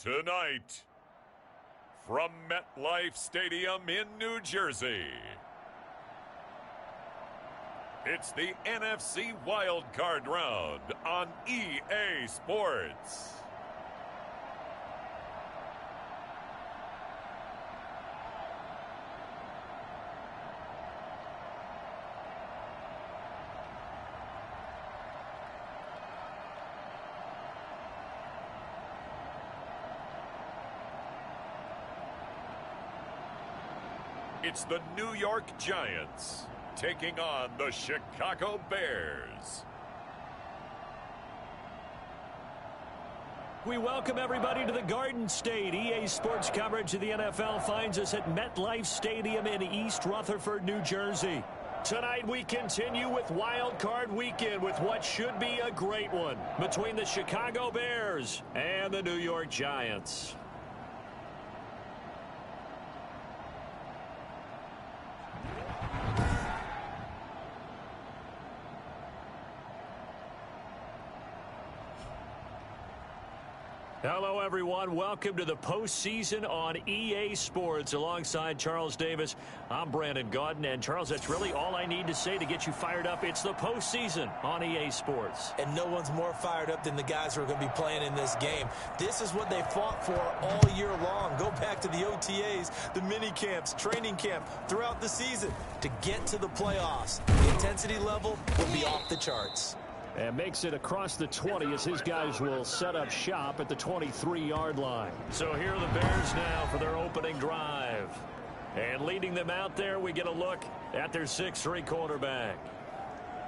Tonight, from MetLife Stadium in New Jersey, it's the NFC wildcard round on EA Sports. It's the New York Giants taking on the Chicago Bears. We welcome everybody to the Garden State. EA Sports coverage of the NFL finds us at MetLife Stadium in East Rutherford, New Jersey. Tonight we continue with Wild Card Weekend with what should be a great one between the Chicago Bears and the New York Giants. Hello, everyone. Welcome to the postseason on EA Sports. Alongside Charles Davis, I'm Brandon Gaudin. And, Charles, that's really all I need to say to get you fired up. It's the postseason on EA Sports. And no one's more fired up than the guys who are going to be playing in this game. This is what they fought for all year long. Go back to the OTAs, the mini camps, training camp, throughout the season to get to the playoffs. The intensity level will be off the charts. And makes it across the 20 as his guys will set up shop at the 23-yard line. So here are the Bears now for their opening drive. And leading them out there, we get a look at their 6'3" quarterback.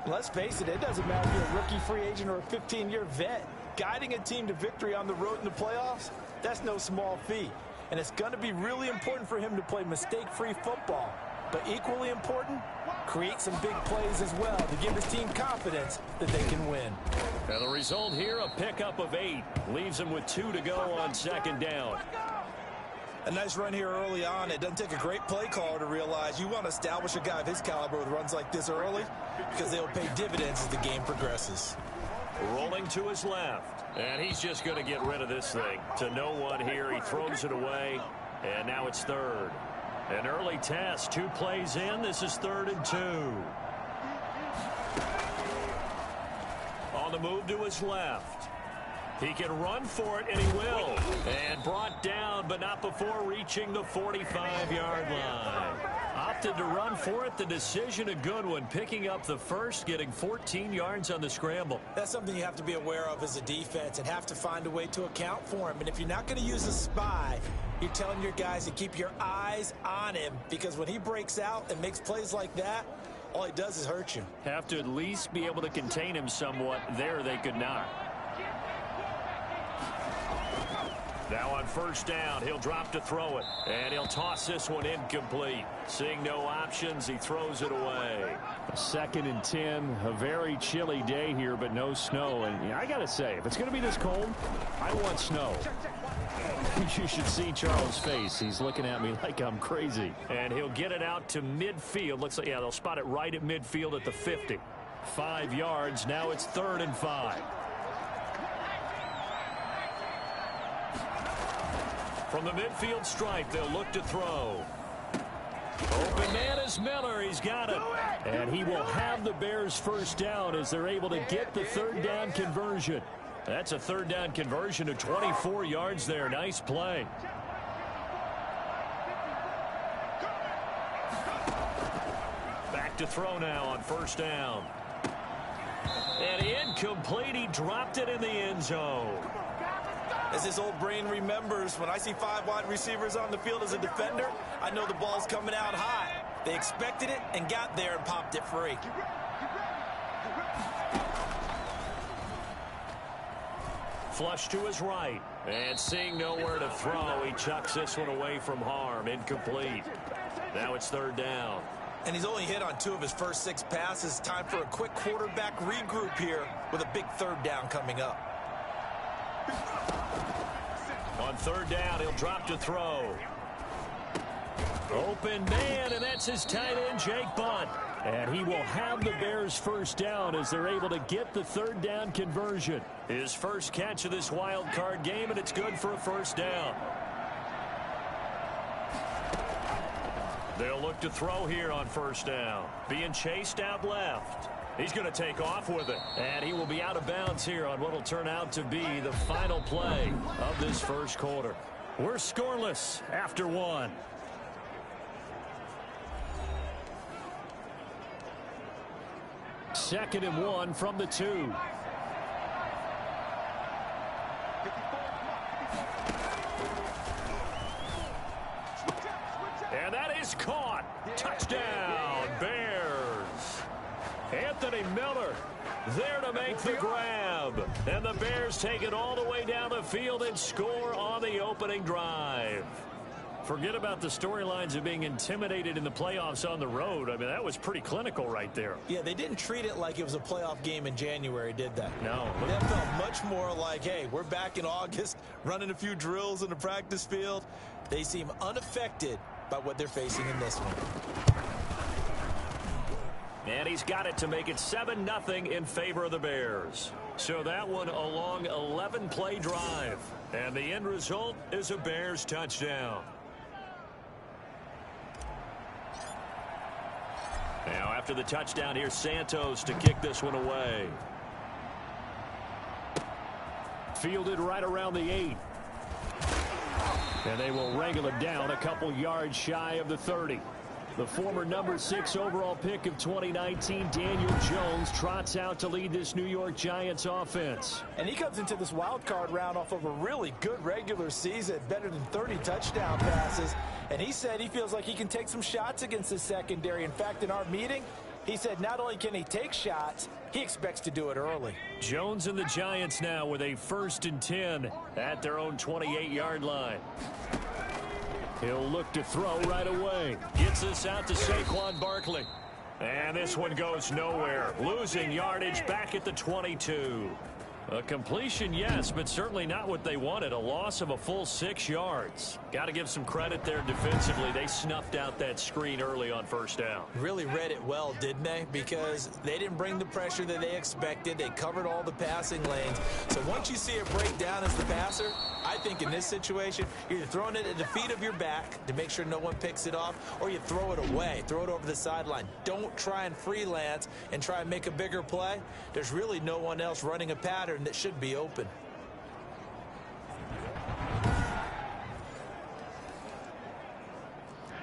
Let's face it, it doesn't matter if you're a rookie free agent or a 15-year vet. Guiding a team to victory on the road in the playoffs, that's no small feat. And it's going to be really important for him to play mistake-free football. But equally important, create some big plays as well to give his team confidence that they can win. And the result here, a pickup of 8. Leaves him with 2 to go on second down. A nice run here early on. It doesn't take a great play caller to realize you want to establish a guy of his caliber with runs like this early because they'll pay dividends as the game progresses. Rolling to his left. And he's just going to get rid of this thing. To no one here. He throws it away. And now it's third. An early test, 2 plays in. This is 3rd and 2. On the move to his left. He can run for it, and he will. And brought down, but not before reaching the 45-yard line. Opted to run for it. The decision a good one. Picking up the first, getting 14 yards on the scramble. That's something you have to be aware of as a defense and have to find a way to account for him. And if you're not going to use a spy, you're telling your guys to keep your eyes on him, because when he breaks out and makes plays like that, all he does is hurt you. Have to at least be able to contain him somewhat. There they could not. Now on first down, he'll drop to throw it, and he'll toss this one incomplete. Seeing no options, he throws it away. 2nd and 10, a very chilly day here, but no snow. And I got to say, if it's going to be this cold, I want snow. You should see Charles' face. He's looking at me like I'm crazy. And he'll get it out to midfield. Looks like, yeah, they'll spot it right at midfield at the 50. 5 yards. Now it's 3rd and 5. From the midfield stripe, they'll look to throw. Open man is Miller. He's got it. And he will have the Bears first down as they're able to get the 3rd down conversion. That's a 3rd down conversion of 24 yards there. Nice play. Back to throw now on first down. And incomplete. He dropped it in the end zone. As his old brain remembers, when I see 5 wide receivers on the field as a defender, I know the ball's coming out high. They expected it and got there and popped it free. Flush to his right. And seeing nowhere to throw, he chucks this one away from harm. Incomplete. Now it's 3rd down. And he's only hit on 2 of his first 6 passes. Time for a quick quarterback regroup here with a big 3rd down coming up. On 3rd down, he'll drop to throw. Open man, and that's his tight end, Jake Butt. And he will have the Bears first down as they're able to get the third down conversion. His first catch of this wild card game, and it's good for a first down. They'll look to throw here on first down. Being chased out left. He's going to take off with it. And he will be out of bounds here on what will turn out to be the final play of this first quarter. We're scoreless after one. Second and 1 from the 2. And that is caught. Touchdown, Bears. Anthony Miller there to make the grab. And the Bears take it all the way down the field and score on the opening drive. Forget about the storylines of being intimidated in the playoffs on the road. I mean, that was pretty clinical right there. Yeah, they didn't treat it like it was a playoff game in January, did they? No. That felt much more like, hey, we're back in August, running a few drills in the practice field. They seem unaffected by what they're facing in this one. And he's got it to make it 7-0 in favor of the Bears. So that one a long 11-play drive. And the end result is a Bears touchdown. Now after the touchdown, here's Santos to kick this one away. Fielded right around the 8. And they will wrangle it down a couple yards shy of the 30. The former number 6 overall pick of 2019, Daniel Jones, trots out to lead this New York Giants offense. And he comes into this wild card round off of a really good regular season, better than 30 touchdown passes. And he said he feels like he can take some shots against the secondary. In fact, in our meeting, he said not only can he take shots, he expects to do it early. Jones and the Giants now with a 1st and 10 at their own 28-yard line. He'll look to throw right away. Gets this out to Saquon Barkley. And this one goes nowhere. Losing yardage back at the 22. A completion, yes, but certainly not what they wanted. A loss of a full 6 yards. Got to give some credit there defensively. They snuffed out that screen early on first down. Really read it well, didn't they? Because they didn't bring the pressure that they expected. They covered all the passing lanes. So once you see it break down as the passer, I think in this situation, you're either throwing it at the feet of your back to make sure no one picks it off, or you throw it away. Throw it over the sideline. Don't try and freelance and try and make a bigger play. There's really no one else running a pattern that should be open.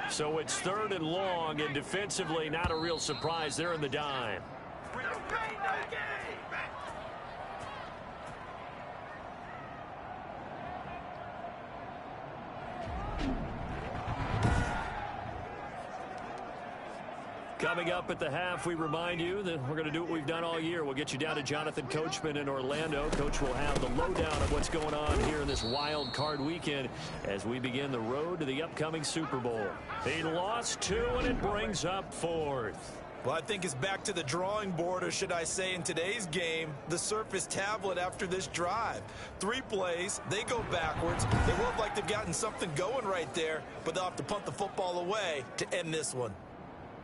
So it's 3rd and long, and defensively not a real surprise. They're in the dime. Coming up at the half, we remind you that we're going to do what we've done all year. We'll get you down to Jonathan Coachman in Orlando. Coach will have the lowdown of what's going on here in this wild card weekend as we begin the road to the upcoming Super Bowl. He lost 2, and it brings up 4th. Well, I think it's back to the drawing board, or should I say in today's game, the Surface tablet after this drive. 3 plays, they go backwards. They look like they've gotten something going right there, but they'll have to punt the football away to end this one.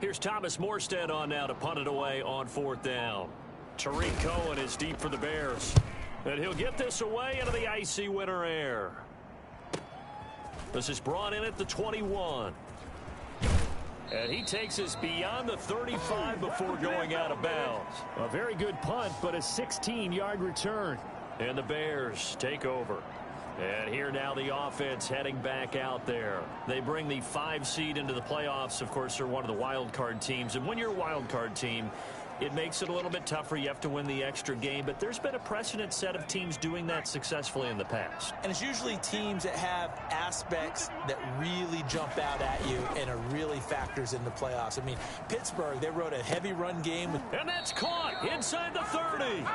Here's Thomas Morstead on now to punt it away on 4th down. Tariq Cohen is deep for the Bears. And he'll get this away into the icy winter air. This is brought in at the 21. And he takes us beyond the 35 before going out of bounds. A very good punt, but a 16-yard return. And the Bears take over. And here now the offense heading back out there. They bring the 5 seed into the playoffs. Of course, they're one of the wild card teams. And when you're a wild card team, it makes it a little bit tougher. You have to win the extra game. But there's been a precedent set of teams doing that successfully in the past. And it's usually teams that have aspects that really jump out at you and are really factors in the playoffs. I mean, Pittsburgh, they wrote a heavy run game. And that's caught inside the 30.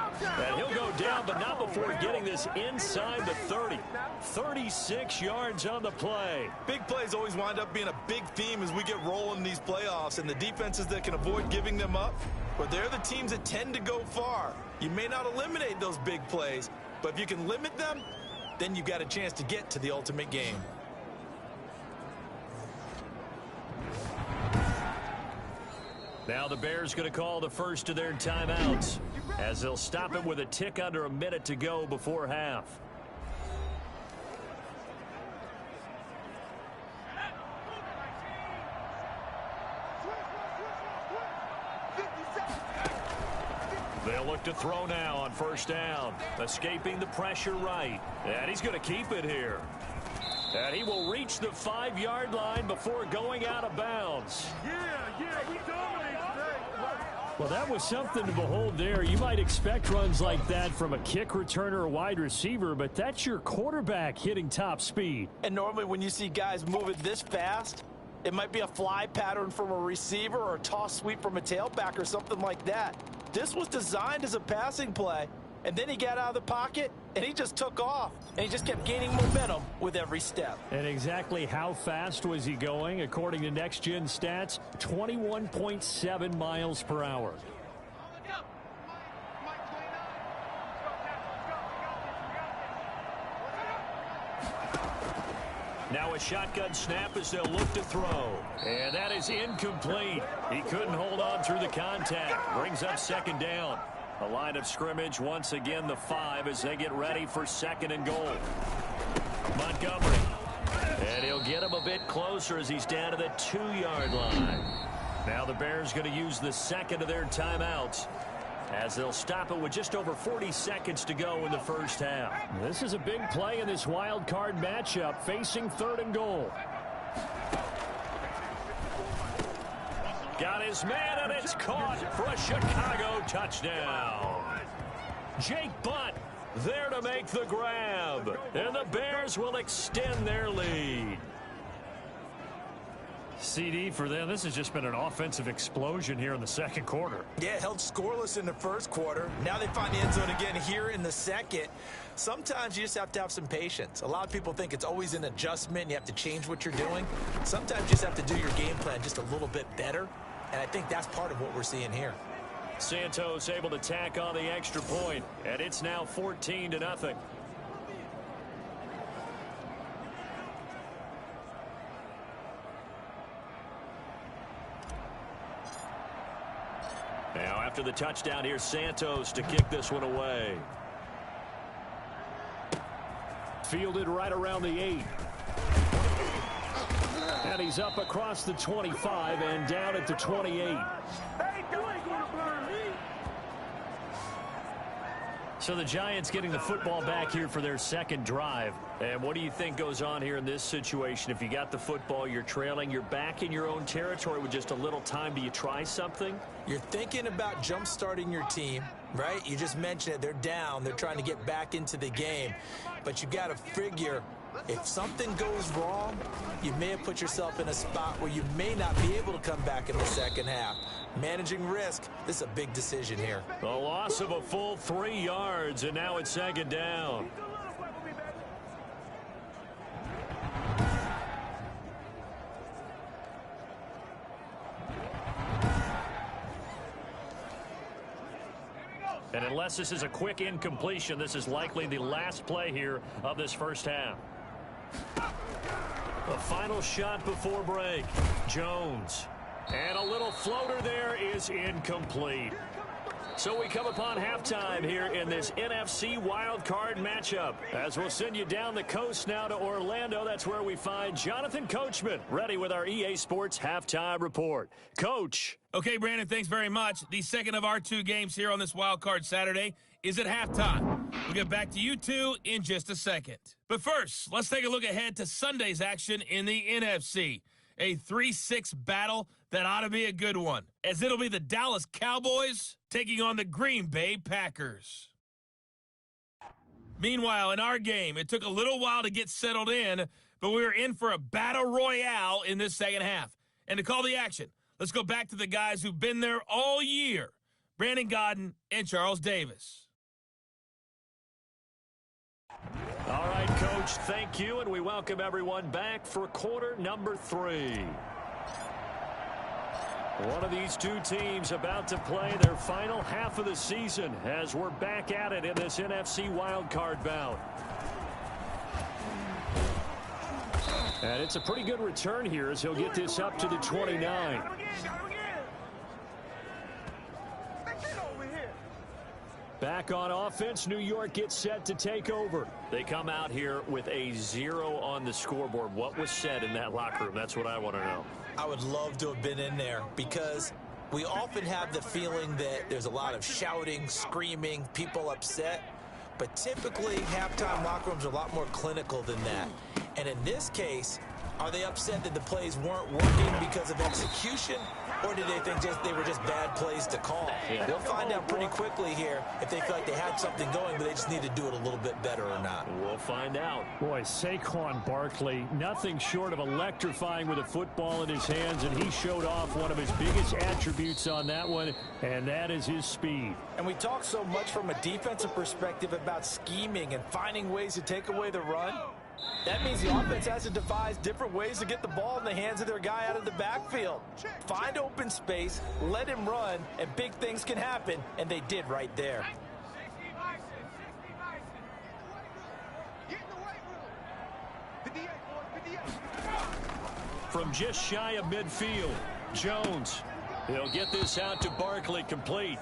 And he'll go down, but not before getting this inside the 30. 36 yards on the play. Big plays always wind up being a big theme as we get rolling in these playoffs. And the defenses that can avoid giving them up, but they're the teams that tend to go far. You may not eliminate those big plays, but if you can limit them, then you've got a chance to get to the ultimate game. Now the Bears going to call the first of their timeouts as they'll stop it with a tick under a minute to go before half. They'll look to throw now on first down. Escaping the pressure right. And he's going to keep it here. And he will reach the 5-yard line before going out of bounds. We dominate today. Well, that was something to behold there. You might expect runs like that from a kick returner or wide receiver, but that's your quarterback hitting top speed. And normally when you see guys moving this fast, it might be a fly pattern from a receiver or a toss sweep from a tailback or something like that. This was designed as a passing play, and then he got out of the pocket, and he just took off, and he just kept gaining momentum with every step. And exactly how fast was he going? According to Next Gen Stats, 21.7 miles per hour. Now a shotgun snap as they'll look to throw. And that is incomplete. He couldn't hold on through the contact. Brings up second down. A line of scrimmage once again the 5 as they get ready for second and goal. Montgomery. And he'll get him a bit closer as he's down to the 2-yard line. Now the Bears going to use the second of their timeouts as they'll stop it with just over 40 seconds to go in the first half. This is a big play in this wild card matchup facing third and goal. Got his man, and it's caught for a Chicago touchdown. Jake Butt there to make the grab, and the Bears will extend their lead. CD for them, this has just been an offensive explosion here in the second quarter. Yeah, held scoreless in the first quarter. Now they find the end zone again here in the second. Sometimes you just have to have some patience. A lot of people think it's always an adjustment. You have to change what you're doing. Sometimes you just have to do your game plan just a little bit better. And I think that's part of what we're seeing here. Santos able to tack on the extra point, and it's now 14-0. Now after the touchdown, here's Santos to kick this one away. Fielded right around the 8. And he's up across the 25 and down at the 28. So the Giants getting the football back here for their second drive. And what do you think goes on here in this situation? If you got the football, you're trailing, you're back in your own territory with just a little time. Do you try something? You're thinking about jump-starting your team, right? You just mentioned it. They're down. They're trying to get back into the game. But you got to figure, if something goes wrong, you may have put yourself in a spot where you may not be able to come back in the second half. Managing risk, this is a big decision here. The loss of a full 3 yards, and now it's second down. And unless this is a quick incompletion, this is likely the last play here of this first half. The final shot before break. Jones. And a little floater there is incomplete. So we come upon halftime here in this NFC wildcard matchup. As we'll send you down the coast now to Orlando, that's where we find Jonathan Coachman, ready with our EA Sports halftime report. Coach. Okay, Brandon, thanks very much. The second of our 2 games here on this wildcard Saturday is at halftime. We'll get back to you two in just a second. But first, let's take a look ahead to Sunday's action in the NFC. A 3-6 battle that ought to be a good one, as it'll be the Dallas Cowboys taking on the Green Bay Packers. Meanwhile, in our game, it took a little while to get settled in, but we were in for a battle royale in this second half. And to call the action, let's go back to the guys who've been there all year, Brandon Godden and Charles Davis. All right, Coach, thank you, and we welcome everyone back for quarter number 3. One of these 2 teams about to play their final half of the season as we're back at it in this NFC wildcard bout. And it's a pretty good return here as he'll get this up to the 29. Back on offense, New York gets set to take over. They come out here with a 0 on the scoreboard. What was said in that locker room? That's what I want to know. I would love to have been in there because we often have the feeling that there's a lot of shouting, screaming, people upset. But typically, halftime locker rooms are a lot more clinical than that. And in this case, are they upset that the plays weren't working because of execution? Or did they think they were just bad plays to call? Yeah. We'll find out pretty quickly here if they feel like they had something going, but they just need to do it a little bit better or not. We'll find out. Boy, Saquon Barkley, nothing short of electrifying with a football in his hands, and he showed off one of his biggest attributes on that one, and that is his speed. And we talk so much from a defensive perspective about scheming and finding ways to take away the run. That means the offense has to devise different ways to get the ball in the hands of their guy out of the backfield. Find open space, let him run, and big things can happen, and they did right there. From just shy of midfield, Jones. He'll get this out to Barkley, complete.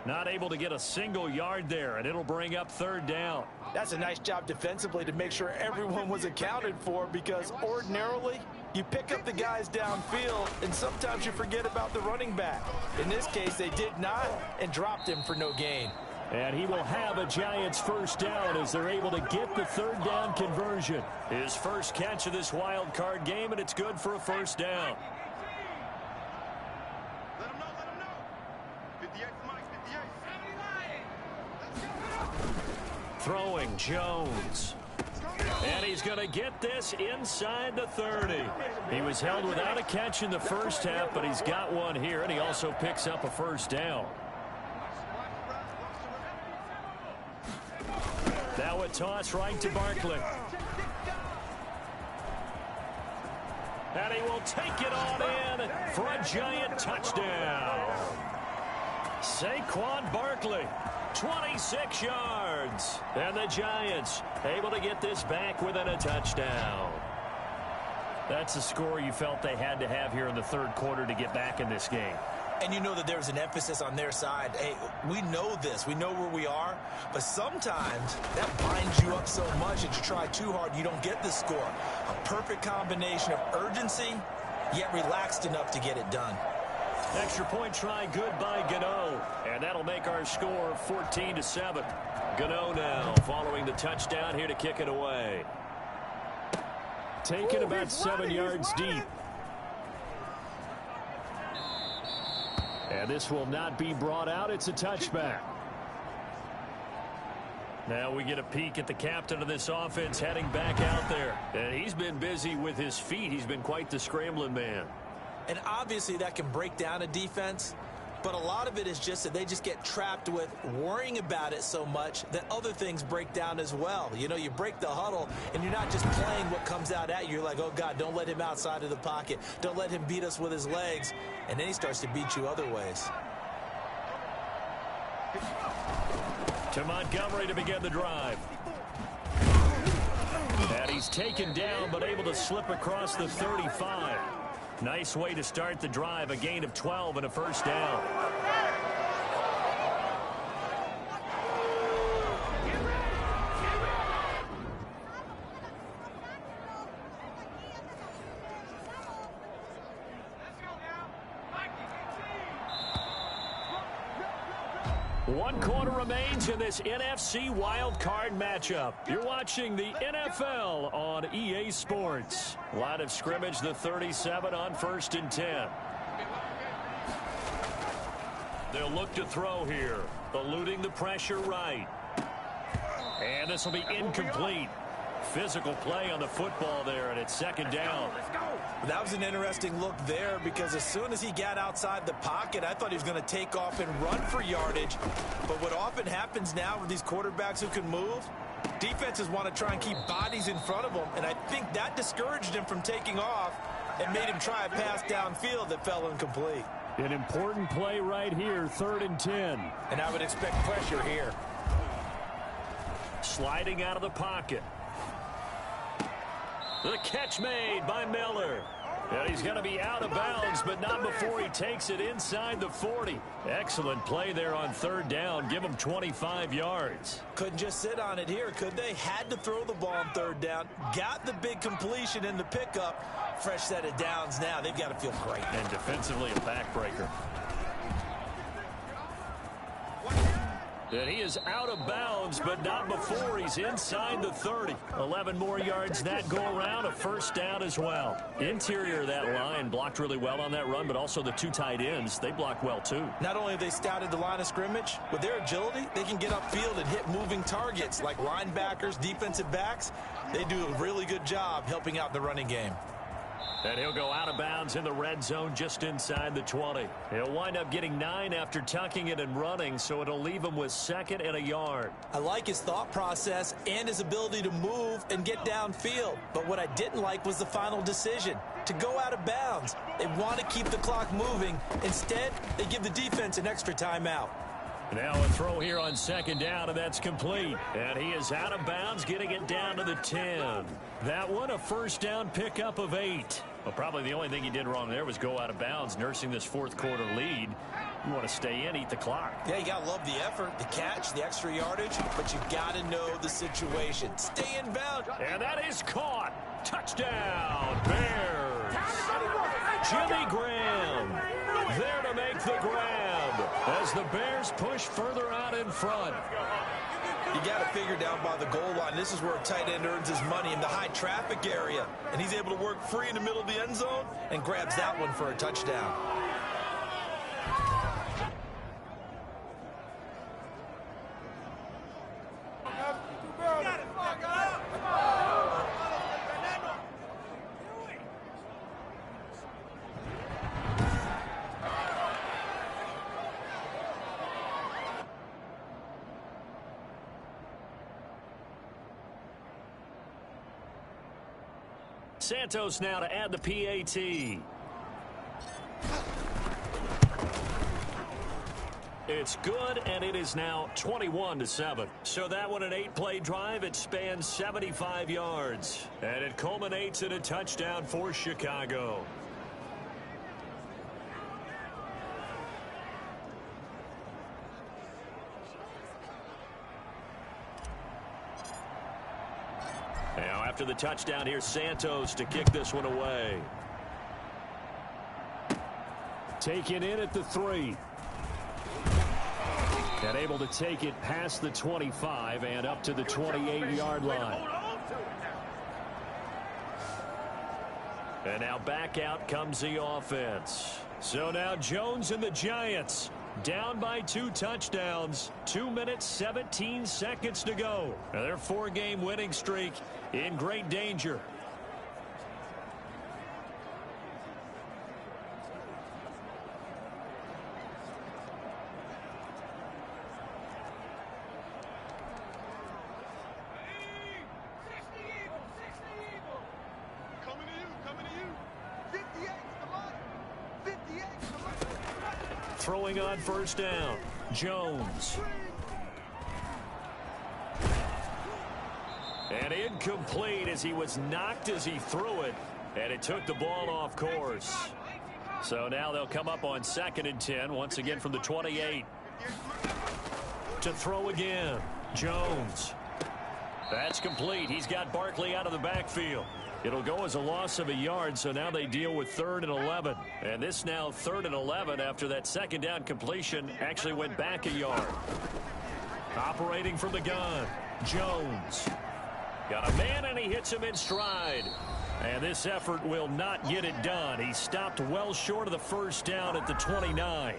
Not able to get a single yard there, and it'll bring up 3rd down. That's a nice job defensively to make sure everyone was accounted for, because ordinarily you pick up the guys downfield and sometimes you forget about the running back. In this case, they did not and dropped him for no gain. And he will have a Giants 1st down as they're able to get the 3rd down conversion. His first catch of this wild card game, and it's good for a 1st down. Throwing Jones. And he's going to get this inside the 30. He was held without a catch in the first half, but he's got one here, and he also picks up a 1st down. Now a toss right to Barkley. And he will take it on in for a Giant touchdown. Saquon Barkley, 26 yards. And the Giants able to get this back within a touchdown. That's a score you felt they had to have here in the 3rd quarter to get back in this game. And you know that there's an emphasis on their side. Hey, we know this. We know where we are. But sometimes that binds you up so much that you try too hard, you don't get the score. A perfect combination of urgency, yet relaxed enough to get it done. Extra point try good by Gano. And that'll make our score 14-7. Gano now following the touchdown here to kick it away. Taken about 7 yards deep. And this will not be brought out. It's a touchback. Now we get a peek at the captain of this offense heading back out there. And he's been busy with his feet. He's been quite the scrambling man. And obviously that can break down a defense, but a lot of it is just that they just get trapped with worrying about it so much that other things break down as well. You know, you break the huddle and you're not just playing what comes out at you. You're like, oh God, don't let him outside of the pocket. Don't let him beat us with his legs. And then he starts to beat you other ways. To Montgomery to begin the drive. And he's taken down but able to slip across the 35. Nice way to start the drive, a gain of 12 and a 1st down. One quarter remains in this NFC wildcard matchup. You're watching the NFL on EA Sports. Line of scrimmage, the 37 on 1st and 10. They'll look to throw here, eluding the pressure right. And this will be incomplete. Physical play on the football there, and it's 2nd down. That was an interesting look there because as soon as he got outside the pocket, I thought he was going to take off and run for yardage. But what often happens now with these quarterbacks who can move, defenses want to try and keep bodies in front of them, and I think that discouraged him from taking off and made him try a pass downfield that fell incomplete. An important play right here, 3rd and 10. And I would expect pressure here. Sliding out of the pocket. The catch made by Miller. And he's going to be out of bounds, but not before he takes it inside the 40. Excellent play there on third down. Give him 25 yards. Couldn't just sit on it here, could they? Had to throw the ball on third down. Got the big completion in the pickup. Fresh set of downs now. They've got to feel great. And defensively a backbreaker. And he is out of bounds, but not before he's inside the 30. 11 more yards that go around, a first down as well. Interior of that line blocked really well on that run, but also the two tight ends, they blocked well too. Not only have they scouted the line of scrimmage, with their agility, they can get upfield and hit moving targets like linebackers, defensive backs. They do a really good job helping out the running game. And he'll go out of bounds in the red zone just inside the 20. He'll wind up getting 9 after tucking it and running, so it'll leave him with 2nd and a yard. I like his thought process and his ability to move and get downfield. But what I didn't like was the final decision, to go out of bounds. They want to keep the clock moving. Instead, they give the defense an extra timeout. Now a throw here on 2nd down, and that's complete. And he is out of bounds, getting it down to the 10. That one, a first down pickup of 8. Well, probably the only thing he did wrong there was go out of bounds, nursing this fourth quarter lead. You want to stay in, eat the clock. Yeah, you got to love the effort, the catch, the extra yardage, but you got to know the situation. Stay in bounds. And that is caught. Touchdown, Bears. Jimmy Graham there to make the grab as the Bears push further out in front. You got to figure down by the goal line. This is where a tight end earns his money, in the high traffic area. And he's able to work free in the middle of the end zone and grabs that one for a touchdown. Santos now to add the PAT. It's good, and it is now 21-7. So that one, an 8-play drive. It spans 75 yards, and it culminates in a touchdown for Chicago. Now, after the touchdown, here's Santos to kick this one away. Taken in at the 3. And able to take it past the 25 and up to the 28-yard line. And now back out comes the offense. So now Jones and the Giants down by 2 touchdowns. 2 minutes, 17 seconds to go. Now their 4-game winning streak in great danger. Throwing on first down, Jones. And incomplete as he was knocked as he threw it, and it took the ball off course. So now they'll come up on 2nd and 10, once again from the 28. To throw again, Jones. That's complete. He's got Barkley out of the backfield. It'll go as a loss of a yard, so now they deal with 3rd and 11. And this now 3rd and 11 after that 2nd down completion actually went back a yard. Operating from the gun, Jones. Got a man, and he hits him in stride. And this effort will not get it done. He stopped well short of the first down at the 29.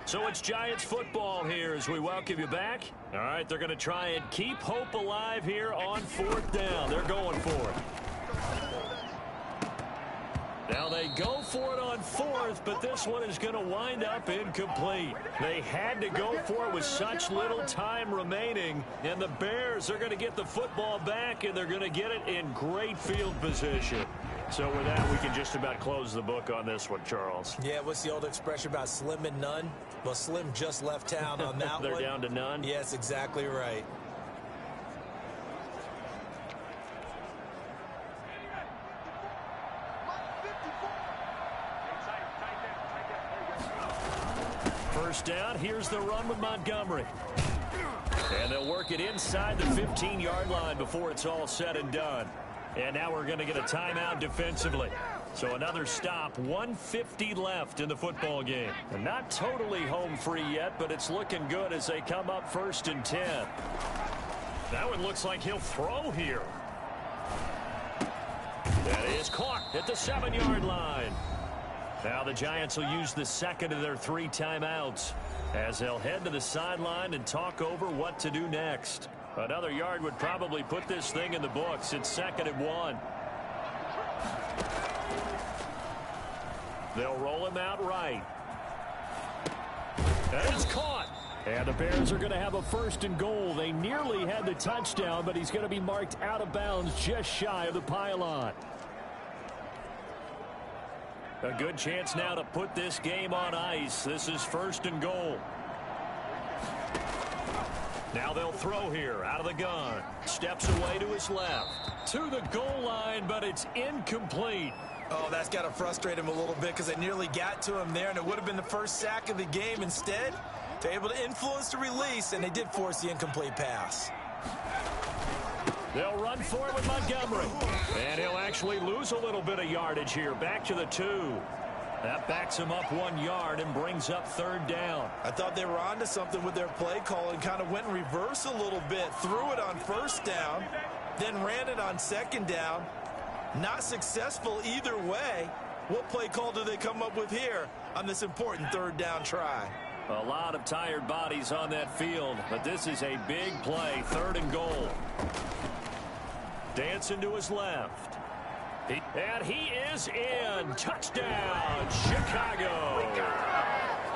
So it's Giants football here as we welcome you back. All right, they're going to try and keep hope alive here on 4th down. They're going for it. Now they go for it on 4th, but this one is going to wind up incomplete. They had to go for it with such little time remaining, and the Bears are going to get the football back, and they're going to get it in great field position. So with that, we can just about close the book on this one, Charles. Yeah, what's the old expression about slim and none? Well, Slim just left town on that They're one. down to none? Yes, exactly right. first down. Here's the run with Montgomery. And they'll work it inside the 15-yard line before it's all said and done. And now we're going to get a timeout defensively. So another stop, 1:50 left in the football game. And not totally home free yet, but it's looking good as they come up 1st and 10. That one looks like he'll throw here. That is caught at the 7-yard line. Now the Giants will use the second of their 3 timeouts as they'll head to the sideline and talk over what to do next. Another yard would probably put this thing in the books. It's 2nd and 1. They'll roll him out right. And it's caught. And the Bears are going to have a 1st and goal. They nearly had the touchdown, but he's going to be marked out of bounds just shy of the pylon. A good chance now to put this game on ice. This is 1st and goal. Now they'll throw here out of the gun. Steps away to his left. To the goal line, but it's incomplete. Oh, that's got to frustrate him a little bit because they nearly got to him there, and it would have been the first sack of the game. Instead, they're able to influence the release, and they did force the incomplete pass. They'll run for it with Montgomery. And he'll actually lose a little bit of yardage here. Back to the 2. That backs him up 1 yard and brings up 3rd down. I thought they were onto something with their play call and kind of went in reverse a little bit. Threw it on 1st down, then ran it on 2nd down. Not successful either way. What play call do they come up with here on this important 3rd down try? A lot of tired bodies on that field, but this is a big play. 3rd and goal. Dancing to his left. And he is in. Touchdown, Chicago.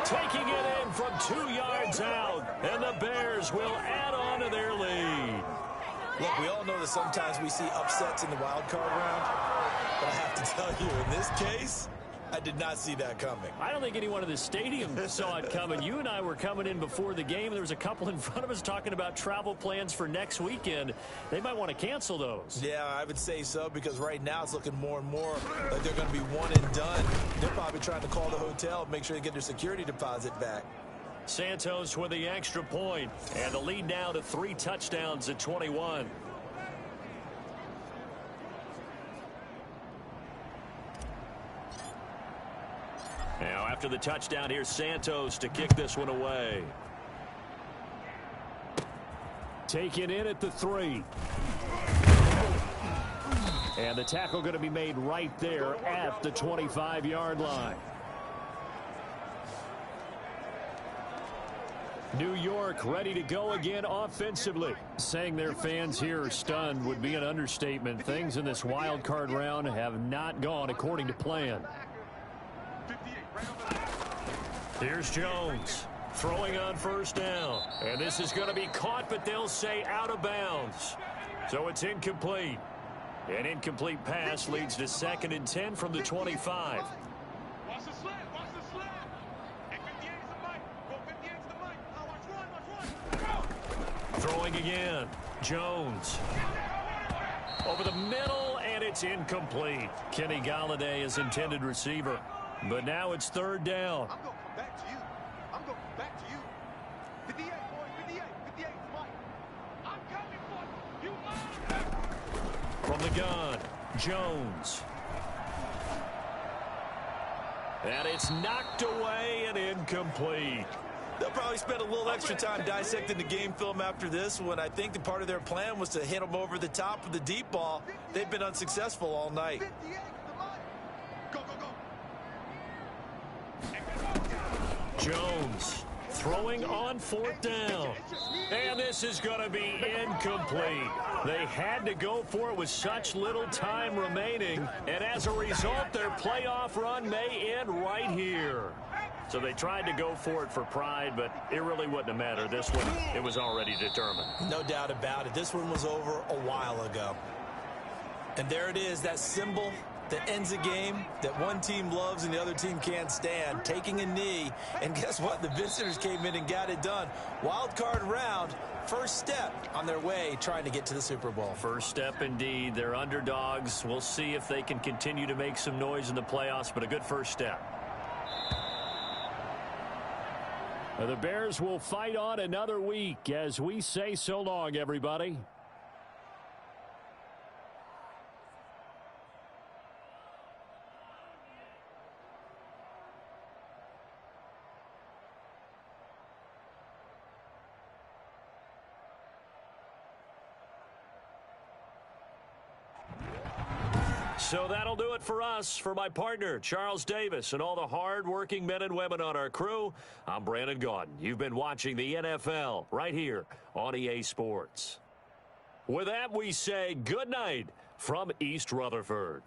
Taking it in from 2 yards out, and the Bears will add on to their lead. Look, we all know that sometimes we see upsets in the wild card round, but I have to tell you, in this case, I did not see that coming. I don't think anyone in the stadium saw it coming. You and I were coming in before the game. There was a couple in front of us talking about travel plans for next weekend. They might want to cancel those. Yeah, I would say so, because right now it's looking more and more like they're going to be one and done. They're probably trying to call the hotel and make sure they get their security deposit back. Santos with the extra point, and the lead now to 3 touchdowns at 21. Now after the touchdown, here's Santos to kick this one away. Taken in at the 3. And the tackle going to be made right there at the 25-yard line. New York ready to go again offensively. Saying their fans here are stunned would be an understatement. Things in this wild card round have not gone according to plan. Here's Jones throwing on 1st down. And this is going to be caught, but they'll say out of bounds. So it's incomplete. An incomplete pass leads to 2nd and 10 from the 25. Throwing again. Jones. Over the middle, and it's incomplete. Kenny Golladay is intended receiver. But now it's 3rd down. I'm going back to you. I'm going back to you. 58, boys. 58, Mike. I'm coming for you. From the gun, Jones. And it's knocked away and incomplete. They'll probably spend a little extra time dissecting the game film after this one. I think the part of their plan was to hit them over the top with the deep ball. They've been unsuccessful all night. Go, go, go. Jones throwing on 4th down. And this is going to be incomplete. They had to go for it with such little time remaining. And as a result, their playoff run may end right here. So they tried to go for it for pride, but it really wouldn't have mattered. This one, it was already determined. No doubt about it. This one was over a while ago. And there it is, that symbol that ends a game that one team loves and the other team can't stand, taking a knee. And guess what? The visitors came in and got it done. Wild card round, first step on their way trying to get to the Super Bowl. First step indeed. They're underdogs. We'll see if they can continue to make some noise in the playoffs, but a good first step. The Bears will fight on another week as we say so long, everybody. So that'll do it for us. For my partner, Charles Davis, and all the hard-working men and women on our crew, I'm Brandon Gaudin. You've been watching the NFL right here on EA Sports. With that, we say good night from East Rutherford.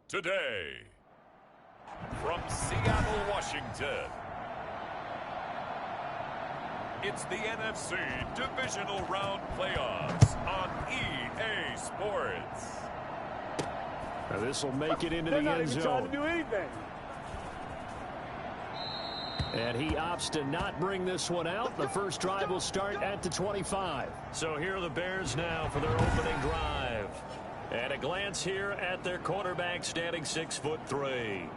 Today, from Seattle, Washington, it's the NFC Divisional Round Playoffs on EA Sports. Now this will make it into the end zone. Trying to do anything. And he opts to not bring this one out. The first drive will start at the 25. So here are the Bears now for their opening drive. And a glance here at their quarterback, standing 6'3".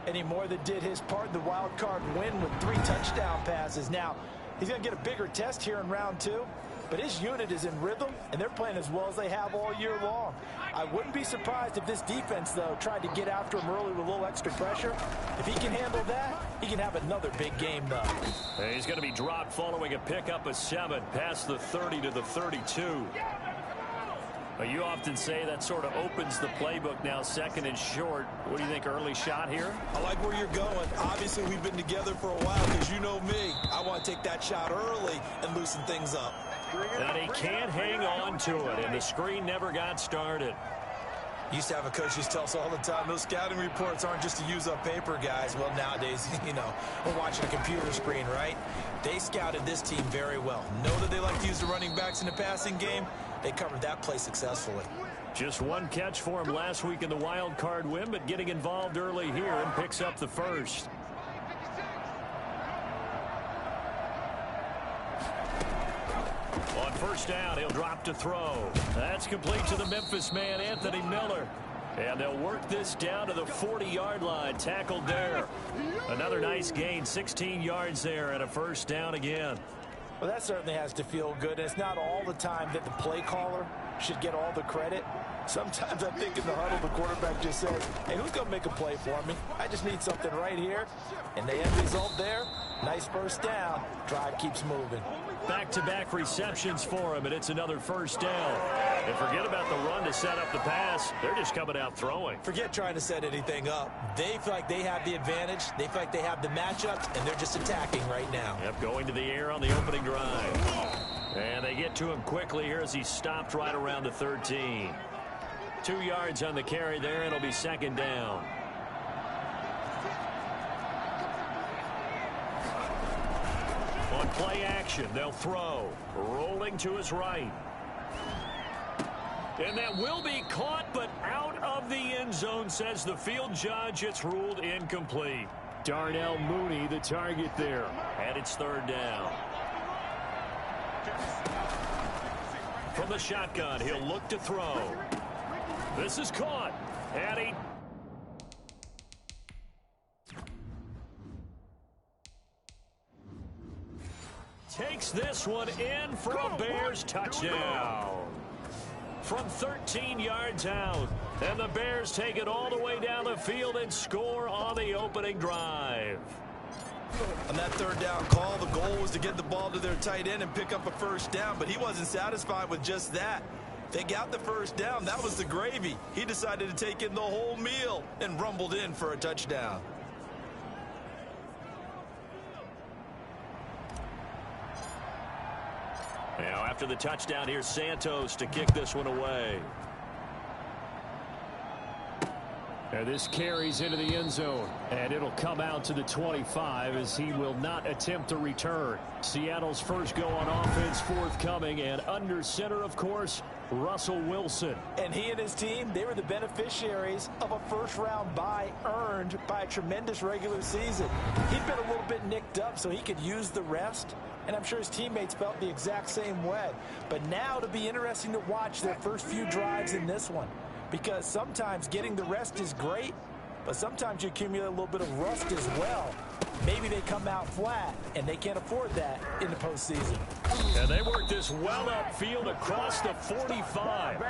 And he more than did his part in the wild card win with 3 touchdown passes. Now, he's going to get a bigger test here in round 2, but his unit is in rhythm, and they're playing as well as they have all year long. I wouldn't be surprised if this defense, though, tried to get after him early with a little extra pressure. If he can handle that, he can have another big game, though. And he's going to be dropped following a pickup of 7 past the 30 to the 32. You often say that sort of opens the playbook now, second and short. What do you think, early shot here? I like where you're going. Obviously, we've been together for a while because you know me. I want to take that shot early and loosen things up. And he can't hang on to it, and the screen never got started. Used to have a coach just tell us all the time, those scouting reports aren't just to use up paper, guys. Well, nowadays, you know, we're watching a computer screen, right? They scouted this team very well. Know that they like to use the running backs in the passing game. They covered that play successfully. Just one catch for him last week in the wild card win, but getting involved early here and picks up the first. On first down, he'll drop to throw. That's complete to the Memphis man, Anthony Miller. And they'll work this down to the 40-yard line. Tackled there. Another nice gain, 16 yards there, and a first down again. Well, that certainly has to feel good. And it's not all the time that the play caller should get all the credit. Sometimes I think in the huddle, the quarterback just says, hey, who's going to make a play for me? I just need something right here. And the end result there, nice first down. Drive keeps moving. Back-to-back receptions for him, and it's another first down. And forget about the run to set up the pass. They're just coming out throwing. Forget trying to set anything up. They feel like they have the advantage. They feel like they have the matchup, and they're just attacking right now. Yep, going to the air on the opening drive. And they get to him quickly here as he stopped right around the 13. 2 yards on the carry there, and it'll be second down. On play action, they'll throw. Rolling to his right. And that will be caught, but out of the end zone, says the field judge. It's ruled incomplete. Darnell Mooney, the target there. And it's third down. From the shotgun, he'll look to throw. This is caught. And he takes this one in for a Bears touchdown. From 13 yards out. And the Bears take it all the way down the field and score on the opening drive. On that third down call, the goal was to get the ball to their tight end and pick up a first down, but he wasn't satisfied with just that. They got the first down. That was the gravy. He decided to take in the whole meal and rumbled in for a touchdown. Now, after the touchdown, here's Santos to kick this one away. And this carries into the end zone, and it'll come out to the 25 as he will not attempt to return. Seattle's first go on offense forthcoming, and under center, of course, Russell Wilson. And he and his team, they were the beneficiaries of a first-round bye earned by a tremendous regular season. He'd been a little bit nicked up, so he could use the rest, and I'm sure his teammates felt the exact same way. But now it'll be interesting to watch their first few drives in this one, because sometimes getting the rest is great, but sometimes you accumulate a little bit of rust as well. Maybe they come out flat, and they can't afford that in the postseason. And they work this well upfield across the 45.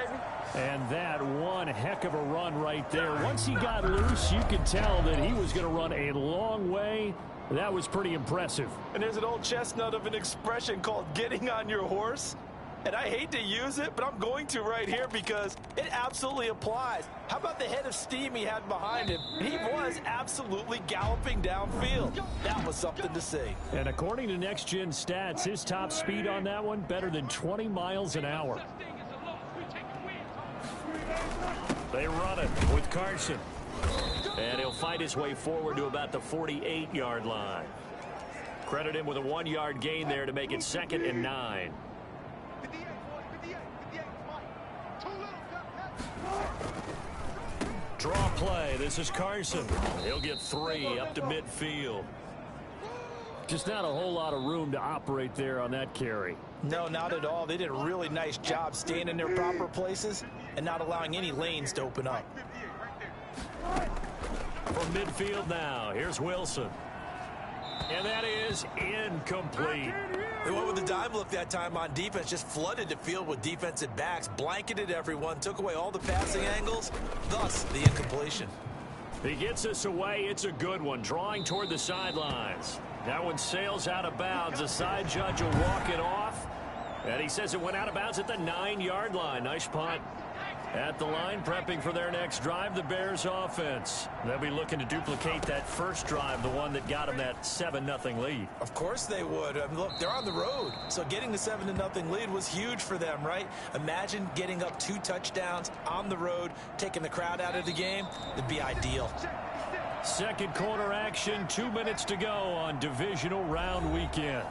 And that one heck of a run right there. Once he got loose, you could tell that he was going to run a long way. That was pretty impressive. And there's an old chestnut of an expression called getting on your horse. And I hate to use it, but I'm going to right here because it absolutely applies. How about the head of steam he had behind him? He was absolutely galloping downfield. That was something to see. And according to Next Gen Stats, his top speed on that one, better than 20 miles an hour. They run it with Carson. And he'll fight his way forward to about the 48-yard line. Credit him with a 1-yard gain there to make it 2nd and 9. Draw play. This is Carson. He'll get 3 up to midfield. Just not a whole lot of room to operate there on that carry. No, not at all. They did a really nice job staying in their proper places and not allowing any lanes to open up. From midfield now, here's Wilson. And that is incomplete. They went with the dime look that time on defense, just flooded the field with defensive backs, blanketed everyone, took away all the passing angles, thus the incompletion. He gets us away. It's a good one, drawing toward the sidelines. That one sails out of bounds. The side judge will walk it off, and he says it went out of bounds at the 9-yard line. Nice punt. At the line, prepping for their next drive, the Bears offense. They'll be looking to duplicate that first drive, the one that got them that 7-0 lead. Of course they would. I mean, look, they're on the road, so getting the 7-0 lead was huge for them, right? Imagine getting up 2 touchdowns on the road, taking the crowd out of the game. It'd be ideal. Second quarter action, 2 minutes to go on divisional round weekend.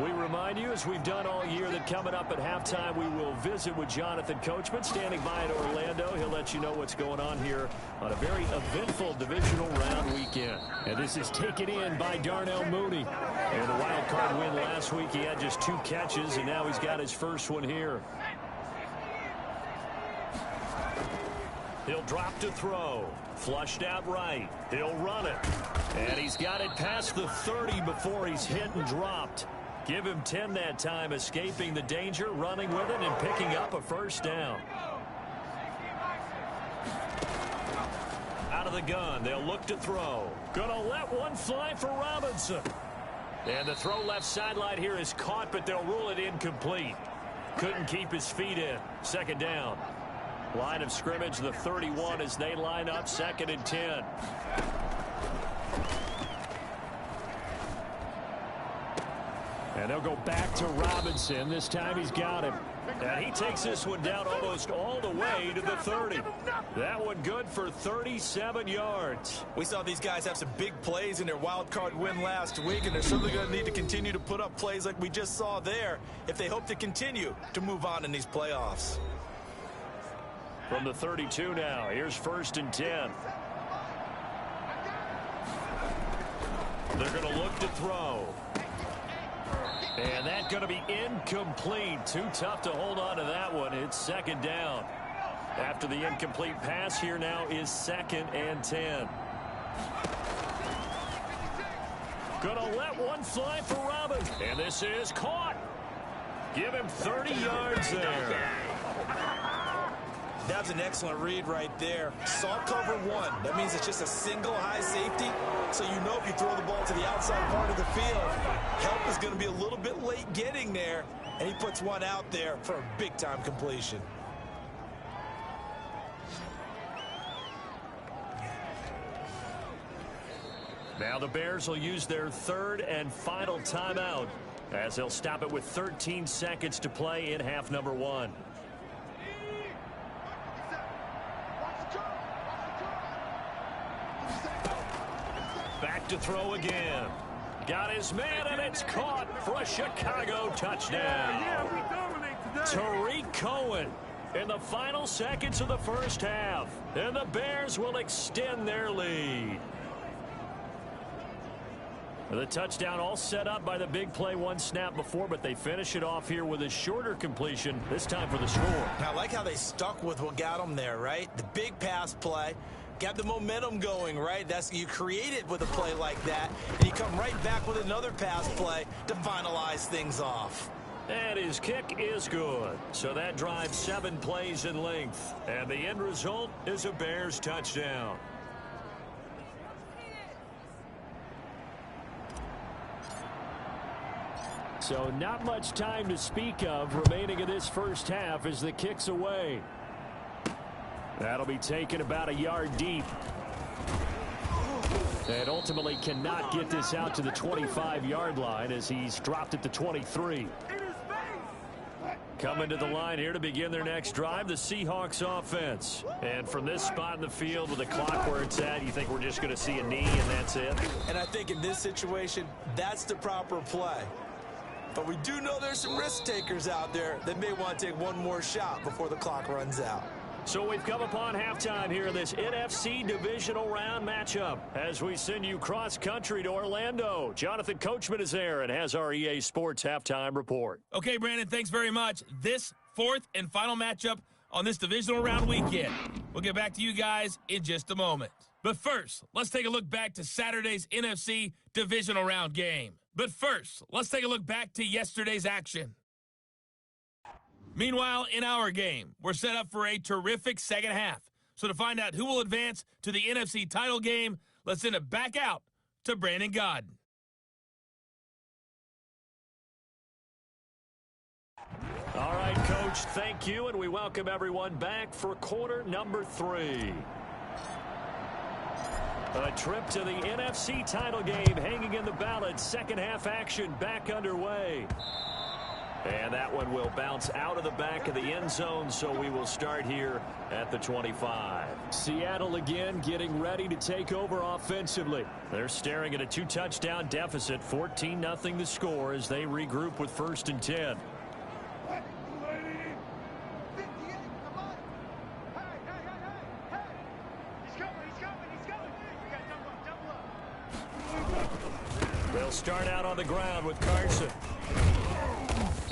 We remind you, as we've done all year, that coming up at halftime, we will visit with Jonathan Coachman standing by in Orlando. He'll let you know what's going on here on a very eventful divisional round weekend. And this is taken in by Darnell Mooney. And the wild card win last week, he had just 2 catches, and now he's got his first one here. He'll drop to throw. Flushed out right. He'll run it. And he's got it past the 30 before he's hit and dropped. Give him 10 that time, escaping the danger, running with it, and picking up a first down. Out of the gun, they'll look to throw. Gonna let one fly for Robinson. And the throw left sideline here is caught, but they'll rule it incomplete. Couldn't keep his feet in. Second down. Line of scrimmage, the 31 as they line up, 2nd and 10. And they'll go back to Robinson. This time he's got him. And he takes this one down almost all the way to the 30. That one good for 37 yards. We saw these guys have some big plays in their wild card win last week, and they're certainly going to need to continue to put up plays like we just saw there if they hope to continue to move on in these playoffs. From the 32 now, here's 1st and 10. They're going to look to throw. And that's going to be incomplete. Too tough to hold on to that one. It's 2nd down. After the incomplete pass, here now is 2nd and 10. Gonna let one fly for Robin. And this is caught. Give him 30 yards there. That's an excellent read right there. Saw cover 1. That means it's just a single high safety. So you know if you throw the ball to the outside part of the field, help is going to be a little bit late getting there. And he puts one out there for a big-time completion. Now the Bears will use their third and final timeout as they'll stop it with 13 seconds to play in half number 1. Back to throw again. Got his man, and it's caught for a Chicago touchdown. Yeah, we dominate today. Tariq Cohen in the final seconds of the first half. And the Bears will extend their lead. The touchdown all set up by the big play one snap before, but they finish it off here with a shorter completion, this time for the score. I like how they stuck with what got them there, right? The big pass play. Got the momentum going, right? You create it with a play like that, and you come right back with another pass play to finalize things off. And his kick is good. So that drives 7 plays in length. And the end result is a Bears touchdown. So not much time to speak of remaining in this first half as the kick's away. That'll be taken about a yard deep. And ultimately cannot get this out to the 25-yard line as he's dropped at the 23. Coming to the line here to begin their next drive, the Seahawks offense. And from this spot in the field with the clock where it's at, you think we're just going to see a knee and that's it? And I think in this situation, that's the proper play. But we do know there's some risk takers out there that may want to take one more shot before the clock runs out. So we've come upon halftime here in this NFC divisional round matchup as we send you cross-country to Orlando. Jonathan Coachman is there and has our EA Sports halftime report. Okay, Brandon, thanks very much. This fourth and final matchup on this divisional round weekend. We'll get back to you guys in just a moment. But first, let's take a look back to Saturday's NFC divisional round game. But first, let's take a look back to yesterday's action. Meanwhile, in our game, we're set up for a terrific second half. So to find out who will advance to the NFC title game, let's send it back out to Brandon Godden. All right, Coach, thank you, and we welcome everyone back for quarter number 3. A trip to the NFC title game hanging in the balance. Second half action back underway. And that one will bounce out of the back of the end zone, so we will start here at the 25. Seattle again getting ready to take over offensively. They're staring at a 2-touchdown deficit, 14-0 the score as they regroup with 1st and 10. They'll start out on the ground with Carson.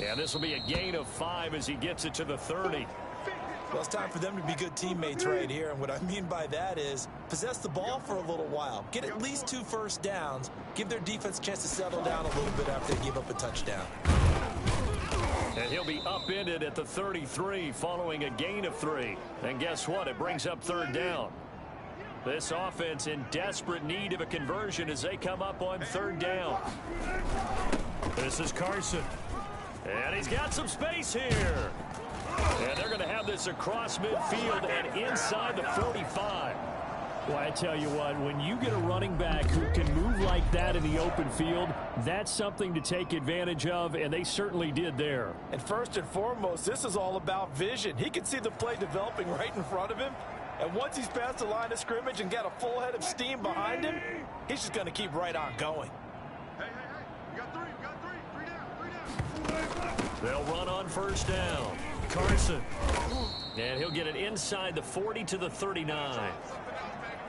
And this will be a gain of 5 as he gets it to the 30. Well, it's time for them to be good teammates right here. And what I mean by that is possess the ball for a little while. Get at least 2 first downs. Give their defense a chance to settle down a little bit after they give up a touchdown. And he'll be upended at the 33 following a gain of 3. And guess what? It brings up 3rd down. This offense in desperate need of a conversion as they come up on 3rd down. This is Carson. And he's got some space here. And they're going to have this across midfield and inside the 45. Well, I tell you what, when you get a running back who can move like that in the open field, that's something to take advantage of, and they certainly did there. And first and foremost, this is all about vision. He can see the play developing right in front of him. And once he's past the line of scrimmage and got a full head of steam behind him, he's just going to keep right on going. Hey, we got 3, three down. They'll run on 1st down. Carson. And he'll get it inside the 40 to the 39.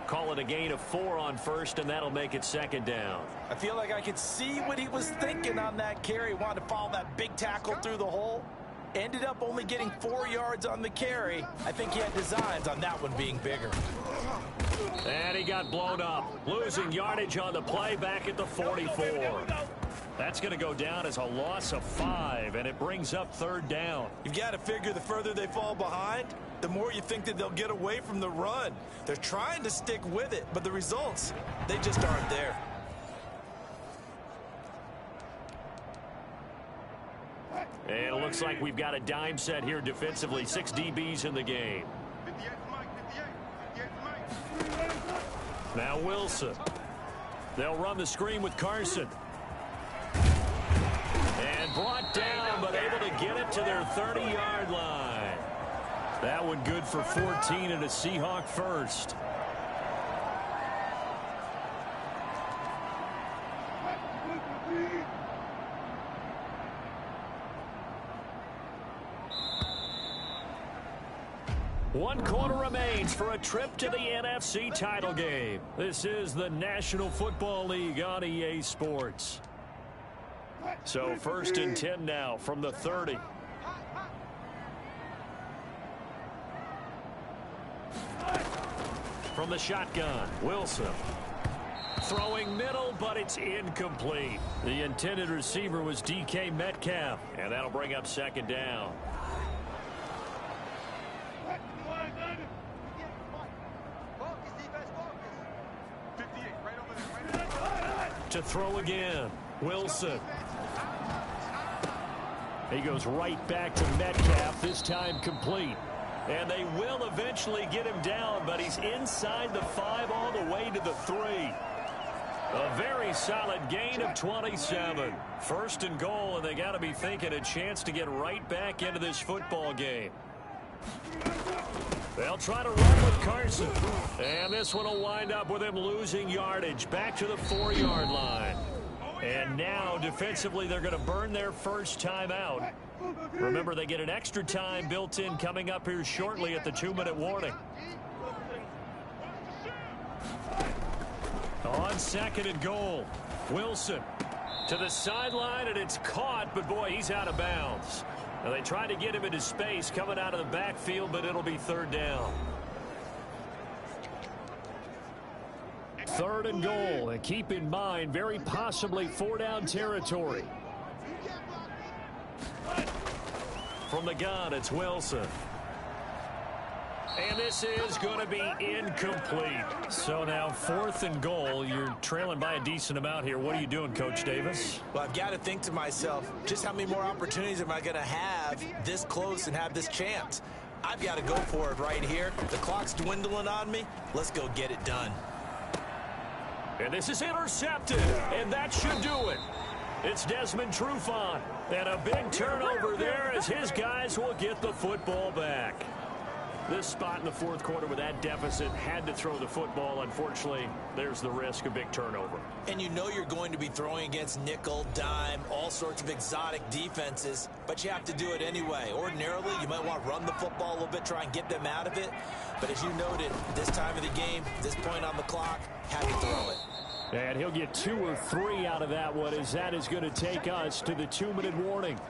Call it a gain of 4 on 1st, and that'll make it 2nd down. I feel like I could see what he was thinking on that carry. He wanted to follow that big tackle through the hole. Ended up only getting 4 yards on the carry. I think he had designs on that one being bigger. And he got blown up. Losing yardage on the play back at the 44. That's going to go down as a loss of 5, and it brings up 3rd down. You've got to figure the further they fall behind, the more you think that they'll get away from the run. They're trying to stick with it, but the results, they just aren't there. And it looks like we've got a dime set here defensively. 6 DBs in the game. Now Wilson. They'll run the screen with Carson. And brought down, but able to get it to their 30-yard line. That one good for 14 and a Seahawk first. One quarter remains for a trip to the NFC title game. This is the National Football League on EA Sports. So 1st and 10 now from the 30. From the shotgun, Wilson. Throwing middle, but it's incomplete. The intended receiver was DK Metcalf, and that'll bring up 2nd down. To throw again, Wilson. He goes right back to Metcalf, this time complete. And they will eventually get him down, but he's inside the 5 all the way to the 3. A very solid gain of 27. 1st and goal, and they got to be thinking a chance to get right back into this football game. They'll try to run with Carson. And this one will wind up with him losing yardage back to the 4-yard line. And now, defensively, they're going to burn their first timeout. Remember, they get an extra time built in coming up here shortly at the 2-minute warning. On 2nd and goal, Wilson to the sideline, and it's caught, but boy, he's out of bounds. Now they try to get him into space coming out of the backfield, but it'll be 3rd down. 3rd and goal, and keep in mind, very possibly 4-down territory. From the gun, it's Wilson. And this is going to be incomplete. So now 4th and goal. You're trailing by a decent amount here. What are you doing, Coach Davis? Well, I've got to think to myself, just how many more opportunities am I going to have this close and have this chance? I've got to go for it right here. The clock's dwindling on me. Let's go get it done. And this is intercepted, and that should do it. It's Desmond Trufant, and a big turnover there as his guys will get the football back. This spot in the 4th quarter with that deficit had to throw the football. Unfortunately, there's the risk of big turnover. And you know you're going to be throwing against nickel, dime, all sorts of exotic defenses, but you have to do it anyway. Ordinarily, you might want to run the football a little bit, try and get them out of it. But as you noted, this time of the game, this point on the clock, have to throw it. And he'll get 2 or 3 out of that one, as that is going to take us to the 2-minute warning.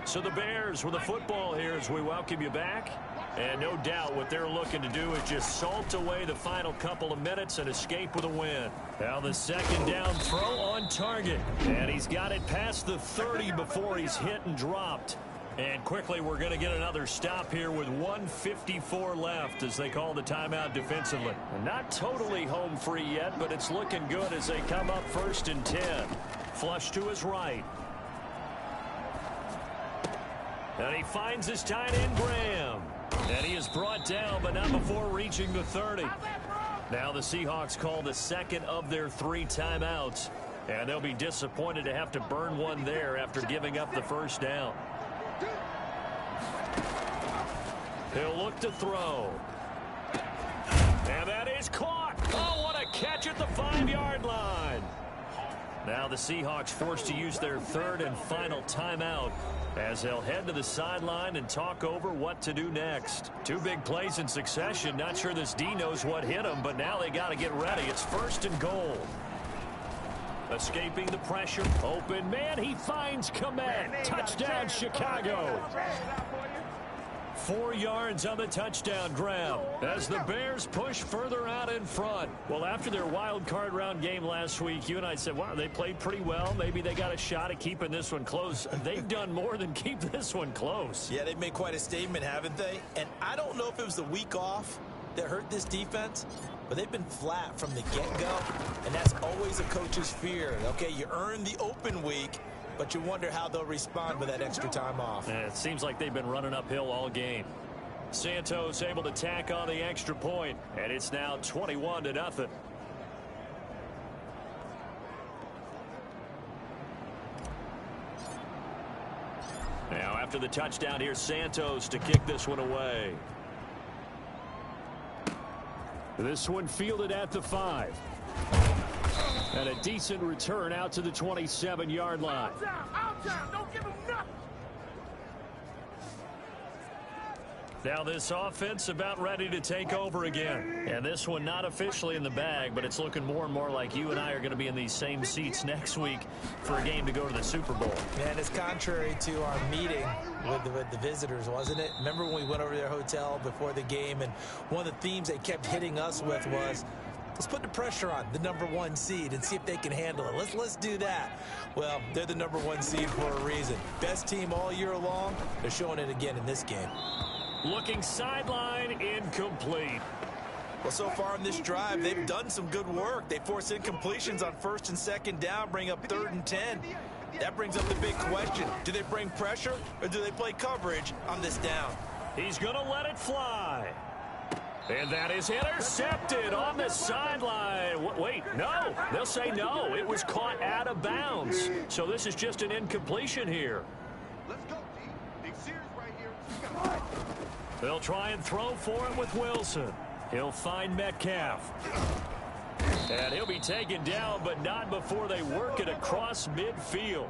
So the Bears with the football here as we welcome you back. And no doubt what they're looking to do is just salt away the final couple of minutes and escape with a win. Now the 2nd down throw on target. And he's got it past the 30 before he's hit and dropped. And quickly we're going to get another stop here with 1:54 left as they call the timeout defensively. Not totally home free yet, but it's looking good as they come up 1st and 10. Flush to his right. And he finds his tight end, Graham. And he is brought down, but not before reaching the 30. Now the Seahawks call the 2nd of their 3 timeouts. And they'll be disappointed to have to burn one there after giving up the 1st down. He'll look to throw. And that is caught. Oh, what a catch at the 5-yard line. Now the Seahawks forced to use their 3rd and final timeout as they'll head to the sideline and talk over what to do next. 2 big plays in succession. Not sure this D knows what hit him, but now they got to get ready. It's 1st and goal. Escaping the pressure. Open man. He finds Komet. Touchdown, Chicago. 4 yards on the touchdown grab as the Bears push further out in front. Well, after their wild card round game last week, you and I said, wow, they played pretty well. Maybe they got a shot at keeping this one close. They've done more than keep this one close. Yeah, they've made quite a statement, haven't they? And I don't know if it was the week off that hurt this defense, but they've been flat from the get-go, and that's always a coach's fear. Okay, you earn the open week, but you wonder how they'll respond with that extra time off. It seems like they've been running uphill all game. Santos able to tack on the extra point, and it's now 21-0. Now after the touchdown, here's Santos to kick this one away. This one fielded at the 5. And a decent return out to the 27-yard line. Out. Don't give him nothing. Now this offense about ready to take over again. And this one not officially in the bag, but it's looking more and more like you and I are going to be in these same seats next week for a game to go to the Super Bowl. And it's contrary to our meeting with the visitors, wasn't it? Remember when we went over to their hotel before the game, and one of the themes they kept hitting us with was, let's put the pressure on the #1 seed and see if they can handle it. Let's do that. Well, they're the #1 seed for a reason. Best team all year long. They're showing it again in this game. Looking sideline, incomplete. Well, so far in this drive, they've done some good work. They force incompletions on 1st and 2nd down, bring up 3rd and 10. That brings up the big question. Do they bring pressure or do they play coverage on this down? He's going to let it fly. And that is intercepted on the sideline. Wait, no. They'll say no. It was caught out of bounds. So this is just an incompletion here. Let's go, D. Big series right here. They'll try and throw for it with Wilson. He'll find Metcalf. And he'll be taken down, but not before they work it across midfield.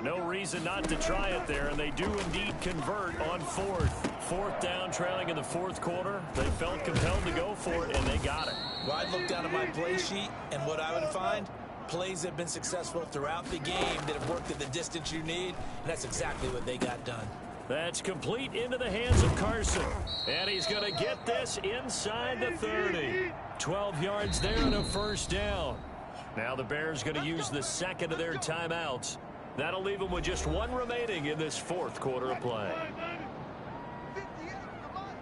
No reason not to try it there, and they do indeed convert on 4th. 4th down, trailing in the 4th quarter. They felt compelled to go for it, and they got it. Well, I'd look down at my play sheet, and what I would find, plays have been successful throughout the game that have worked at the distance you need, and that's exactly what they got done. That's complete into the hands of Carson. And he's going to get this inside the 30. 12 yards there and a 1st down. Now the Bears going to use the 2nd of their timeouts. That'll leave them with just 1 remaining in this 4th quarter of play. 58, come on.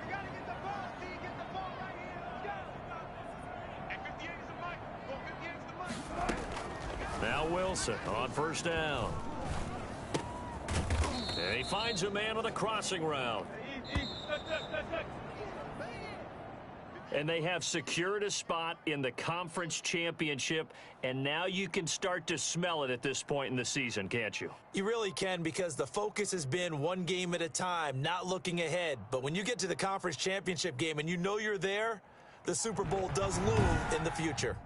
We got to get the ball, D. Get the ball right here. Let's go. And 58 is the mic. Go 58 is the mic. Now Wilson on 1st down. And he finds a man on the crossing route. And they have secured a spot in the conference championship, and now you can start to smell it at this point in the season, can't you? You really can, because the focus has been one game at a time, not looking ahead. But when you get to the conference championship game and you know you're there, the Super Bowl does loom in the future.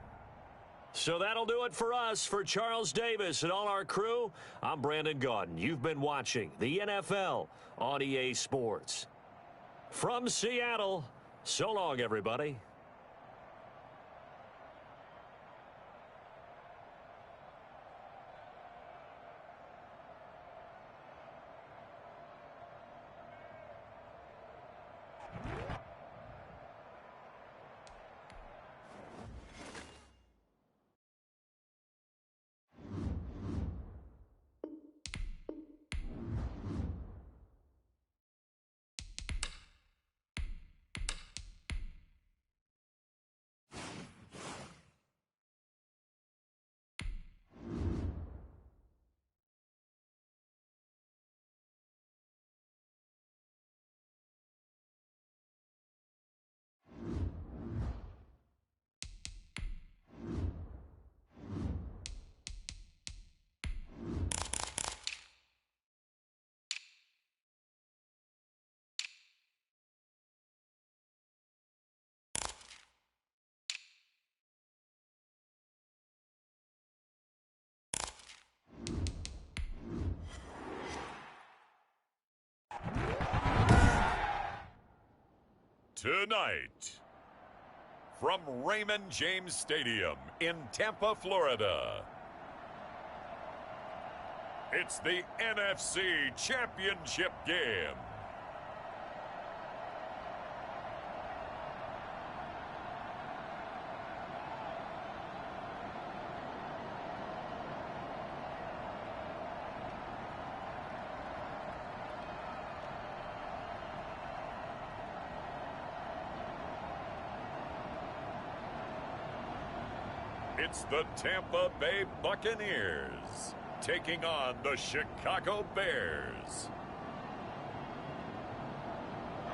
So that'll do it for us. For Charles Davis and all our crew, I'm Brandon Gaudin. You've been watching the NFL on EA Sports. From Seattle, so long, everybody. Tonight, from Raymond James Stadium in Tampa, Florida, it's the NFC Championship game. It's the Tampa Bay Buccaneers taking on the Chicago Bears.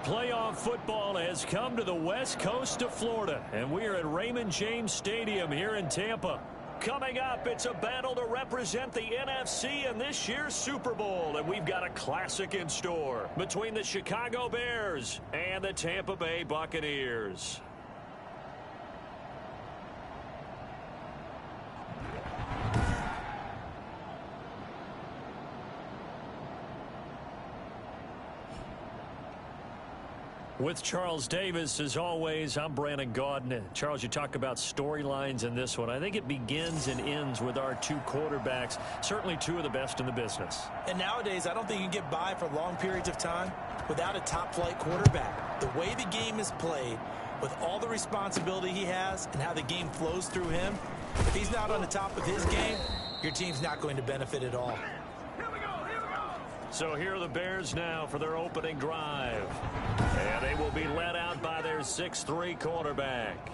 Playoff football has come to the west coast of Florida, and we are at Raymond James Stadium here in Tampa. Coming up, it's a battle to represent the NFC in this year's Super Bowl, and we've got a classic in store between the Chicago Bears and the Tampa Bay Buccaneers. With Charles Davis, as always, I'm Brandon Gaudin. Charles, you talk about storylines in this one. I think it begins and ends with our two quarterbacks, certainly two of the best in the business. And nowadays, I don't think you can get by for long periods of time without a top-flight quarterback. The way the game is played, with all the responsibility he has and how the game flows through him, if he's not on the top of his game, your team's not going to benefit at all. So here are the Bears now for their opening drive. And they will be led out by their 6'3" quarterback.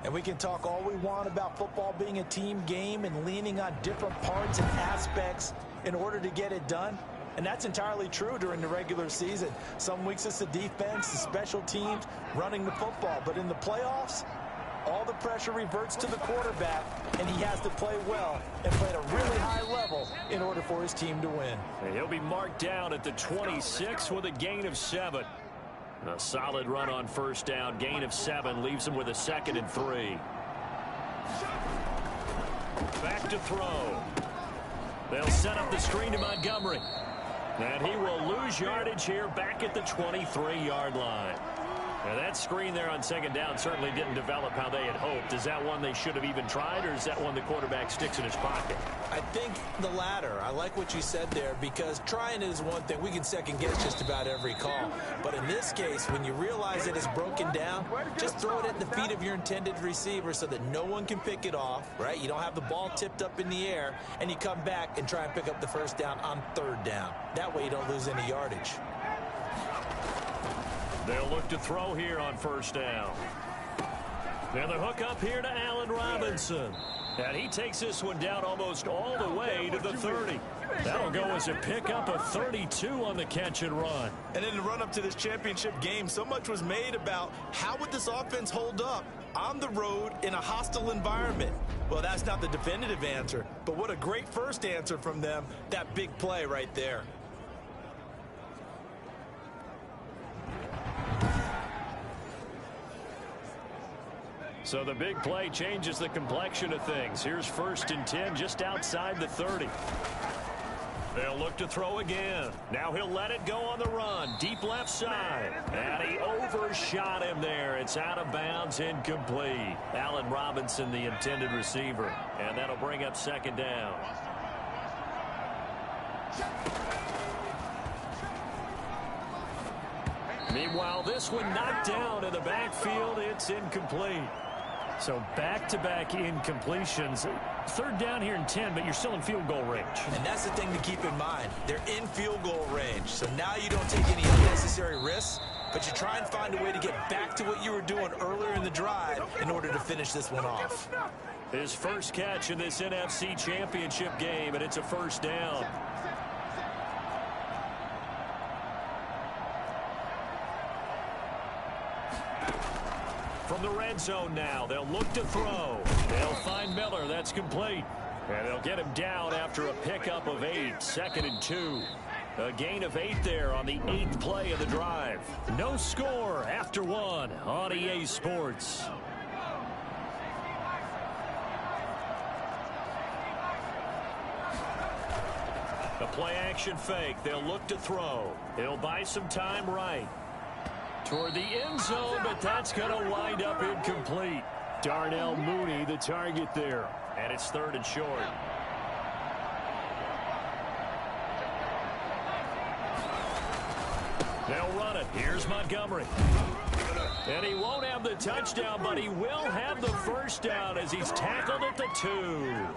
And we can talk all we want about football being a team game and leaning on different parts and aspects in order to get it done. And that's entirely true during the regular season. Some weeks it's the defense, the special teams, running the football. But in the playoffs, all the pressure reverts to the quarterback, and he has to play well and play at a really high level in order for his team to win. And he'll be marked down at the 26 with a gain of 7. A solid run on first down. Gain of 7 leaves him with a 2nd and 3. Back to throw. They'll set up the screen to Montgomery. And he will lose yardage here back at the 23-yard line. Now that screen there on 2nd down certainly didn't develop how they had hoped. Is that one they should have even tried, or is that one the quarterback sticks in his pocket? I think the latter. I like what you said there, because trying it is one thing. We can second guess just about every call. But in this case, when you realize it is broken down, just throw it at the feet of your intended receiver so that no one can pick it off, right? You don't have the ball tipped up in the air, and you come back and try and pick up the first down on 3rd down. That way you don't lose any yardage. They'll look to throw here on first down. And the hook up here to Allen Robinson. And he takes this one down almost all the way to the 30. That'll go as a pickup of 32 on the catch and run. And in the run-up to this championship game, so much was made about how would this offense hold up on the road in a hostile environment. Well, that's not the definitive answer, but what a great first answer from them, that big play right there. So the big play changes the complexion of things. Here's 1st and 10 just outside the 30. They'll look to throw again. Now he'll let it go on the run. Deep left side. And he overshot him there. It's out of bounds, incomplete. Allen Robinson, the intended receiver. And that'll bring up 2nd down. Meanwhile, this one knocked down in the backfield. It's incomplete. So back-to-back incompletions. 3rd down here and 10, but you're still in field goal range. And that's the thing to keep in mind. They're in field goal range. So now you don't take any unnecessary risks, but you try and find a way to get back to what you were doing earlier in the drive in order to finish this one off. His first catch in this NFC Championship game, and it's a 1st down. From the red zone now, they'll look to throw. They'll find Miller. That's complete. And they'll get him down after a pickup of 8. 2nd and 2. A gain of 8 there on the 8th play of the drive. No score after 1 on EA Sports. A play-action fake. They'll look to throw. He'll buy some time right. Toward the end zone, but that's going to wind up incomplete. Darnell Mooney, the target there. And it's 3rd and short. They'll run it. Here's Montgomery. And he won't have the touchdown, but he will have the first down as he's tackled at the 2.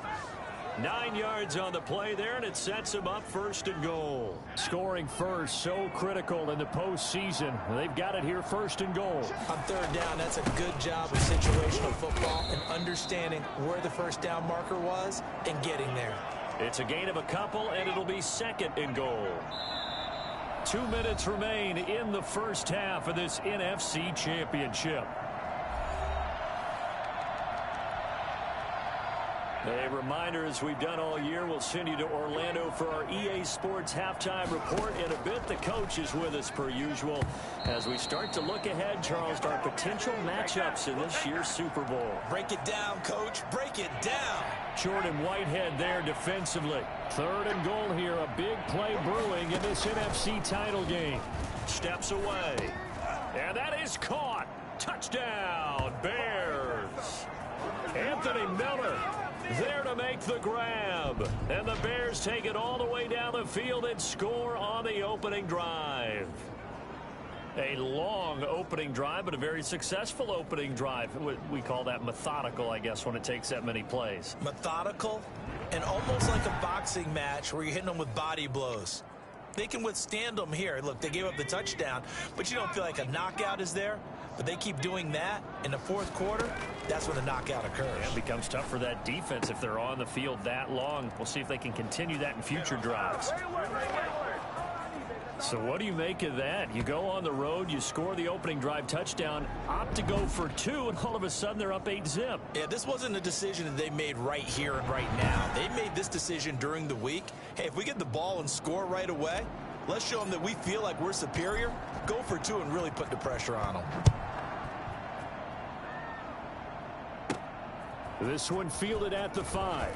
9 yards on the play there, and it sets him up 1st and goal. Scoring first, so critical in the postseason. They've got it here, 1st and goal. On 3rd down, that's a good job of situational football and understanding where the first down marker was and getting there. It's a gain of a couple, and it'll be second and goal. 2 minutes remain in the first half of this NFC Championship. A reminder, as we've done all year, we'll send you to Orlando for our EA Sports halftime report in a bit. The coach is with us per usual as we start to look ahead, Charles, to our potential matchups in this year's Super Bowl. Break it down, Coach. Break it down. Jordan Whitehead there defensively. Third and goal here. A big play brewing in this NFC title game. Steps away. And that is caught. Touchdown, Bears. Anthony Miller there to make the grab. And the Bears take it all the way down the field and score on the opening drive. A long opening drive, but a very successful opening drive. We call that methodical, I guess, when it takes that many plays. Methodical and almost like a boxing match where you're hitting them with body blows. They can withstand them here. Look, they gave up the touchdown, but you don't feel like a knockout is there. But they keep doing that in the fourth quarter. That's when the knockout occurs. Yeah, it becomes tough for that defense if they're on the field that long. We'll see if they can continue that in future drives. So what do you make of that? You go on the road, you score the opening drive touchdown, opt to go for 2, and all of a sudden they're up 8-zip. Yeah, this wasn't a decision that they made right here and right now. They made this decision during the week. Hey, if we get the ball and score right away, let's show them that we feel like we're superior. Go for 2 and really put the pressure on them. This one fielded at the 5.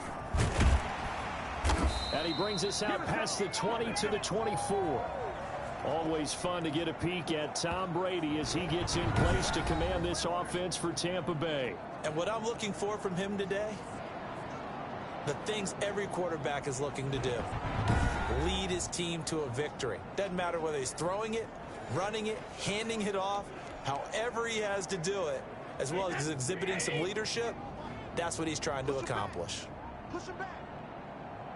And he brings us out past the 20 to the 24. Always fun to get a peek at Tom Brady as he gets in place to command this offense for Tampa Bay. And what I'm looking for from him today, the things every quarterback is looking to do. Lead his team to a victory. Doesn't matter whether he's throwing it, running it, handing it off, however he has to do it, as well as exhibiting some leadership. That's what he's trying to accomplish. Push him back.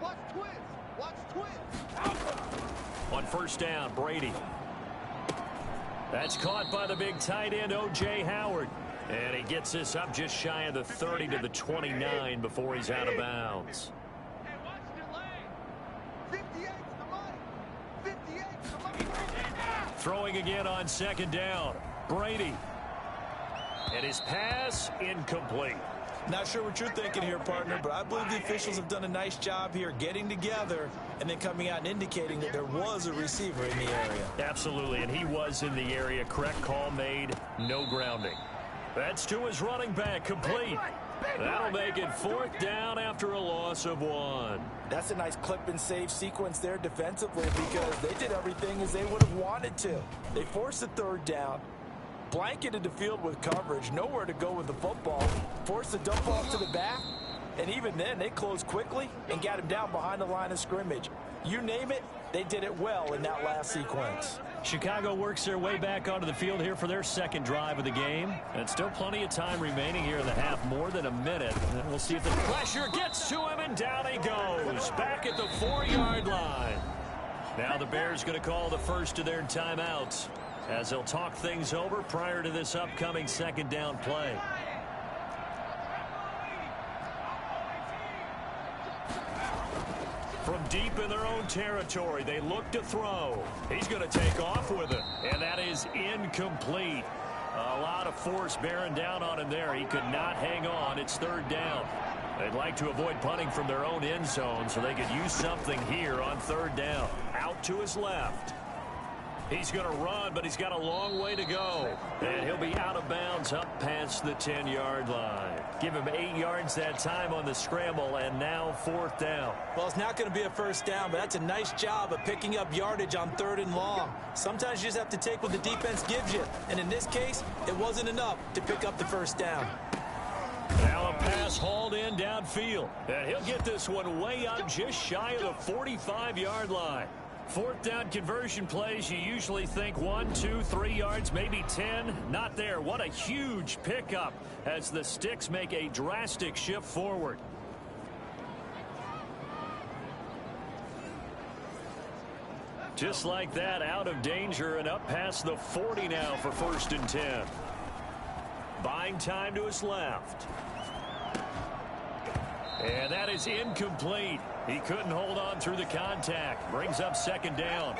Watch twins. Watch twins. On first down, Brady. That's caught by the big tight end, O.J. Howard. And he gets this up just shy of the 30 to the 29 before he's out of bounds. Hey, watch your lane. 58's the money. 58's the money. Throwing again on second down. Brady. And his pass incomplete. Not sure what you're thinking here, partner, but I believe the officials have done a nice job here getting together and then coming out and indicating that there was a receiver in the area. Absolutely, and he was in the area. Correct call made, no grounding. That's to his running back, complete. That'll make it fourth down after a loss of 1. That's a nice clip and save sequence there defensively because they did everything as they would have wanted to. They forced the third down, blanketed the field with coverage, nowhere to go with the football, forced the dump off to the back, and even then they closed quickly and got him down behind the line of scrimmage. You name it, they did it well in that last sequence. Chicago works their way back onto the field here for their second drive of the game. And still plenty of time remaining here in the half, more than a minute. And we'll see if the pressure gets to him, and down he goes, back at the 4-yard line. Now the Bears going to call the first of their timeouts as they'll talk things over prior to this upcoming second down play. From deep in their own territory, they look to throw. He's going to take off with it, and that is incomplete. A lot of force bearing down on him there. He could not hang on. It's third down. They'd like to avoid punting from their own end zone so they could use something here on third down. Out to his left. He's going to run, but he's got a long way to go. And he'll be out of bounds up past the 10-yard line. Give him 8 yards that time on the scramble, and now fourth down. Well, it's not going to be a first down, but that's a nice job of picking up yardage on third and long. Sometimes you just have to take what the defense gives you. And in this case, it wasn't enough to pick up the first down. Now a pass hauled in downfield. And he'll get this one way up just shy of the 45-yard line. Fourth down conversion plays, you usually think 1, 2, 3 yards, maybe 10. Not there. What a huge pickup as the Sticks make a drastic shift forward. Just like that, out of danger and up past the 40 now for first and 10. Buying time to his left. And that is incomplete. He couldn't hold on through the contact. Brings up second down.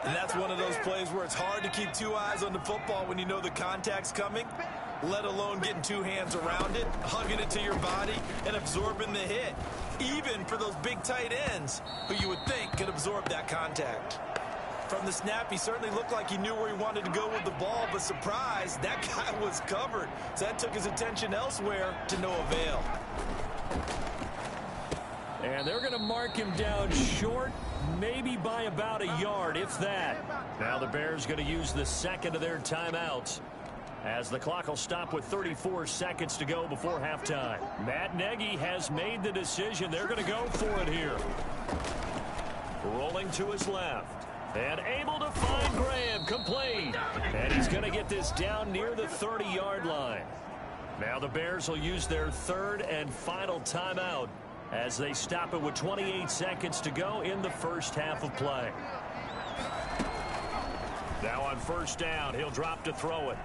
And that's one of those plays where it's hard to keep two eyes on the football when you know the contact's coming, let alone getting two hands around it, hugging it to your body, and absorbing the hit. Even for those big tight ends who you would think could absorb that contact. From the snap, he certainly looked like he knew where he wanted to go with the ball, but surprise, that guy was covered. So that took his attention elsewhere to no avail. And they're going to mark him down short, maybe by about a yard, if that. Now the Bears going to use the second of their timeouts, as the clock will stop with 34 seconds to go before halftime. Matt Nagy has made the decision. They're going to go for it here. Rolling to his left. And able to find Graham, complete. And he's going to get this down near the 30-yard line. Now the Bears will use their third and final timeout as they stop it with 28 seconds to go in the first half of play. Now on first down, he'll drop to throw it.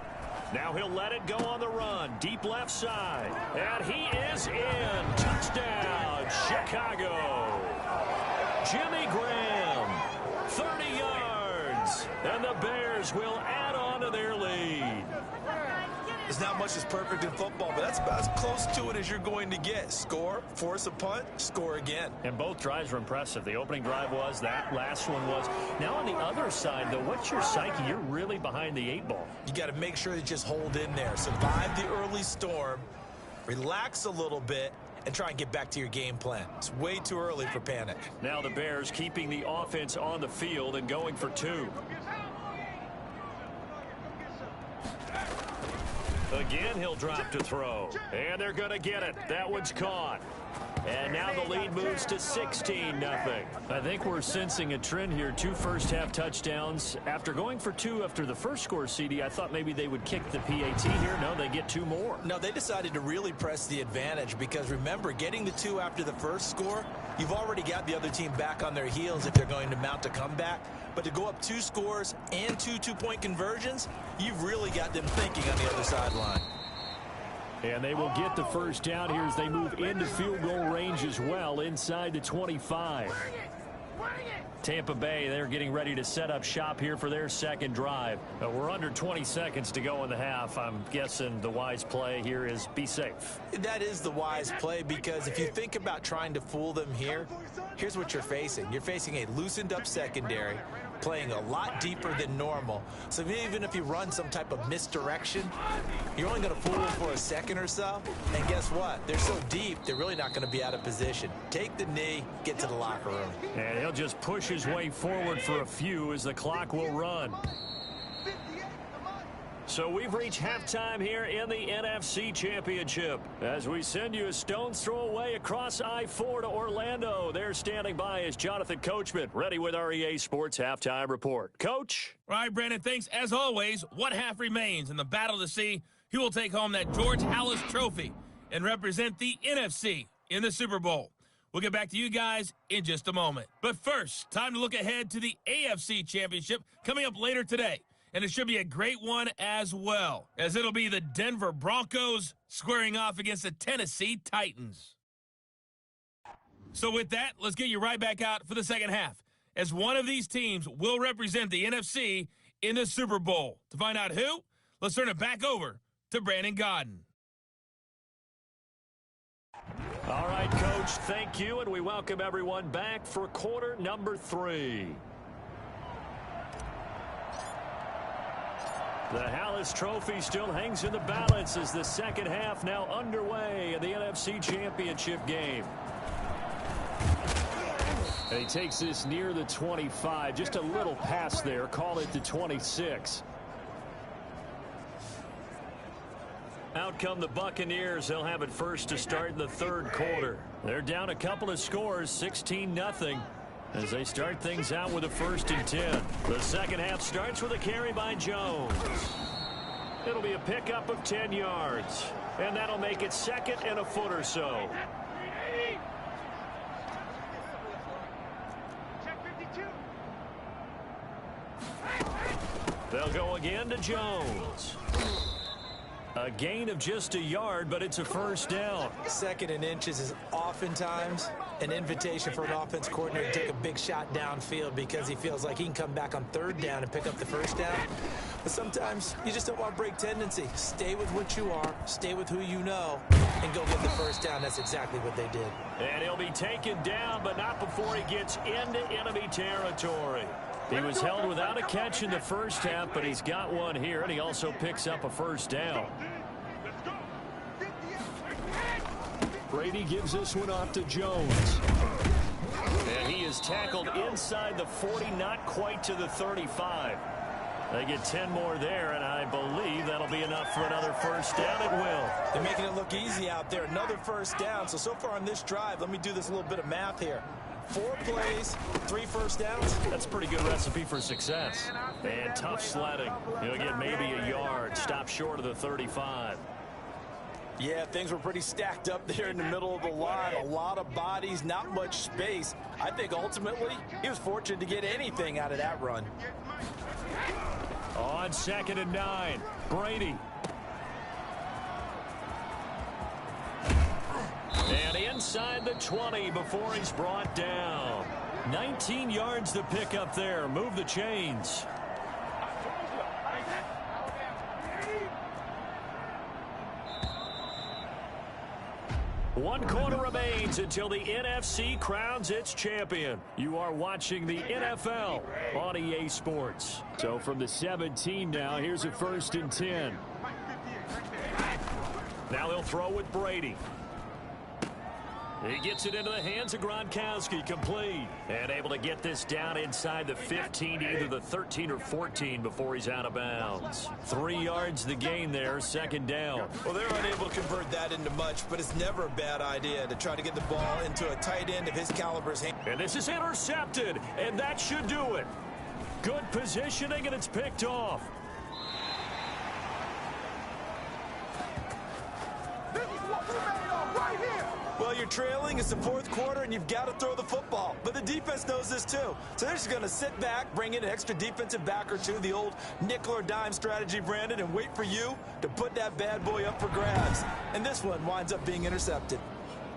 Now he'll let it go on the run, deep left side. And he is in. Touchdown, Chicago. Jimmy Graham, 30 yards. And the Bears will add on to their lead. There's not much that's perfect in football, but that's about as close to it as you're going to get. Score, force a punt, score again. And both drives were impressive. The opening drive was, that last one was. Now on the other side, though, what's your psyche? You're really behind the 8-ball. You got to make sure you just hold in there. Survive the early storm, relax a little bit, and try and get back to your game plan. It's way too early for panic. Now the Bears keeping the offense on the field and going for two. Again, he'll drop to throw. And they're going to get it. That one's caught. And now the lead moves to 16-0. I think we're sensing a trend here. 2 first-half touchdowns. After going for 2 after the first score, CD, I thought maybe they would kick the PAT here. No, they get 2 more. No, they decided to really press the advantage because, remember, getting the 2 after the first score, you've already got the other team back on their heels if they're going to mount a comeback. But to go up 2 scores and 2 two-point conversions, you've really got them thinking on the other sideline. And they will get the first down here as they move into field goal range as well, inside the 25. Tampa Bay, they're getting ready to set up shop here for their second drive. We're under 20 seconds to go in the half. I'm guessing the wise play here is be safe. That is the wise play because if you think about trying to fool them here, here's what you're facing. You're facing a loosened up secondary, playing a lot deeper than normal. So even if you run some type of misdirection, you're only going to fool them for a second or so. And guess what? They're so deep, they're really not going to be out of position. Take the knee, get to the locker room. And he'll just push his way forward for a few as the clock will run. So we've reached halftime here in the NFC Championship as we send you a stone's throw away across I-4 to Orlando. There standing by is Jonathan Coachman, ready with our EA Sports Halftime Report. Coach? All right, Brandon, thanks. As always, one half remains in the battle to see who will take home that George Halas Trophy and represent the NFC in the Super Bowl. We'll get back to you guys in just a moment. But first, time to look ahead to the AFC Championship coming up later today. And it should be a great one as well, as it'll be the Denver Broncos squaring off against the Tennessee Titans. So with that, let's get you right back out for the second half, as one of these teams will represent the NFC in the Super Bowl. To find out who, let's turn it back over to Brandon Godden. All right, Coach, thank you, and we welcome everyone back for quarter number 3. The Halas Trophy still hangs in the balance as the second half now underway in the NFC Championship game. And he takes this near the 25, just a little pass there, call it the 26. Out come the Buccaneers. They'll have it first to start in the third quarter. They're down a couple of scores, 16-0. As they start things out with a 1st and 10. The second half starts with a carry by Jones. It'll be a pickup of 10 yards. And that'll make it second and a foot or so. They'll go again to Jones. A gain of just a yard, but it's a first down. 2nd and inches is oftentimes an invitation for an offense coordinator to take a big shot downfield because he feels like he can come back on 3rd down and pick up the first down. But sometimes you just don't want to break tendency. Stay with what you are, stay with who you know, and go get the first down. That's exactly what they did. And he'll be taken down, but not before he gets into enemy territory. He was held without a catch in the first half, but he's got one here, and he also picks up a first down. Brady gives this one off to Jones. And he is tackled inside the 40, not quite to the 35. They get 10 more there, and I believe that'll be enough for another first down. It will. They're making it look easy out there. Another first down. So far on this drive, let me do this little bit of math here. 4 plays, 3 first downs. That's a pretty good recipe for success. And tough sledding. He'll get maybe a yard. Stop short of the 35. Yeah, things were pretty stacked up there in the middle of the line. A lot of bodies, not much space. I think ultimately he was fortunate to get anything out of that run. On 2nd and 9, Brady. And inside the 20 before he's brought down. 19 yards to pick up there. Move the chains. One quarter remains until the NFC crowns its champion. You are watching the NFL on EA Sports. So from the 17 now, here's a 1st and 10. Now they'll throw with Brady. He gets it into the hands of Gronkowski, complete. And able to get this down inside the 15, either the 13 or 14 before he's out of bounds. 3 yards the gain there, 2nd down. Well, they're unable to convert that into much, but it's never a bad idea to try to get the ball into a tight end of his caliber's hand. And this is intercepted, and that should do it. Good positioning, and it's picked off. This is what we made of right here. Well, you're trailing. It's the 4th quarter, and you've got to throw the football. But the defense knows this, too. So they're just going to sit back, bring in an extra defensive back or two, the old nickel or dime strategy, Brandon, and wait for you to put that bad boy up for grabs. And this one winds up being intercepted.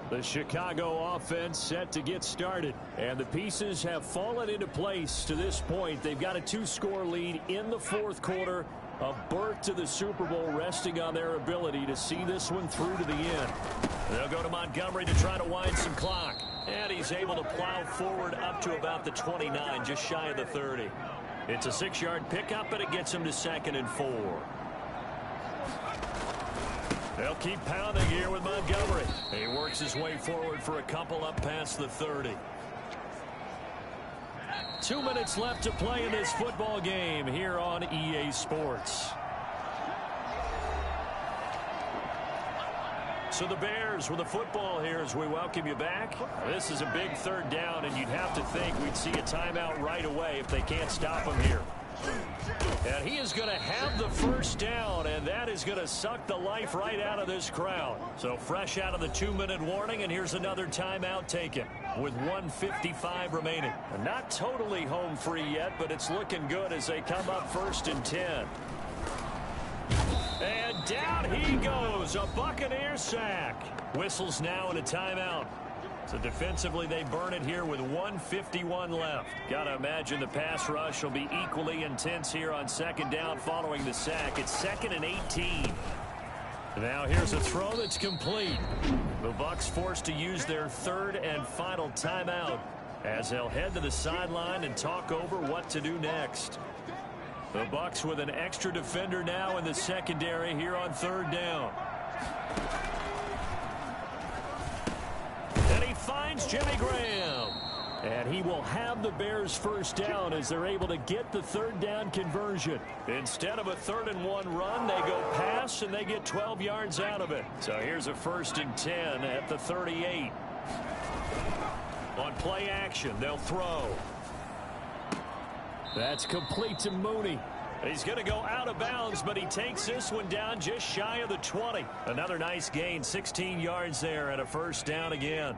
The Chicago offense set to get started. And the pieces have fallen into place to this point. They've got a 2-score lead in the 4th quarter. A berth to the Super Bowl resting on their ability to see this one through to the end. They'll go to Montgomery to try to wind some clock. And he's able to plow forward up to about the 29, just shy of the 30. It's a 6-yard pickup, and it gets him to 2nd and 4. They'll keep pounding here with Montgomery. He works his way forward for a couple up past the 30. 2 minutes left to play in this football game here on EA Sports. So the Bears with the football here as we welcome you back. This is a big 3rd down, and you'd have to think we'd see a timeout right away if they can't stop him here. And he is going to have the first down, and that is going to suck the life right out of this crowd. So fresh out of the 2-minute warning, and here's another timeout taken with 1:55 remaining. And not totally home free yet, but it's looking good as they come up 1st and 10. And down he goes, a Buccaneer sack. Whistles now and a timeout. So defensively, they burn it here with 1:51 left. Got to imagine the pass rush will be equally intense here on 2nd down following the sack. It's 2nd and 18. Now here's a throw that's complete. The Bucs forced to use their 3rd and final timeout as they'll head to the sideline and talk over what to do next. The Bucs with an extra defender now in the secondary here on 3rd down. And he finds Jimmy Graham. And he will have the Bears first down as they're able to get the 3rd down conversion. Instead of a 3rd and 1 run, they go pass and they get 12 yards out of it. So here's a 1st and 10 at the 38. On play action, they'll throw. That's complete to Mooney. He's going to go out of bounds, but he takes this one down just shy of the 20. Another nice gain, 16 yards there, and a first down again.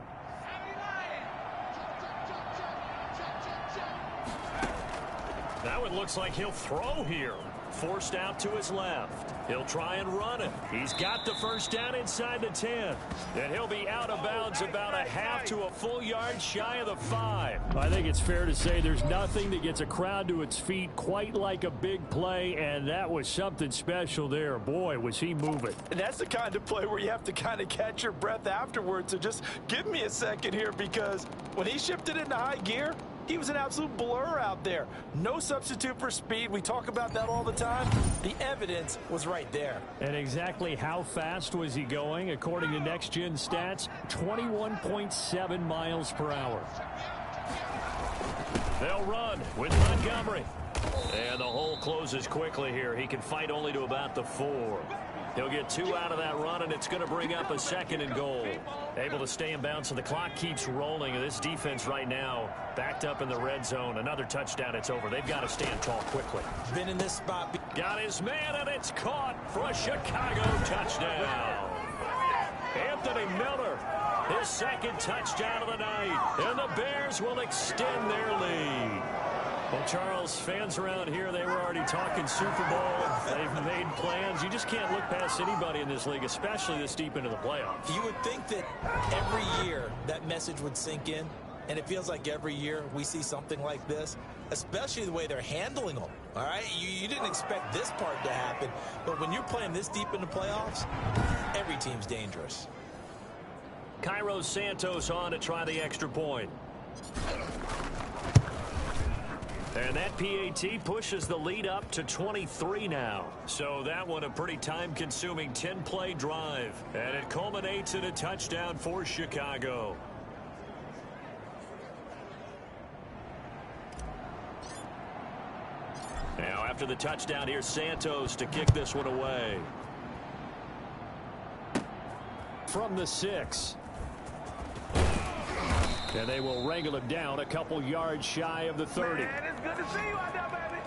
That one looks like he'll throw here. forced out to his left. He'll try and run it. He's got the first down inside the 10. And he'll be out of bounds about a half to a full yard shy of the 5. I think it's fair to say there's nothing that gets a crowd to its feet quite like a big play, and that was something special there. Boy, was he moving. And that's the kind of play where you have to kind of catch your breath afterwards. So just give me a second here, because when he shifted into high gear, he was an absolute blur out there. No substitute for speed. We talk about that all the time. The evidence was right there. And exactly how fast was he going? According to Next Gen Stats, 21.7 miles per hour. They'll run with Montgomery. And the hole closes quickly here. He can fight only to about the 4. He'll get 2 out of that run, and it's going to bring up a 2nd and goal. Able to stay in bounds, so the clock keeps rolling. And this defense right now backed up in the red zone. Another touchdown, it's over. They've got to stand tall quickly. Been in this spot. Got his man, and it's caught for a Chicago touchdown. Anthony Miller, his 2nd touchdown of the night. And the Bears will extend their lead. Well, Charles, fans around here, they were already talking Super Bowl. They've made plans. You just can't look past anybody in this league, especially this deep into the playoffs. You would think that every year that message would sink in, and it feels like every year we see something like this, especially the way they're handling them, all right? You didn't expect this part to happen, but when you're playing this deep in the playoffs, every team's dangerous. Cairo Santos on to try the extra point. And that PAT pushes the lead up to 23 now. So that one a pretty time-consuming 10-play drive. And it culminates in a touchdown for Chicago. Now after the touchdown, here's Santos to kick this one away. From the 6. And they will wrangle him down a couple yards shy of the 30. Man, it's good to see you out there, baby.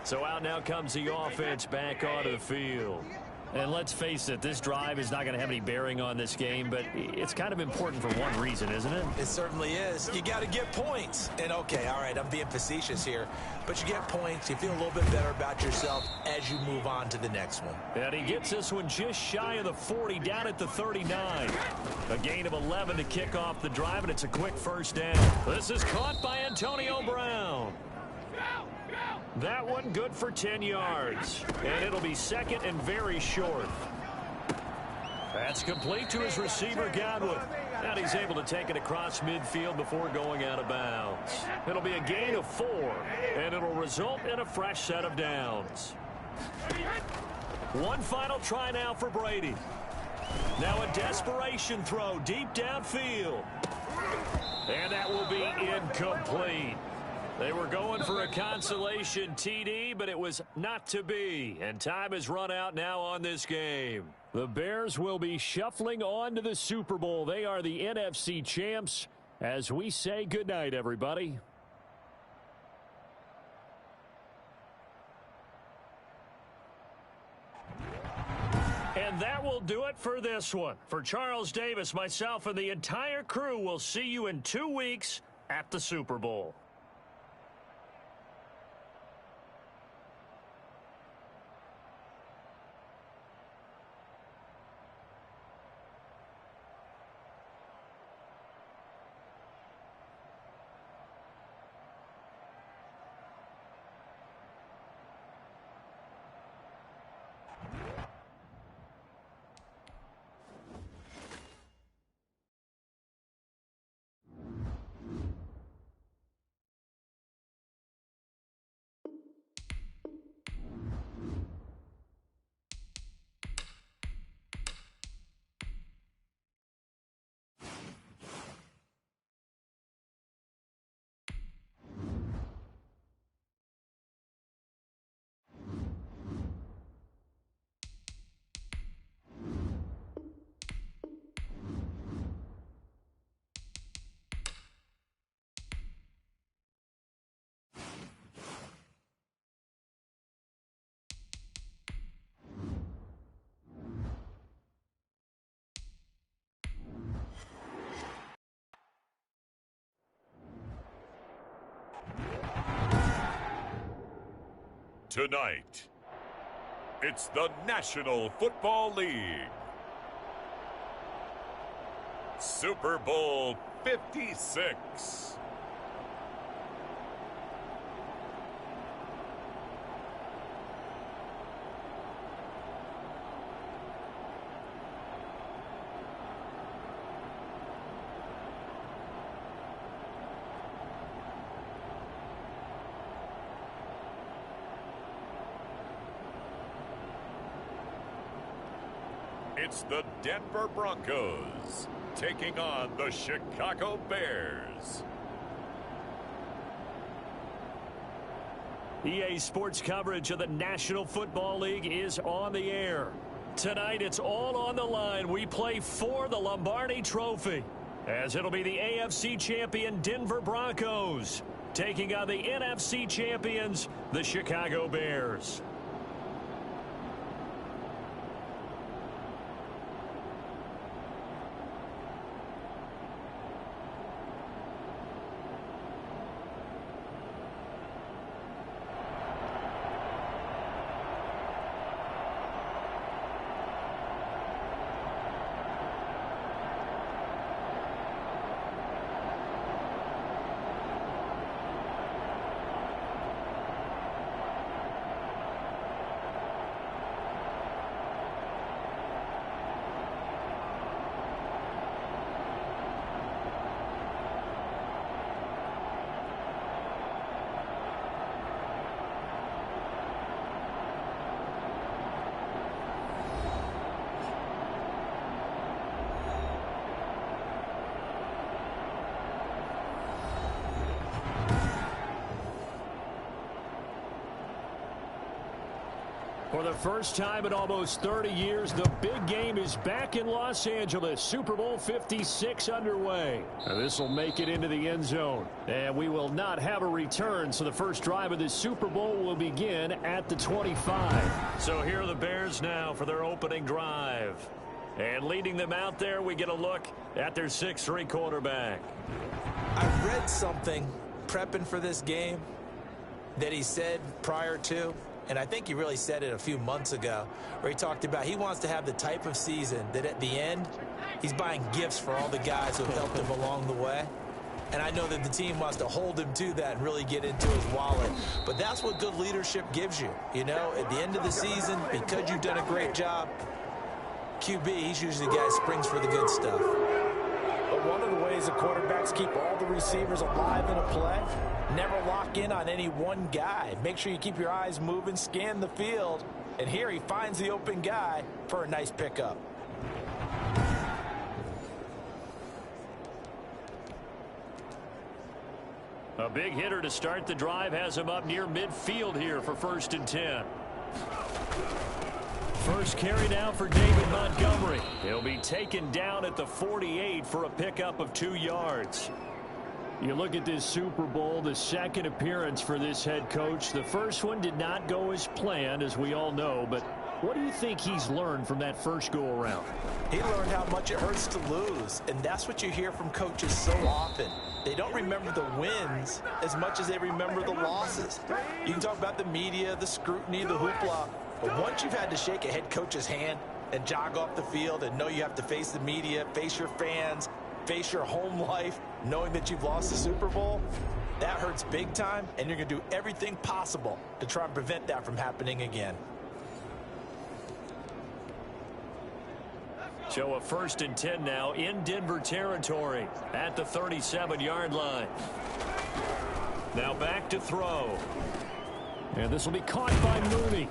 So out now comes the offense back onto the field. And let's face it, this drive is not going to have any bearing on this game, but it's kind of important for one reason, isn't it? It certainly is. You got to get points. And, okay, all right, I'm being facetious here, but you get points. You feel a little bit better about yourself as you move on to the next one. And he gets this one just shy of the 40, down at the 39. A gain of 11 to kick off the drive, and it's a quick first down. This is caught by Antonio Brown. That one good for 10 yards. And it'll be 2nd and very short. That's complete to his receiver, Godwin. And he's able to take it across midfield before going out of bounds. It'll be a gain of 4, and it'll result in a fresh set of downs. One final try now for Brady. Now a desperation throw deep downfield. And that will be incomplete. They were going for a consolation TD, but it was not to be. And time has run out now on this game. The Bears will be shuffling on to the Super Bowl. They are the NFC champs. As we say goodnight, everybody. And that will do it for this one. For Charles Davis, myself, and the entire crew, will see you in 2 weeks at the Super Bowl. Tonight, it's the National Football League. Super Bowl 56. It's the Denver Broncos taking on the Chicago Bears. EA Sports coverage of the National Football League is on the air. Tonight, it's all on the line. We play for the Lombardi Trophy, as it'll be the AFC champion Denver Broncos taking on the NFC champions, the Chicago Bears. For the first time in almost 30 years, the big game is back in Los Angeles. Super Bowl 56 underway. This will make it into the end zone. And we will not have a return, so the first drive of this Super Bowl will begin at the 25. So here are the Bears now for their opening drive. And leading them out there, we get a look at their 6'3" quarterback. I read something prepping for this game that he said prior to, and I think he really said it a few months ago, where he talked about he wants to have the type of season that at the end, he's buying gifts for all the guys who have helped him along the way. And I know that the team wants to hold him to that and really get into his wallet. But that's what good leadership gives you. You know, at the end of the season, because you've done a great job, QB, he's usually the guy who springs for the good stuff. But one of the ways the quarterbacks keep all the receivers alive in a play, never lock in on any one guy. Make sure you keep your eyes moving, scan the field, and here he finds the open guy for a nice pickup. A big hitter to start the drive has him up near midfield here for 1st and 10. First carry now for David Montgomery. He'll be taken down at the 48 for a pickup of 2 yards. You look at this Super Bowl, the second appearance for this head coach. The first one did not go as planned, as we all know, but what do you think he's learned from that first go-around? He learned how much it hurts to lose, and that's what you hear from coaches so often. They don't remember the wins as much as they remember the losses. You can talk about the media, the scrutiny, the hoopla, but once you've had to shake a head coach's hand and jog off the field and know you have to face the media, face your fans, face your home life, knowing that you've lost the Super Bowl, that hurts big time, and you're going to do everything possible to try and prevent that from happening again. So a 1st and 10 now in Denver territory at the 37-yard line. Now back to throw. And this will be caught by Mooney.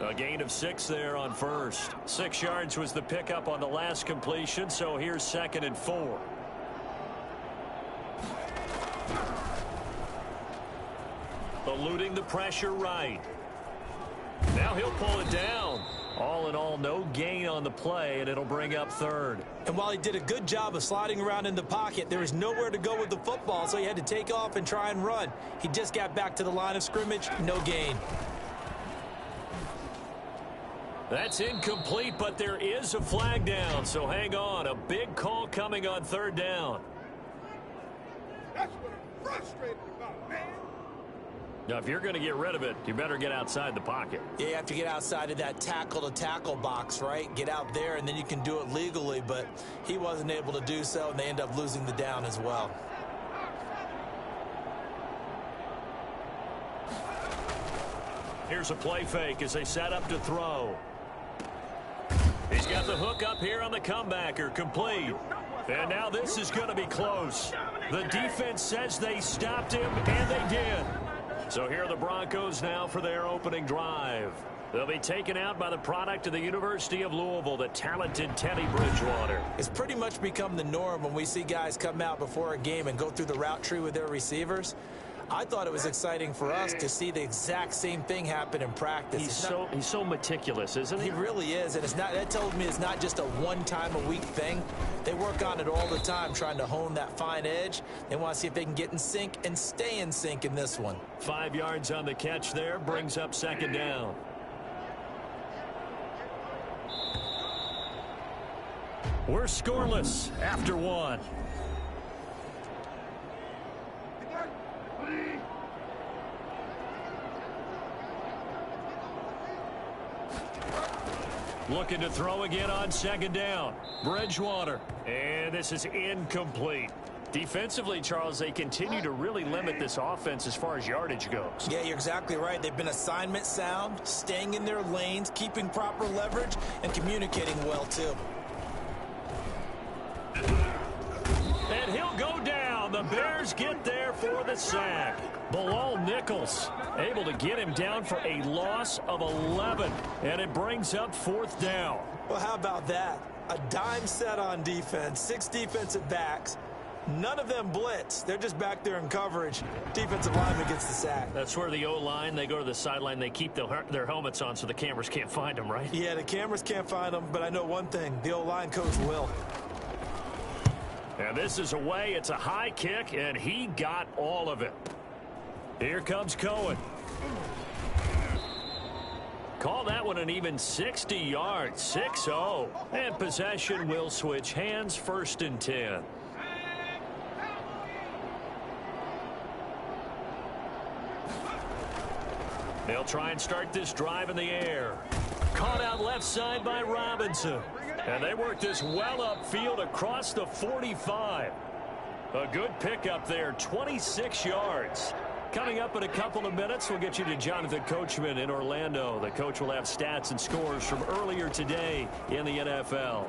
A gain of 6 there on first. 6 yards was the pickup on the last completion, so here's 2nd and 4. Eluding the pressure right. Now he'll pull it down. All in all, no gain on the play, and it'll bring up 3rd. And while he did a good job of sliding around in the pocket, there was nowhere to go with the football, so he had to take off and try and run. He just got back to the line of scrimmage, no gain. That's incomplete, but there is a flag down, so hang on. A big call coming on 3rd down. That's what I'm frustrated about, man. Now, if you're going to get rid of it, you better get outside the pocket. Yeah, you have to get outside of that tackle-to-tackle box, right? Get out there, and then you can do it legally, but he wasn't able to do so, and they end up losing the down as well. Here's a play fake as they set up to throw. He's got the hook up here on the comebacker, complete. And now this is going to be close. The defense says they stopped him, and they did. So here are the Broncos now for their opening drive. They'll be taken out by the product of the University of Louisville, the talented Teddy Bridgewater. It's pretty much become the norm when we see guys come out before a game and go through the route tree with their receivers. I thought it was exciting for us to see the exact same thing happen in practice. He's so meticulous, isn't he? He really is, and that tells me it's not just a one-time-a-week thing. They work on it all the time, trying to hone that fine edge. They want to see if they can get in sync and stay in sync in this one. 5 yards on the catch there, brings up second down. We're scoreless after one. Looking to throw again on second down. Bridgewater. And this is incomplete. Defensively, Charles, they continue to really limit this offense as far as yardage goes. Yeah, you're exactly right. They've been assignment sound, staying in their lanes, keeping proper leverage, and communicating well, too. And he'll go down. The Bears get there for the sack. Bilal Nichols able to get him down for a loss of 11. And it brings up fourth down. Well, how about that? A dime set on defense, 6 defensive backs. None of them blitz. They're just back there in coverage. Defensive lineman gets the sack. That's where the O-line, they go to the sideline, they keep their helmets on so the cameras can't find them, right? Yeah, the cameras can't find them, but I know one thing. The O-line coach will. And this is away. It's a high kick, and he got all of it. Here comes Cohen. Call that one an even 60 yards, 6-0. And possession will switch hands, 1st and 10. They'll try and start this drive in the air. Caught out left side by Robinson. And they work this well upfield across the 45. A good pickup there, 26 yards. Coming up in a couple of minutes, we'll get you to Jonathan Coachman in Orlando. The coach will have stats and scores from earlier today in the NFL.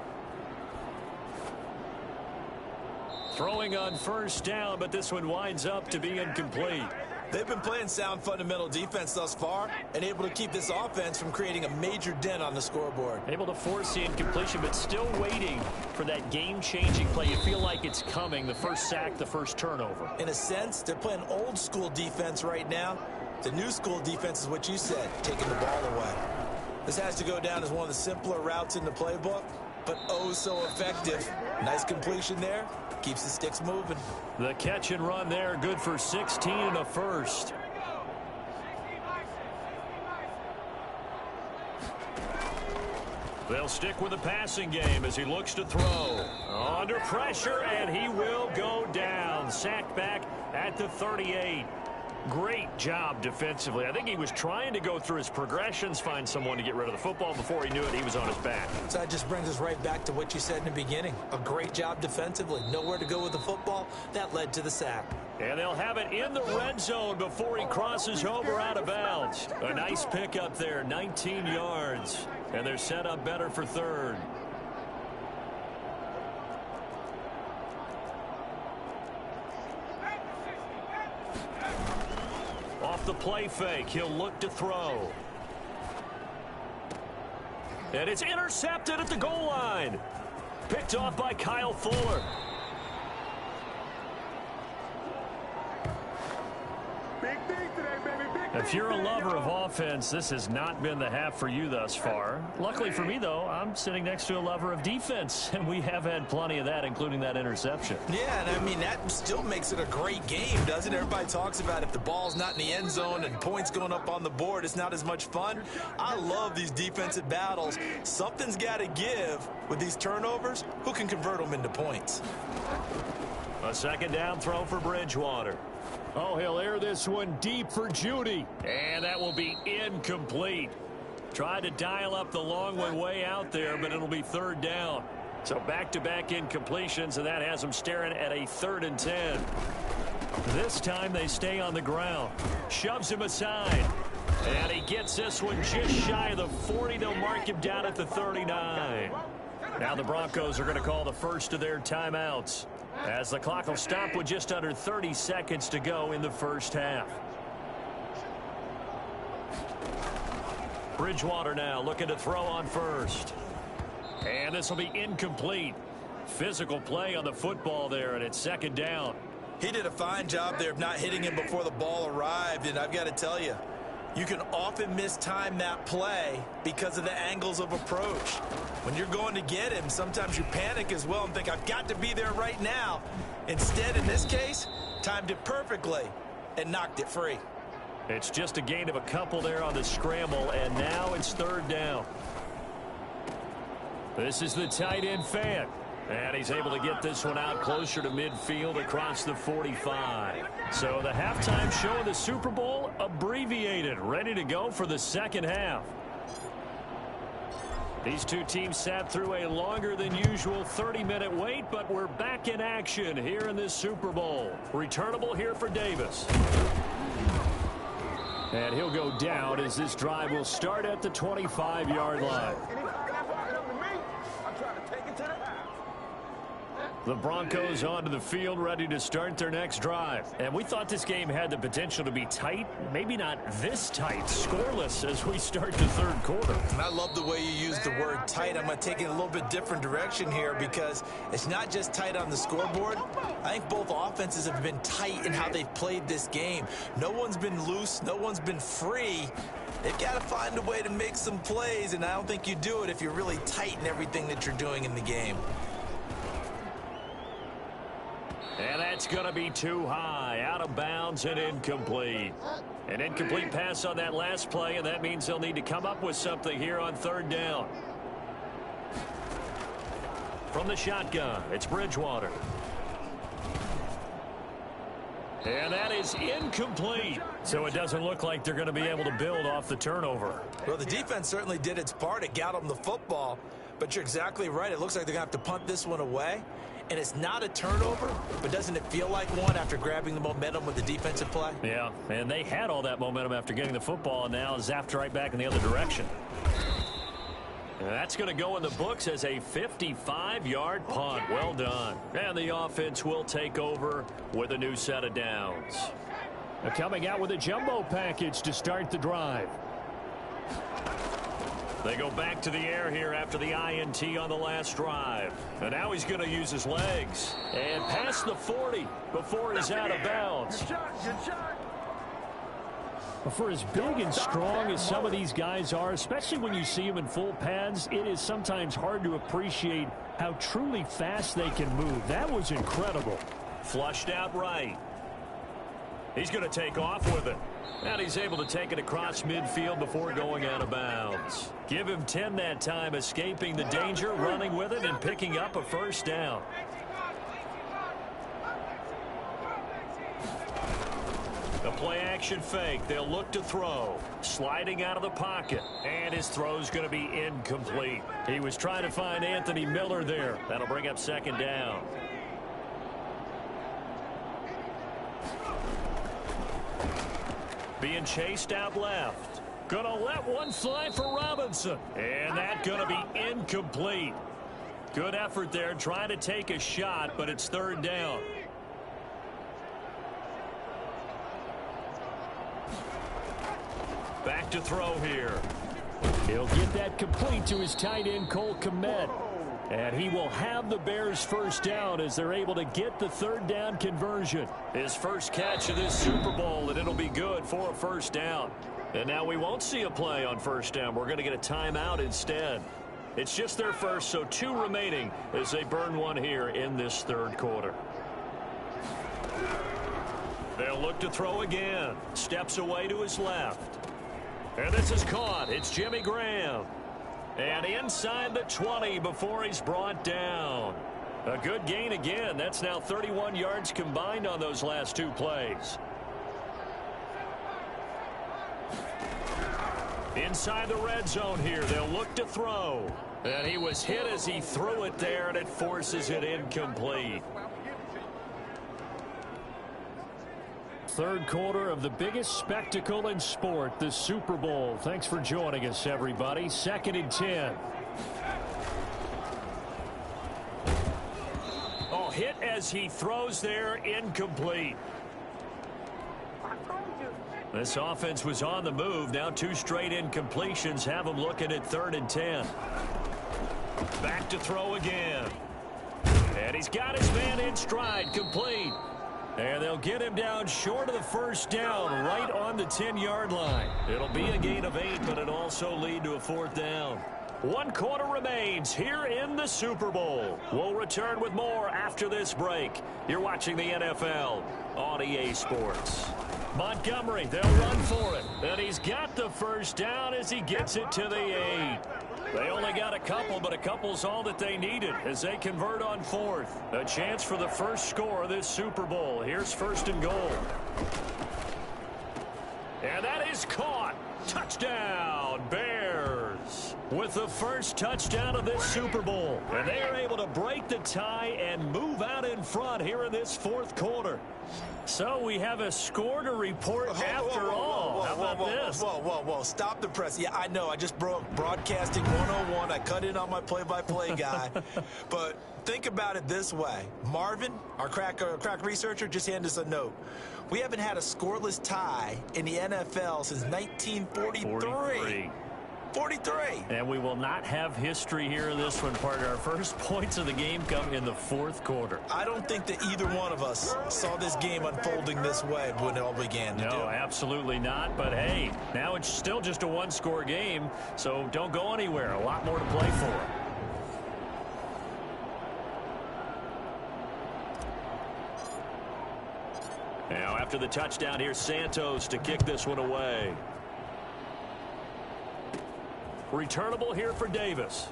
Throwing on 1st down, but this one winds up to be incomplete. They've been playing sound fundamental defense thus far and able to keep this offense from creating a major dent on the scoreboard. Able to force the incompletion, but still waiting for that game-changing play. You feel like it's coming, the first sack, the first turnover. In a sense, they're playing old-school defense right now. The new-school defense is what you said, taking the ball away. This has to go down as one of the simpler routes in the playbook, but oh so effective. Nice completion there. Keeps the sticks moving. The catch and run there, good for 16 and a first. They'll stick with the passing game as he looks to throw. Under pressure, and he will go down. Sacked back at the 38. Great job defensively. I think he was trying to go through his progressions, find someone to get rid of the football. Before he knew it, he was on his back. So that just brings us right back to what you said in the beginning. A great job defensively. Nowhere to go with the football. That led to the sack. And they'll have it in the red zone before he crosses over out of bounds. A nice pickup there, 19 yards. And they're set up better for 3rd. Off the play fake, he'll look to throw. And it's intercepted at the goal line. Picked off by Kyle Fuller. Big things today, baby. Big If you're a lover of offense, this has not been the half for you thus far. Luckily for me, though, I'm sitting next to a lover of defense, and we have had plenty of that, including that interception. Yeah, and I mean, that still makes it a great game, doesn't it? Everybody talks about if the ball's not in the end zone and points going up on the board, it's not as much fun. I love these defensive battles. Something's got to give with these turnovers. Who can convert them into points? A 2nd down throw for Bridgewater. Oh, he'll air this one deep for Judy. And that will be incomplete. Tried to dial up the long one way out there, but it'll be third down. So back-to-back incompletions, and that has them staring at a 3rd and 10. This time they stay on the ground. Shoves him aside. And he gets this one just shy of the 40. They'll mark him down at the 39. Now the Broncos are going to call the first of their timeouts, as the clock will stop with just under 30 seconds to go in the first half. Bridgewater now looking to throw on first. And this will be incomplete. Physical play on the football there, and it's 2nd down. He did a fine job there of not hitting him before the ball arrived, and I've got to tell you, you can often mistime that play because of the angles of approach. When you're going to get him, sometimes you panic as well and think, I've got to be there right now. Instead, in this case, timed it perfectly and knocked it free. It's just a gain of a couple there on the scramble, and now it's 3rd down. This is the tight end Fant. And he's able to get this one out closer to midfield across the 45. So the halftime show of the Super Bowl abbreviated, ready to go for the second half. These two teams sat through a longer than usual 30-minute wait, but we're back in action here in this Super Bowl. Returnable here for Davis. And he'll go down as this drive will start at the 25-yard line. The Broncos onto the field, ready to start their next drive. And we thought this game had the potential to be tight, maybe not this tight, scoreless as we start the 3rd quarter. And I love the way you use the word tight. I'm going to take it a little bit different direction here because it's not just tight on the scoreboard. I think both offenses have been tight in how they've played this game. No one's been loose. No one's been free. They've got to find a way to make some plays, and I don't think you do it if you're really tight in everything that you're doing in the game. And that's going to be too high, out of bounds and incomplete. An incomplete pass on that last play, and that means they'll need to come up with something here on 3rd down. From the shotgun, it's Bridgewater. And that is incomplete. So it doesn't look like they're going to be able to build off the turnover. Well, the defense certainly did its part. It got them the football. But you're exactly right. It looks like they're going to have to punt this one away. And it's not a turnover, but doesn't it feel like one after grabbing the momentum with the defensive play? Yeah, and they had all that momentum after getting the football, and now zapped right back in the other direction. And that's going to go in the books as a 55-yard punt. Well done. And the offense will take over with a new set of downs. They're coming out with a jumbo package to start the drive. They go back to the air here after the INT on the last drive. And now he's going to use his legs. And past the 40 before he's out of bounds. For as big and strong as some of these guys are, especially when you see them in full pads, it is sometimes hard to appreciate how truly fast they can move. That was incredible. Flushed out right. He's going to take off with it. And he's able to take it across midfield before going out of bounds. Give him 10 that time, escaping the danger, running with it, and picking up a 1st down. The play-action fake. They'll look to throw. Sliding out of the pocket. And his throw's going to be incomplete. He was trying to find Anthony Miller there. That'll bring up 2nd down. Being chased out left. Gonna let one fly for Robinson. And that's gonna be incomplete. Good effort there, trying to take a shot, but it's 3rd down. Back to throw here. He'll get that complete to his tight end, Cole Kmet. And he will have the Bears' 1st down as they're able to get the 3rd down conversion. His first catch of this Super Bowl, and it'll be good for a 1st down. And now we won't see a play on 1st down. We're going to get a timeout instead. It's just their first, so 2 remaining as they burn one here in this 3rd quarter. They'll look to throw again. Steps away to his left. And this is caught. It's Jimmy Graham. And inside the 20 before he's brought down. A good gain again. That's now 31 yards combined on those last two plays. Inside the red zone here, they'll look to throw. And he was hit as he threw it there, and it forces it incomplete. Third quarter of the biggest spectacle in sport, the Super Bowl. Thanks for joining us, everybody. 2nd and 10. Oh, hit as he throws there, incomplete. This offense was on the move. Now 2 straight incompletions have them looking at 3rd and 10. Back to throw again. And he's got his man in stride, complete. And they'll get him down short of the first down, right on the 10-yard line. It'll be a gain of 8, but it'll also lead to a 4th down. 1 quarter remains here in the Super Bowl. We'll return with more after this break. You're watching the NFL on EA Sports. Montgomery, they'll run for it. And he's got the first down as he gets it to the 8. They only got a couple, but a couple's all that they needed as they convert on 4th. A chance for the first score of this Super Bowl. Here's 1st and goal. And that is caught. Touchdown, Bears. With the first touchdown of this Super Bowl. And they are able to break the tie and move out in front here in this 4th quarter. So we have a score to report after all. How about this? Whoa. Stop the press. Yeah, I know. I just broke broadcasting 101. I cut in on my play-by-play guy. But think about it this way. Marvin, our crack researcher, just handed us a note. We haven't had a scoreless tie in the NFL since 1943. 43. And we will not have history here in this one, partner. Our first points of the game come in the 4th quarter. I don't think that either one of us saw this game unfolding this way when it all began. No, absolutely not. But, hey, now it's still just a 1-score game, so don't go anywhere. A lot more to play for. Now, after the touchdown, here's Santos to kick this one away. Returnable here for Davis.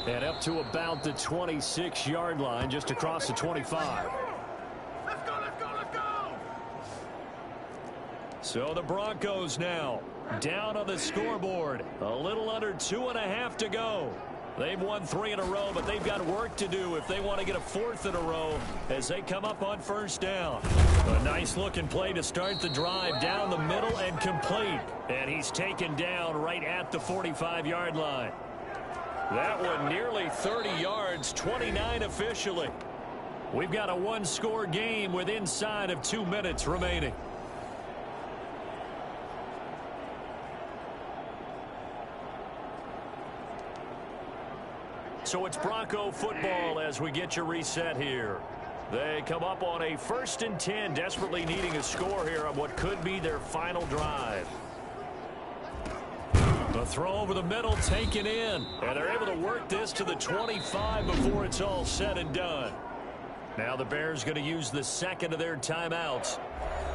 And up to about the 26-yard line, just across the 25. Let's go! So the Broncos now down on the scoreboard. A little under 2.5 to go. They've won 3 in a row, but they've got work to do if they want to get a 4th in a row as they come up on 1st down. A nice-looking play to start the drive down the middle and complete. And he's taken down right at the 45-yard line. That one nearly 30 yards, 29 officially. We've got a 1-score game with inside of 2 minutes remaining. So it's Bronco football as we get your reset here. They come up on a 1st and 10, desperately needing a score here on what could be their final drive. The throw over the middle taken in, and they're able to work this to the 25 before it's all said and done. Now the Bears going to use the 2nd of their timeouts,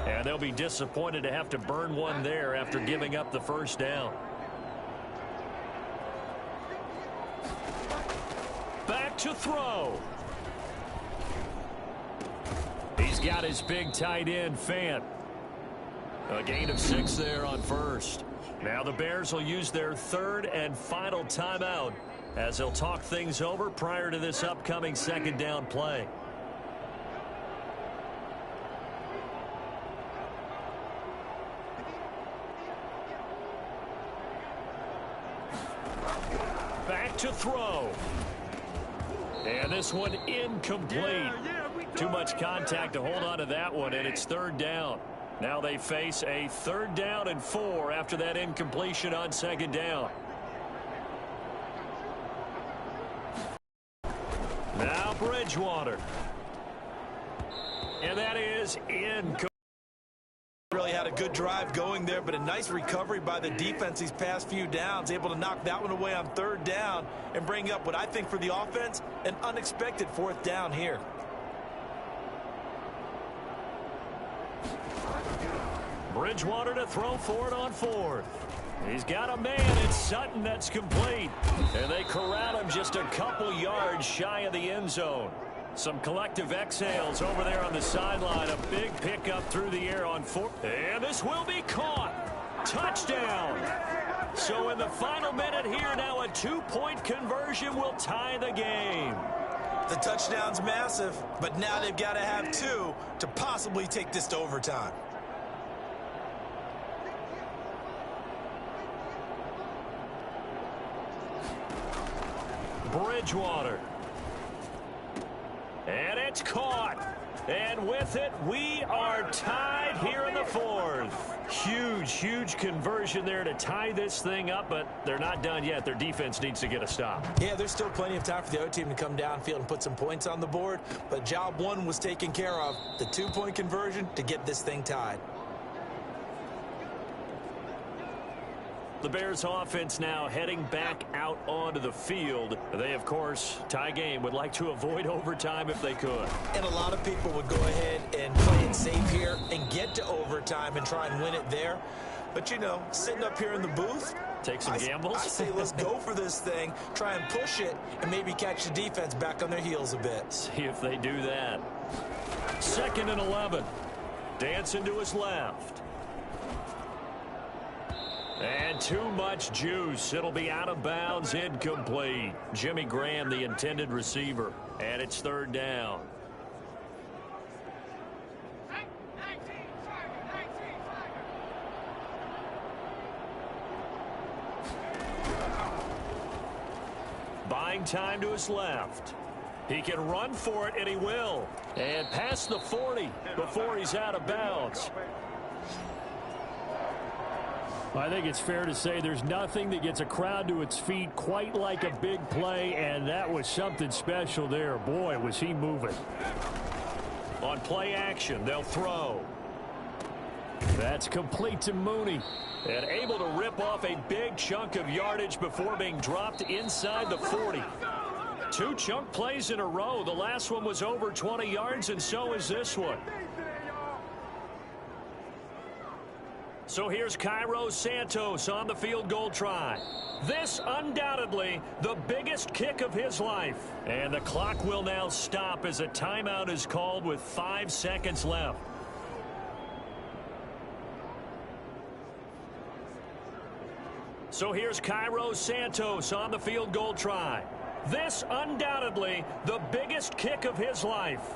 and they'll be disappointed to have to burn one there after giving up the 1st down. Back to throw. He's got his big tight end, Fant. A gain of 6 there on 1st. Now the Bears will use their 3rd and final timeout as they'll talk things over prior to this upcoming 2nd down play. Back to throw. And this one incomplete. Too much contact to hold on to that one, and it's 3rd down. Now they face a 3rd down and 4 after that incompletion on 2nd down. Now Bridgewater. And that is incomplete. Really had a good drive going there, but a nice recovery by the defense these past few downs, able to knock that one away on 3rd down and bring up what I think for the offense, an unexpected 4th down here. Bridgewater to throw for it on 4th. He's got a man. It's Sutton that's complete. And they corral him just a couple yards shy of the end zone. Some collective exhales over there on the sideline. A big pickup through the air on 4. And this will be caught. Touchdown. So in the final minute here now, a 2-point conversion will tie the game. The touchdown's massive, but now they've got to have 2 to possibly take this to overtime. Bridgewater. And it's caught. And with it, we are tied here in the 4th. Huge conversion there to tie this thing up, but they're not done yet. Their defense needs to get a stop. Yeah, there's still plenty of time for the other team to come downfield and put some points on the board, but job 1 was taken care of. The 2-point conversion to get this thing tied. The Bears offense now heading back out onto the field. They, of course, tie game, would like to avoid overtime if they could. And a lot of people would go ahead and play it safe here and get to overtime and try and win it there. But, you know, sitting up here in the booth, take some gambles. I say let's go for this thing, try and push it, and maybe catch the defense back on their heels a bit. See if they do that. 2nd and 11. Dancing to his left. And too much juice. It'll be out of bounds, incomplete. Jimmy Graham, the intended receiver. And it's 3rd down. Buying time to his left. He can run for it, and he will. And past the 40 before he's out of bounds. I think it's fair to say there's nothing that gets a crowd to its feet quite like a big play, and that was something special there. Boy, was he moving. On play action, they'll throw. That's complete to Mooney. And able to rip off a big chunk of yardage before being dropped inside the 40. 2 chunk plays in a row. The last one was over 20 yards, and so is this one. So here's Cairo Santos on the field goal try. This undoubtedly the biggest kick of his life. And the clock will now stop as a timeout is called with 5 seconds left. So here's Cairo Santos on the field goal try. This undoubtedly the biggest kick of his life.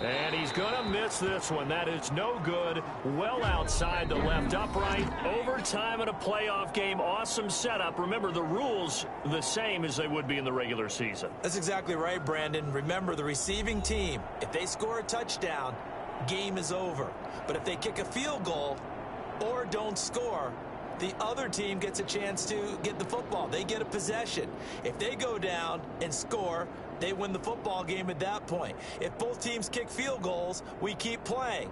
And he's going to miss this one. That is no good. Well outside the left upright. Overtime in a playoff game. Awesome setup. Remember, the rules the same as they would be in the regular season. That's exactly right, Brandon. Remember, the receiving team, if they score a touchdown, game is over. But if they kick a field goal or don't score, the other team gets a chance to get the football. They get a possession. If they go down and score, they win the football game at that point. If both teams kick field goals, we keep playing.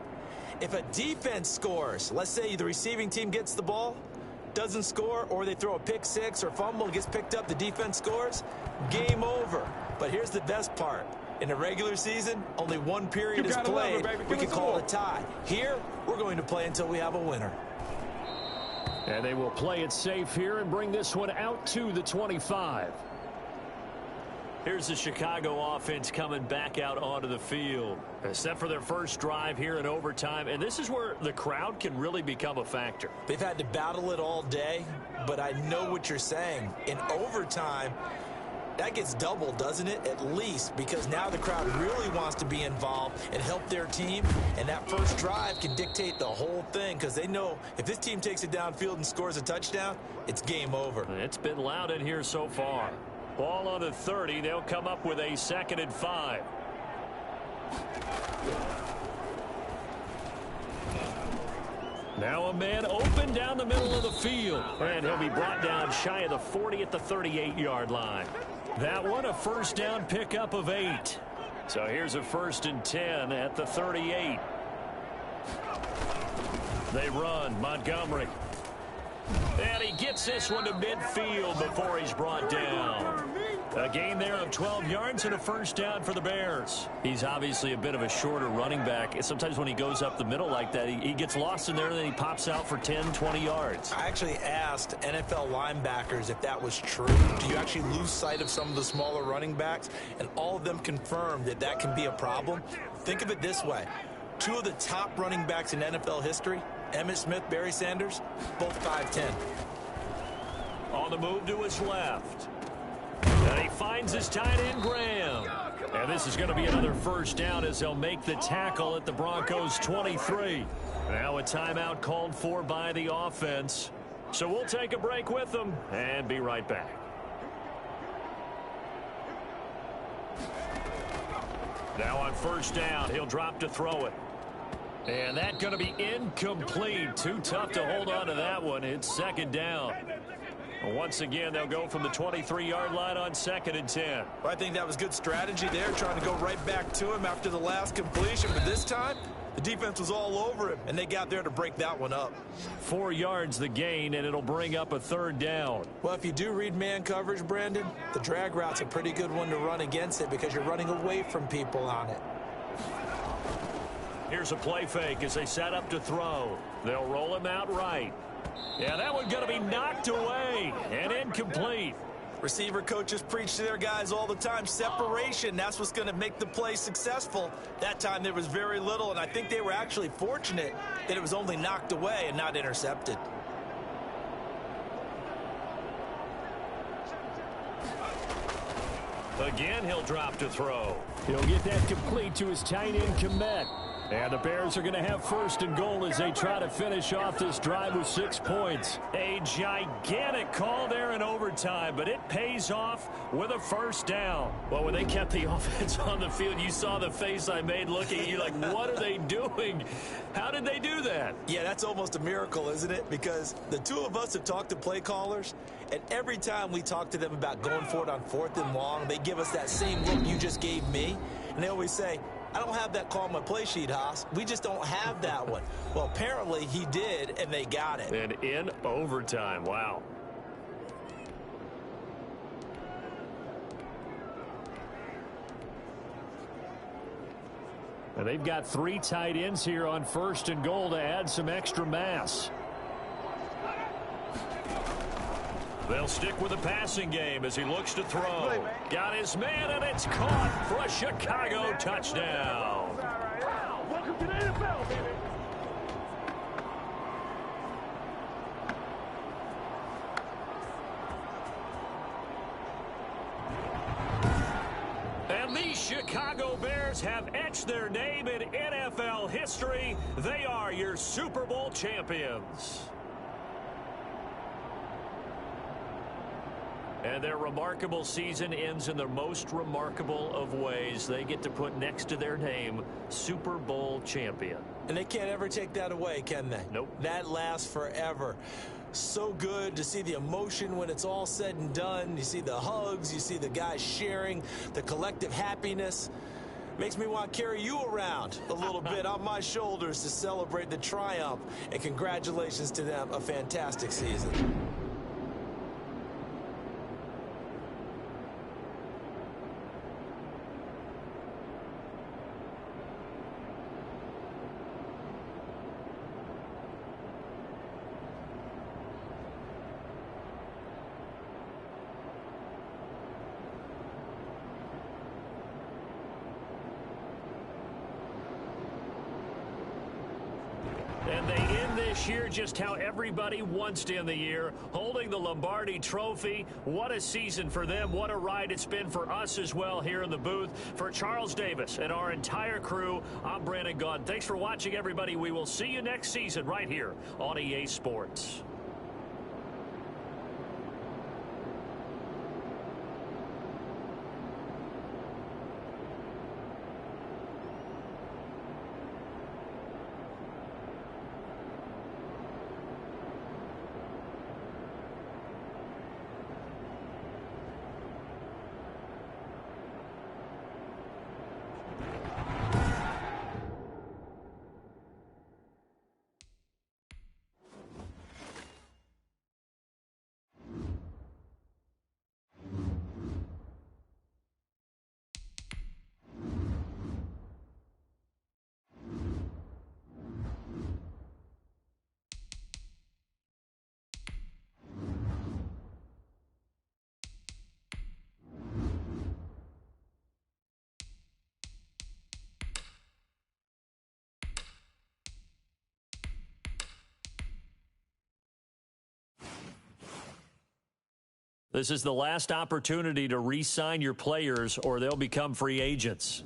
If a defense scores, let's say the receiving team gets the ball, doesn't score, or they throw a pick six or fumble, gets picked up, the defense scores, game over. But here's the best part. In a regular season, only 1 period is played. We can call it a tie. Here, we're going to play until we have a winner. And they will play it safe here and bring this one out to the 25. Here's the Chicago offense coming back out onto the field. Except for their first drive here in overtime. And this is where the crowd can really become a factor. They've had to battle it all day, but I know what you're saying. In overtime, that gets doubled, doesn't it? At least, because now the crowd really wants to be involved and help their team. And that first drive can dictate the whole thing because they know if this team takes it downfield and scores a touchdown, it's game over. It's been loud in here so far. Ball on the 30. They'll come up with a 2nd and 5. Now a man open down the middle of the field. And he'll be brought down shy of the 40 at the 38-yard line. That one a first down pickup of 8. So here's a 1st and 10 at the 38. They run. Montgomery. And he gets this one to midfield before he's brought down. A gain there of 12 yards and a first down for the Bears. He's obviously a bit of a shorter running back. Sometimes when he goes up the middle like that, he gets lost in there and then he pops out for 10, 20 yards. I actually asked NFL linebackers if that was true. Do you actually lose sight of some of the smaller running backs? And all of them confirmed that that can be a problem. Think of it this way. Two of the top running backs in NFL history, Emmitt Smith, Barry Sanders, both 5'10". On the move to his left. And he finds his tight end, Graham. And this is going to be another first down as they'll make the tackle at the Broncos' 23. Now a timeout called for by the offense. So we'll take a break with them and be right back. Now on first down, he'll drop to throw it. And that's going to be incomplete. Too tough to hold on to that one. It's second down. Once again, they'll go from the 23-yard line on 2nd and 10. Well, I think that was good strategy there, trying to go right back to him after the last completion. But this time, the defense was all over him, and they got there to break that one up. 4 yards the gain, and it'll bring up a third down. Well, if you do read man coverage, Brandon, the drag route's a pretty good one to run against it because you're running away from people on it. Here's a play fake as they set up to throw. They'll roll him out right. Yeah, that one's going to be knocked away and incomplete. Receiver coaches preach to their guys all the time. Separation, that's what's going to make the play successful. That time there was very little, and I think they were actually fortunate that it was only knocked away and not intercepted. Again, he'll drop to throw. He'll get that complete to his tight end, Komet. And the Bears are going to have first and goal as they try to finish off this drive with 6 points. A gigantic call there in overtime, but it pays off with a first down. Well, when they kept the offense on the field, you saw the face I made looking at you like, what are they doing? How did they do that? Yeah, that's almost a miracle, isn't it? Because the two of us have talked to play callers, and every time we talk to them about going for it on 4th and long, they give us that same look you just gave me. And they always say, I don't have that call on my play sheet, Haas. We just don't have that one. Well, apparently he did, and they got it. And in overtime, wow. And they've got 3 tight ends here on first and goal to add some extra mass. They'll stick with the passing game as he looks to throw. Got his man, and it's caught for a Chicago touchdown. Welcome to the NFL, baby. And the Chicago Bears have etched their name in NFL history. They are your Super Bowl champions. And their remarkable season ends in the most remarkable of ways. They get to put next to their name, Super Bowl champion. And they can't ever take that away, can they? Nope. That lasts forever. So good to see the emotion when it's all said and done. You see the hugs, you see the guys sharing, the collective happiness. Makes me want to carry you around a little bit on my shoulders to celebrate the triumph. And congratulations to them, a fantastic season. And they end this year just how everybody wants to end the year, holding the Lombardi Trophy. What a season for them. What a ride it's been for us as well here in the booth. For Charles Davis and our entire crew, I'm Brandon Gaudin. Thanks for watching, everybody. We will see you next season right here on EA Sports. This is the last opportunity to re-sign your players or they'll become free agents.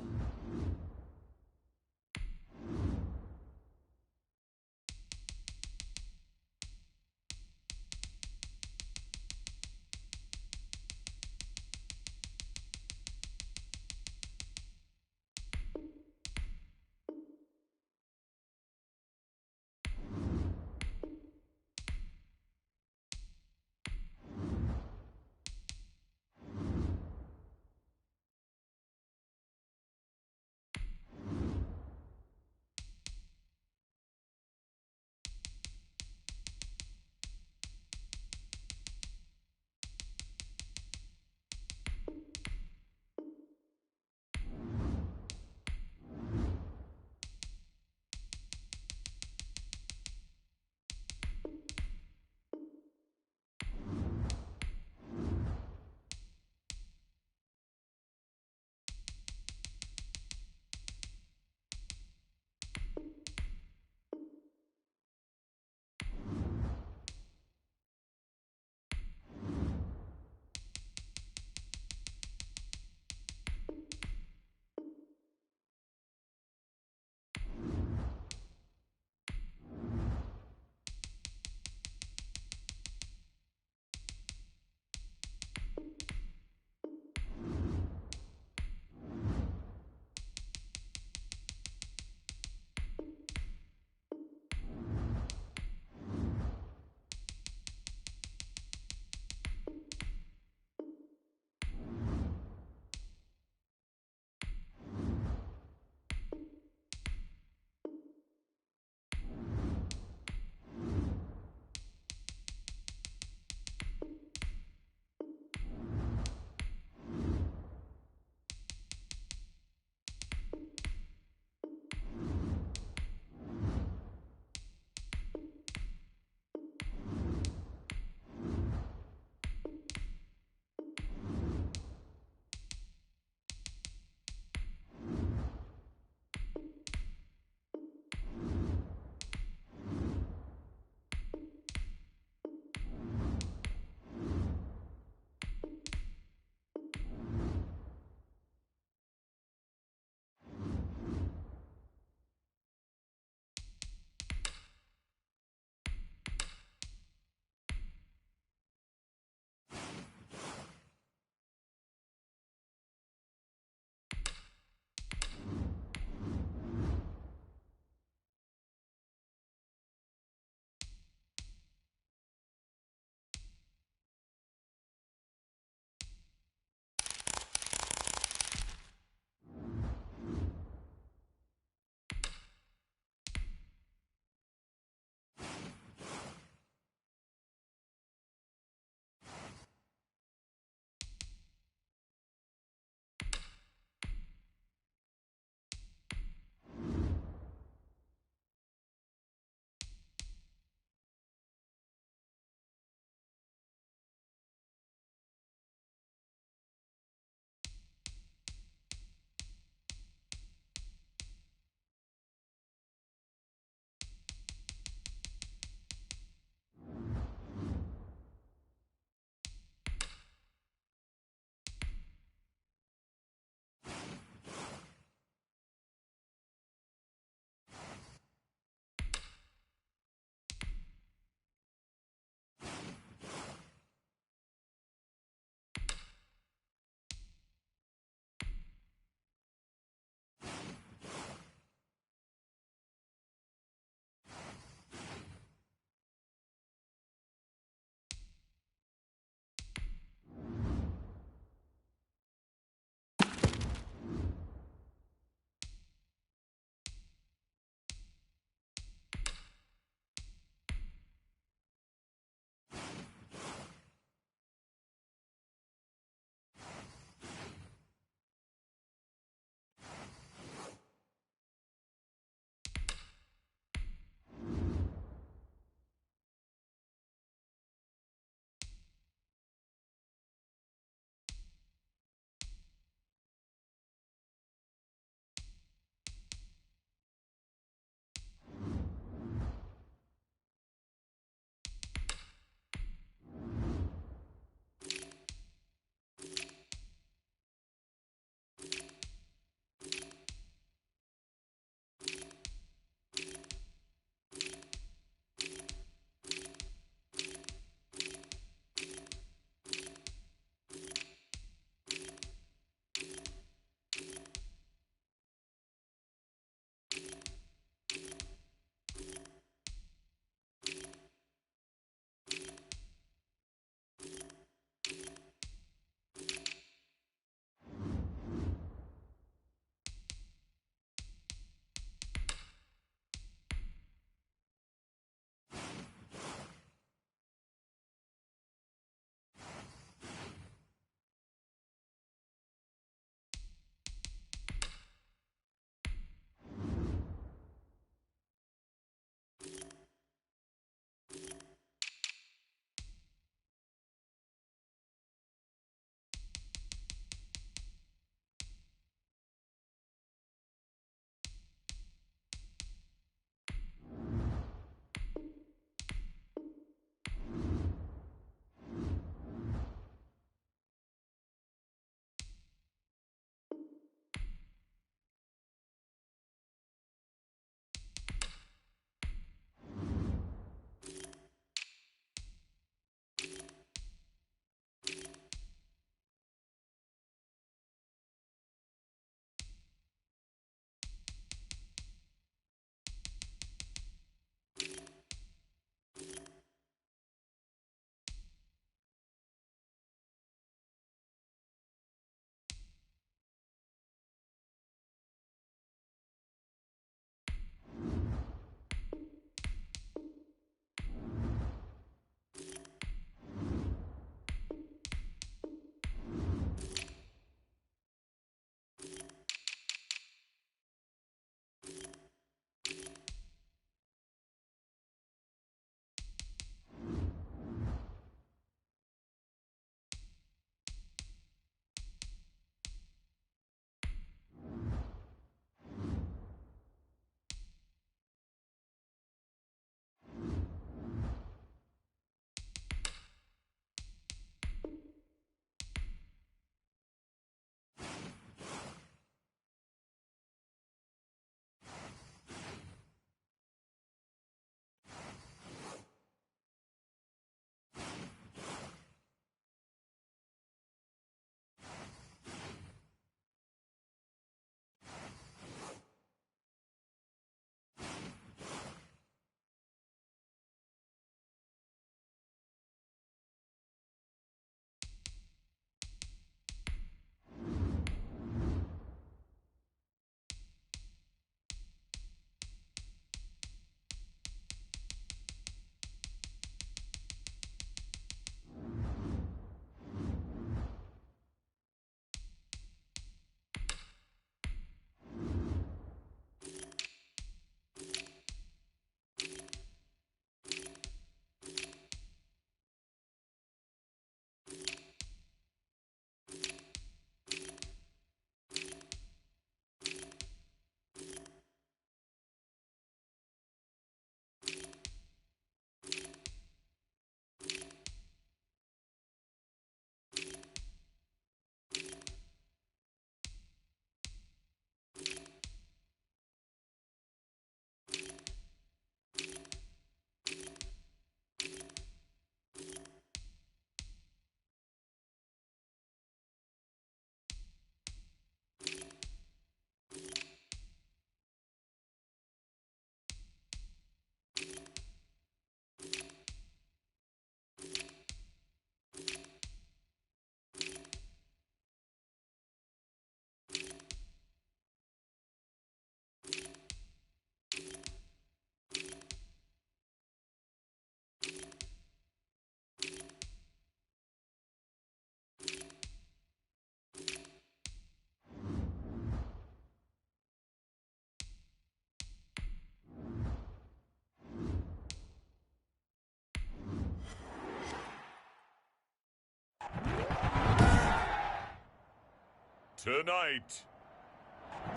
Tonight,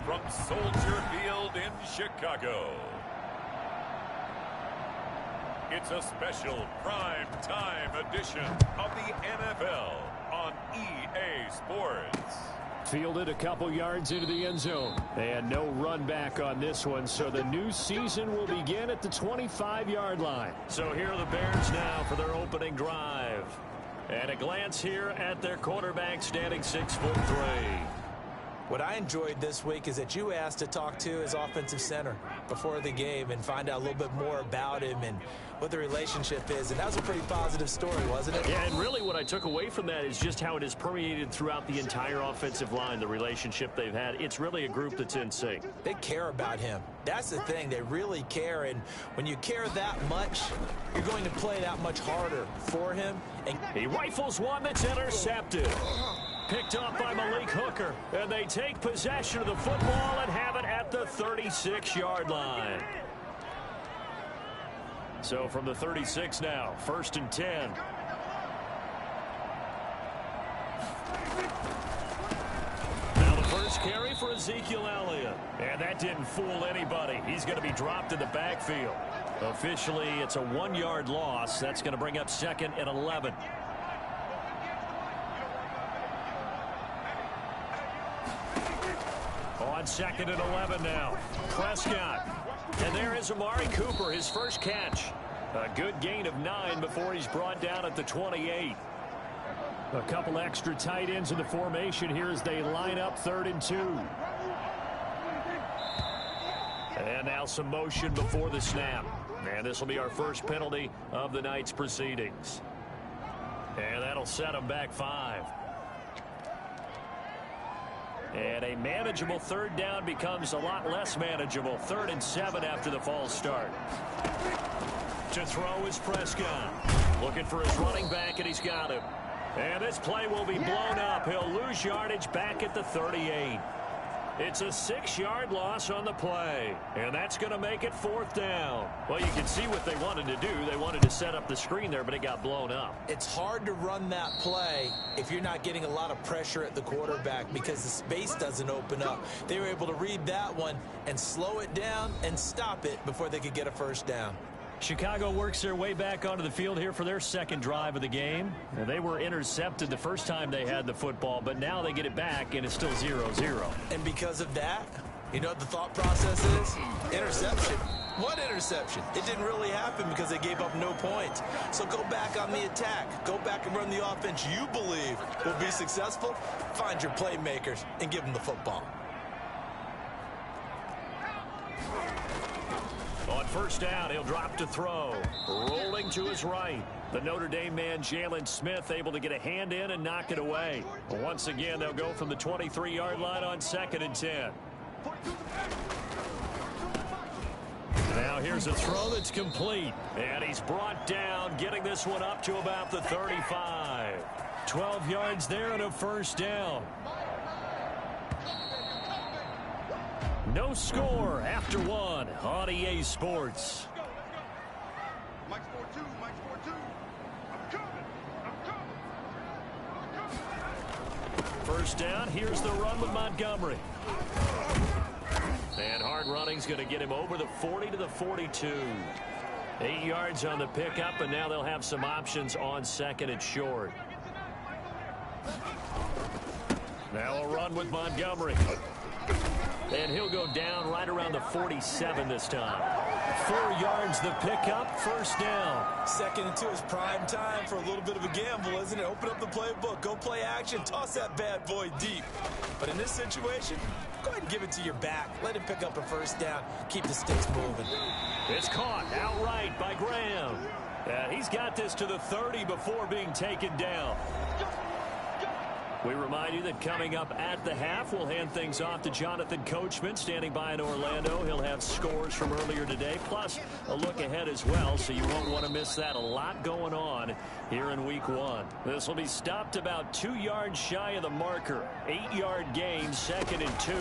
from Soldier Field in Chicago, it's a special prime time edition of the NFL on EA Sports. Fielded a couple yards into the end zone. And no run back on this one, so the new season will begin at the 25-yard line. So here are the Bears now for their opening drive. And a glance here at their quarterback standing 6'3". What I enjoyed this week is that you asked to talk to his offensive center before the game and find out a little bit more about him and what the relationship is. And that was a pretty positive story, wasn't it? Yeah, and really what I took away from that is just how it has permeated throughout the entire offensive line, the relationship they've had. It's really a group that's in sync. They care about him. That's the thing. They really care. And when you care that much, you're going to play that much harder for him. And he rifles one that's intercepted. Picked off by Malik Hooker. And they take possession of the football and have it at the 36-yard line. So from the 36 now, 1st and 10. Now the first carry for Ezekiel Elliott. And that didn't fool anybody. He's going to be dropped in the backfield. Officially, it's a 1-yard loss. That's going to bring up 2nd and 11. On 2nd and 11 now. Prescott. And there is Amari Cooper, his first catch. A good gain of 9 before he's brought down at the 28. A couple extra tight ends in the formation here as they line up 3rd and 2. And now some motion before the snap. And this will be our first penalty of the night's proceedings. And that'll set them back 5. And a manageable 3rd down becomes a lot less manageable. 3rd and 7 after the false start. To throw is Prescott. Looking for his running back, and he's got him. And this play will be blown up. He'll lose yardage back at the 38. It's a 6-yard loss on the play. And that's going to make it 4th down. Well, you can see what they wanted to do. They wanted to set up the screen there, but it got blown up. It's hard to run that play if you're not getting a lot of pressure at the quarterback because the space doesn't open up. They were able to read that one and slow it down and stop it before they could get a 1st down. Chicago works their way back onto the field here for their 2nd drive of the game. And they were intercepted the first time they had the football, but now they get it back, and it's still 0-0. And because of that, you know what the thought process is? Interception. What interception? It didn't really happen because they gave up no points. So go back on the attack. Go back and run the offense you believe will be successful. Find your playmakers and give them the football. On 1st down, he'll drop to throw. Rolling to his right. The Notre Dame man, Jalen Smith, able to get a hand in and knock it away. Once again, they'll go from the 23-yard line on 2nd and 10. Now here's a throw that's complete. And he's brought down, getting this one up to about the 35. 12 yards there and a 1st down. No score after 1 on EA Sports. Mike's 4-2, Mike's 4-2. I'm coming. 1st down, here's the run with Montgomery. And hard running's going to get him over the 40 to the 42. 8 yards on the pickup, and now they'll have some options on 2nd and short. Now a run with Montgomery. And he'll go down right around the 47 this time. 4 yards the pickup, 1st down. 2nd and 2 is prime time for a little bit of a gamble, isn't it? Open up the playbook, go play action, toss that bad boy deep. But in this situation, go ahead and give it to your back. Let him pick up a 1st down. Keep the sticks moving. It's caught outright by Graham. He's got this to the 30 before being taken down. We remind you that coming up at the half, we'll hand things off to Jonathan Coachman standing by in Orlando. He'll have scores from earlier today, plus a look ahead as well, so you won't want to miss that. A lot going on here in Week 1. This will be stopped about 2 yards shy of the marker. 8-yard gain, 2nd and 2.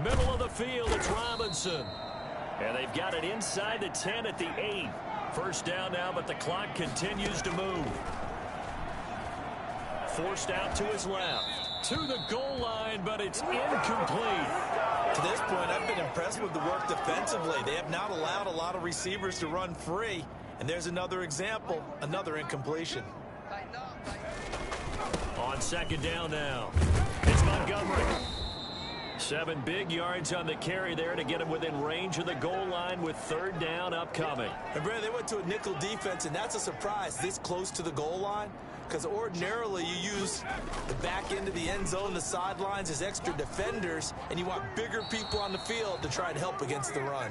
Middle of the field, it's Robinson. And they've got it inside the 10 at the 8. 1st down now, but the clock continues to move. forced out to his left. To the goal line, but it's incomplete. To this point, I've been impressed with the work defensively. They have not allowed a lot of receivers to run free. And there's another example, another incompletion. On second down now, it's Montgomery. 7 big yards on the carry there to get him within range of the goal line with third down upcoming. And Brad, they went to a nickel defense, and that's a surprise this close to the goal line. Because ordinarily you use the back end of the end zone, the sidelines as extra defenders, and you want bigger people on the field to try and help against the run.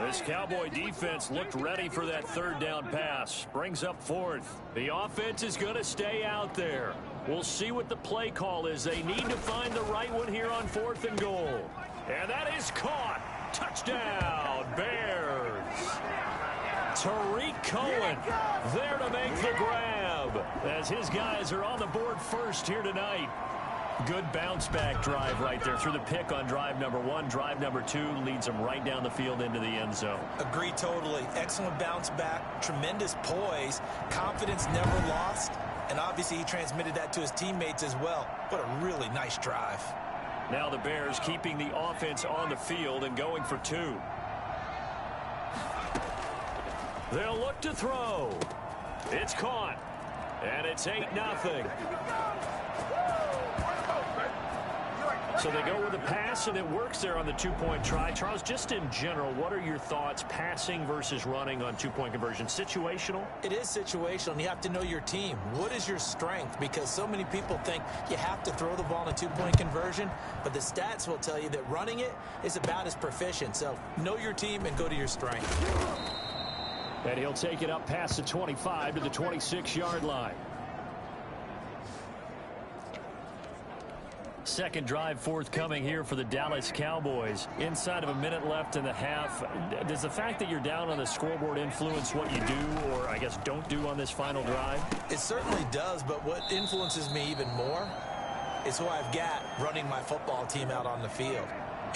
This Cowboy defense looked ready for that third down pass. Brings up fourth. The offense is going to stay out there. We'll see what the play call is. They need to find the right one here on 4th and goal. And that is caught. Touchdown, Bears. Tariq Cohen there to make the grab as his guys are on the board first here tonight. Good bounce-back drive right there through the pick on drive number 1. Drive number 2 leads them right down the field into the end zone. Agree totally. Excellent bounce-back, tremendous poise, confidence never lost, and obviously he transmitted that to his teammates as well. What a really nice drive. Now the Bears keeping the offense on the field and going for 2. They'll look to throw. It's caught. And it's 8-0. So they go with a pass, and it works there on the 2-point try. Charles, just in general, what are your thoughts passing versus running on 2-point conversion? Situational? It is situational, and you have to know your team. What is your strength? Because so many people think you have to throw the ball in a 2-point conversion, but the stats will tell you that running it is about as proficient. So know your team and go to your strength. And he'll take it up past the 25 to the 26-yard line. Second drive forthcoming here for the Dallas Cowboys. Inside of a minute left in the half. Does the fact that you're down on the scoreboard influence what you do, or I guess don't do on this final drive? It certainly does, but what influences me even more is who I've got running my football team out on the field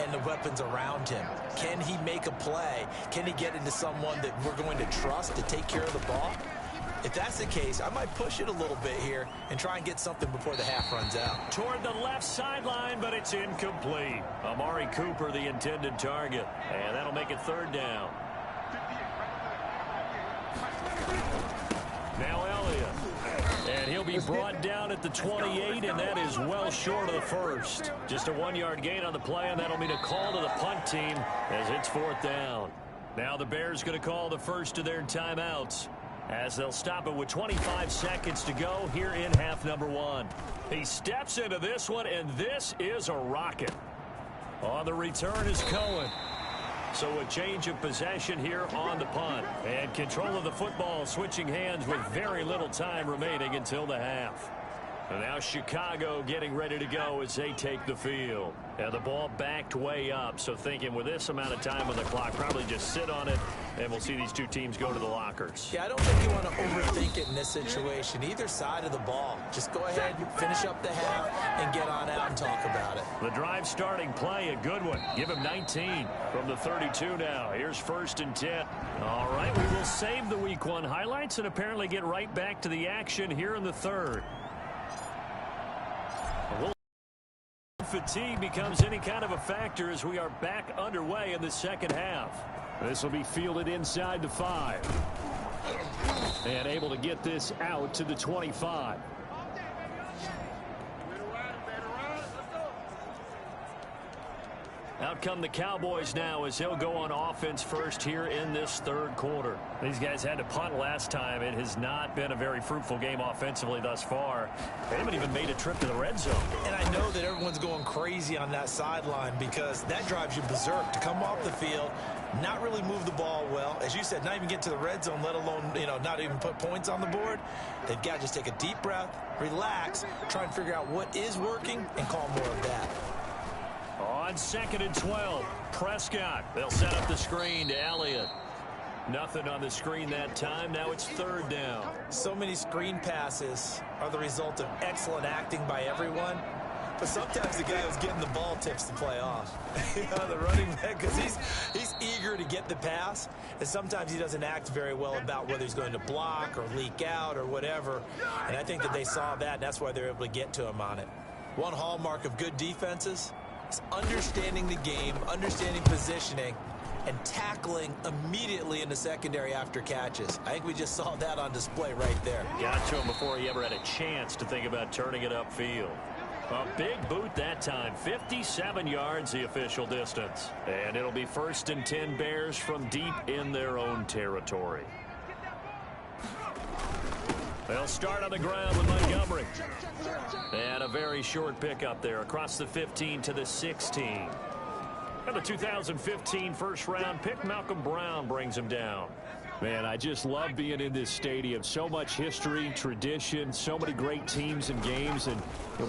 and the weapons around him. Can he make a play? Can he get into someone that we're going to trust to take care of the ball? If that's the case, I might push it a little bit here and try and get something before the half runs out. Toward the left sideline, but it's incomplete. Amari Cooper, the intended target. And that'll make it third down. Now Elliott. And he'll be brought down at the 28, and that is well short of the first. Just a 1-yard gain on the play, and that'll mean a call to the punt team as it's fourth down. Now the Bears going to call the first of their timeouts, as they'll stop it with 25 seconds to go here in half number 1. He steps into this one, and this is a rocket. On the return is Cohen. So a change of possession here on the punt. And control of the football switching hands with very little time remaining until the half. And now Chicago getting ready to go as they take the field. And the ball backed way up. So thinking with this amount of time on the clock, probably just sit on it, and we'll see these two teams go to the lockers. Yeah, I don't think you want to overthink it in this situation. Either side of the ball. Just go ahead, finish up the half, and get on out and talk about it. The drive starting play, a good one. Give him 19 from the 32 now. Here's 1st and 10. All right, we will save the Week 1 highlights and apparently get right back to the action here in the third. Fatigue becomes any kind of a factor as we are back underway in the second half. This will be fielded inside the 5. And able to get this out to the 25. Out come the Cowboys now as he'll go on offense first here in this third quarter. These guys had to punt last time. It has not been a very fruitful game offensively thus far. They haven't even made a trip to the red zone. And I know that everyone's going crazy on that sideline because that drives you berserk to come off the field, not really move the ball well. As you said, not even get to the red zone, let alone, not even put points on the board. They've got to just take a deep breath, relax, try and figure out what is working and call more of that. On 2nd and 12, Prescott. They'll set up the screen to Elliott. Nothing on the screen that time. Now it's third down. So many screen passes are the result of excellent acting by everyone. But sometimes the guy who's getting the ball tips the play off. The running back, because he's eager to get the pass, and sometimes he doesn't act very well about whether he's going to block or leak out or whatever. And I think that they saw that, and that's why they're able to get to him on it. One hallmark of good defenses is understanding the game, understanding positioning, and tackling immediately in the secondary after catches. I think we just saw that on display right there. Got to him before he ever had a chance to think about turning it upfield. A big boot that time. 57 yards the official distance. And it'll be 1st and 10 Bears from deep in their own territory. They'll start on the ground with Montgomery. And a very short pickup there across the 15 to the 16. And the 2015 first-round pick, Malcolm Brown, brings him down. Man, I just love being in this stadium. So much history, tradition, so many great teams and games, and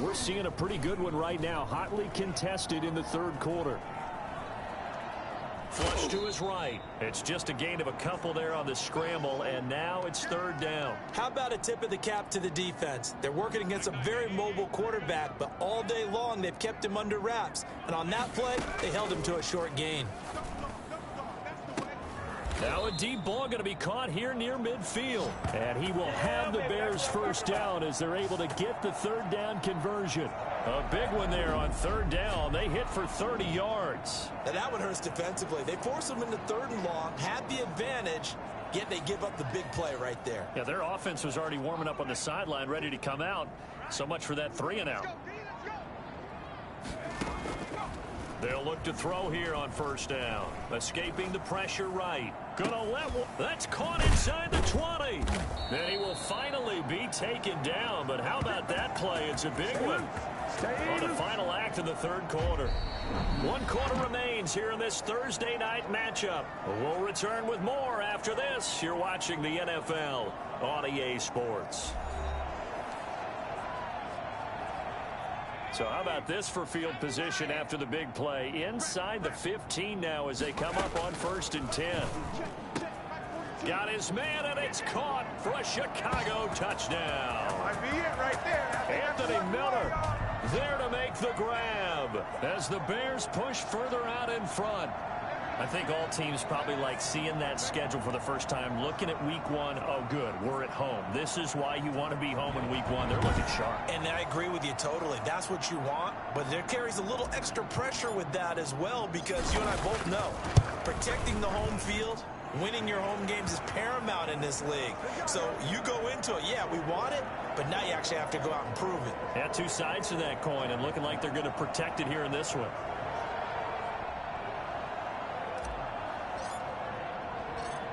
we're seeing a pretty good one right now, hotly contested in the third quarter. Flush to his right. It's just a gain of a couple there on the scramble, and now it's 3rd down. How about a tip of the cap to the defense? They're working against a very mobile quarterback, but all day long they've kept him under wraps. And on that play, they held him to a short gain. Now a deep ball going to be caught here near midfield. And he will have the Bears 1st down as they're able to get the 3rd down conversion. A big one there on 3rd down. They hit for 30 yards. Now that one hurts defensively. They force them into 3rd and long, had the advantage, yet they give up the big play right there. Yeah, their offense was already warming up on the sideline, ready to come out. So much for that 3 and out. They'll look to throw here on 1st down. Escaping the pressure right. Gonna let one. That's caught inside the 20. Then he will finally be taken down. But how about that play? It's a big one. On the final act of the 3rd quarter. 1 quarter remains here in this Thursday night matchup. We'll return with more after this. You're watching the NFL on EA Sports. So how about this for field position after the big play? Inside the 15 now as they come up on 1st and 10. Got his man, and it's caught for a Chicago touchdown. Might be it right there. Anthony Miller there to make the grab as the Bears push further out in front. I think all teams probably like seeing that schedule for the first time, looking at week 1. Oh, good, we're at home. This is why you want to be home in week 1. They're looking sharp. And I agree with you totally. That's what you want, but there carries a little extra pressure with that as well, because you and I both know protecting the home field, winning your home games is paramount in this league. So you go into it, yeah, we want it, but now you actually have to go out and prove it. Yeah, 2 sides to that coin, and looking like they're going to protect it here in this one.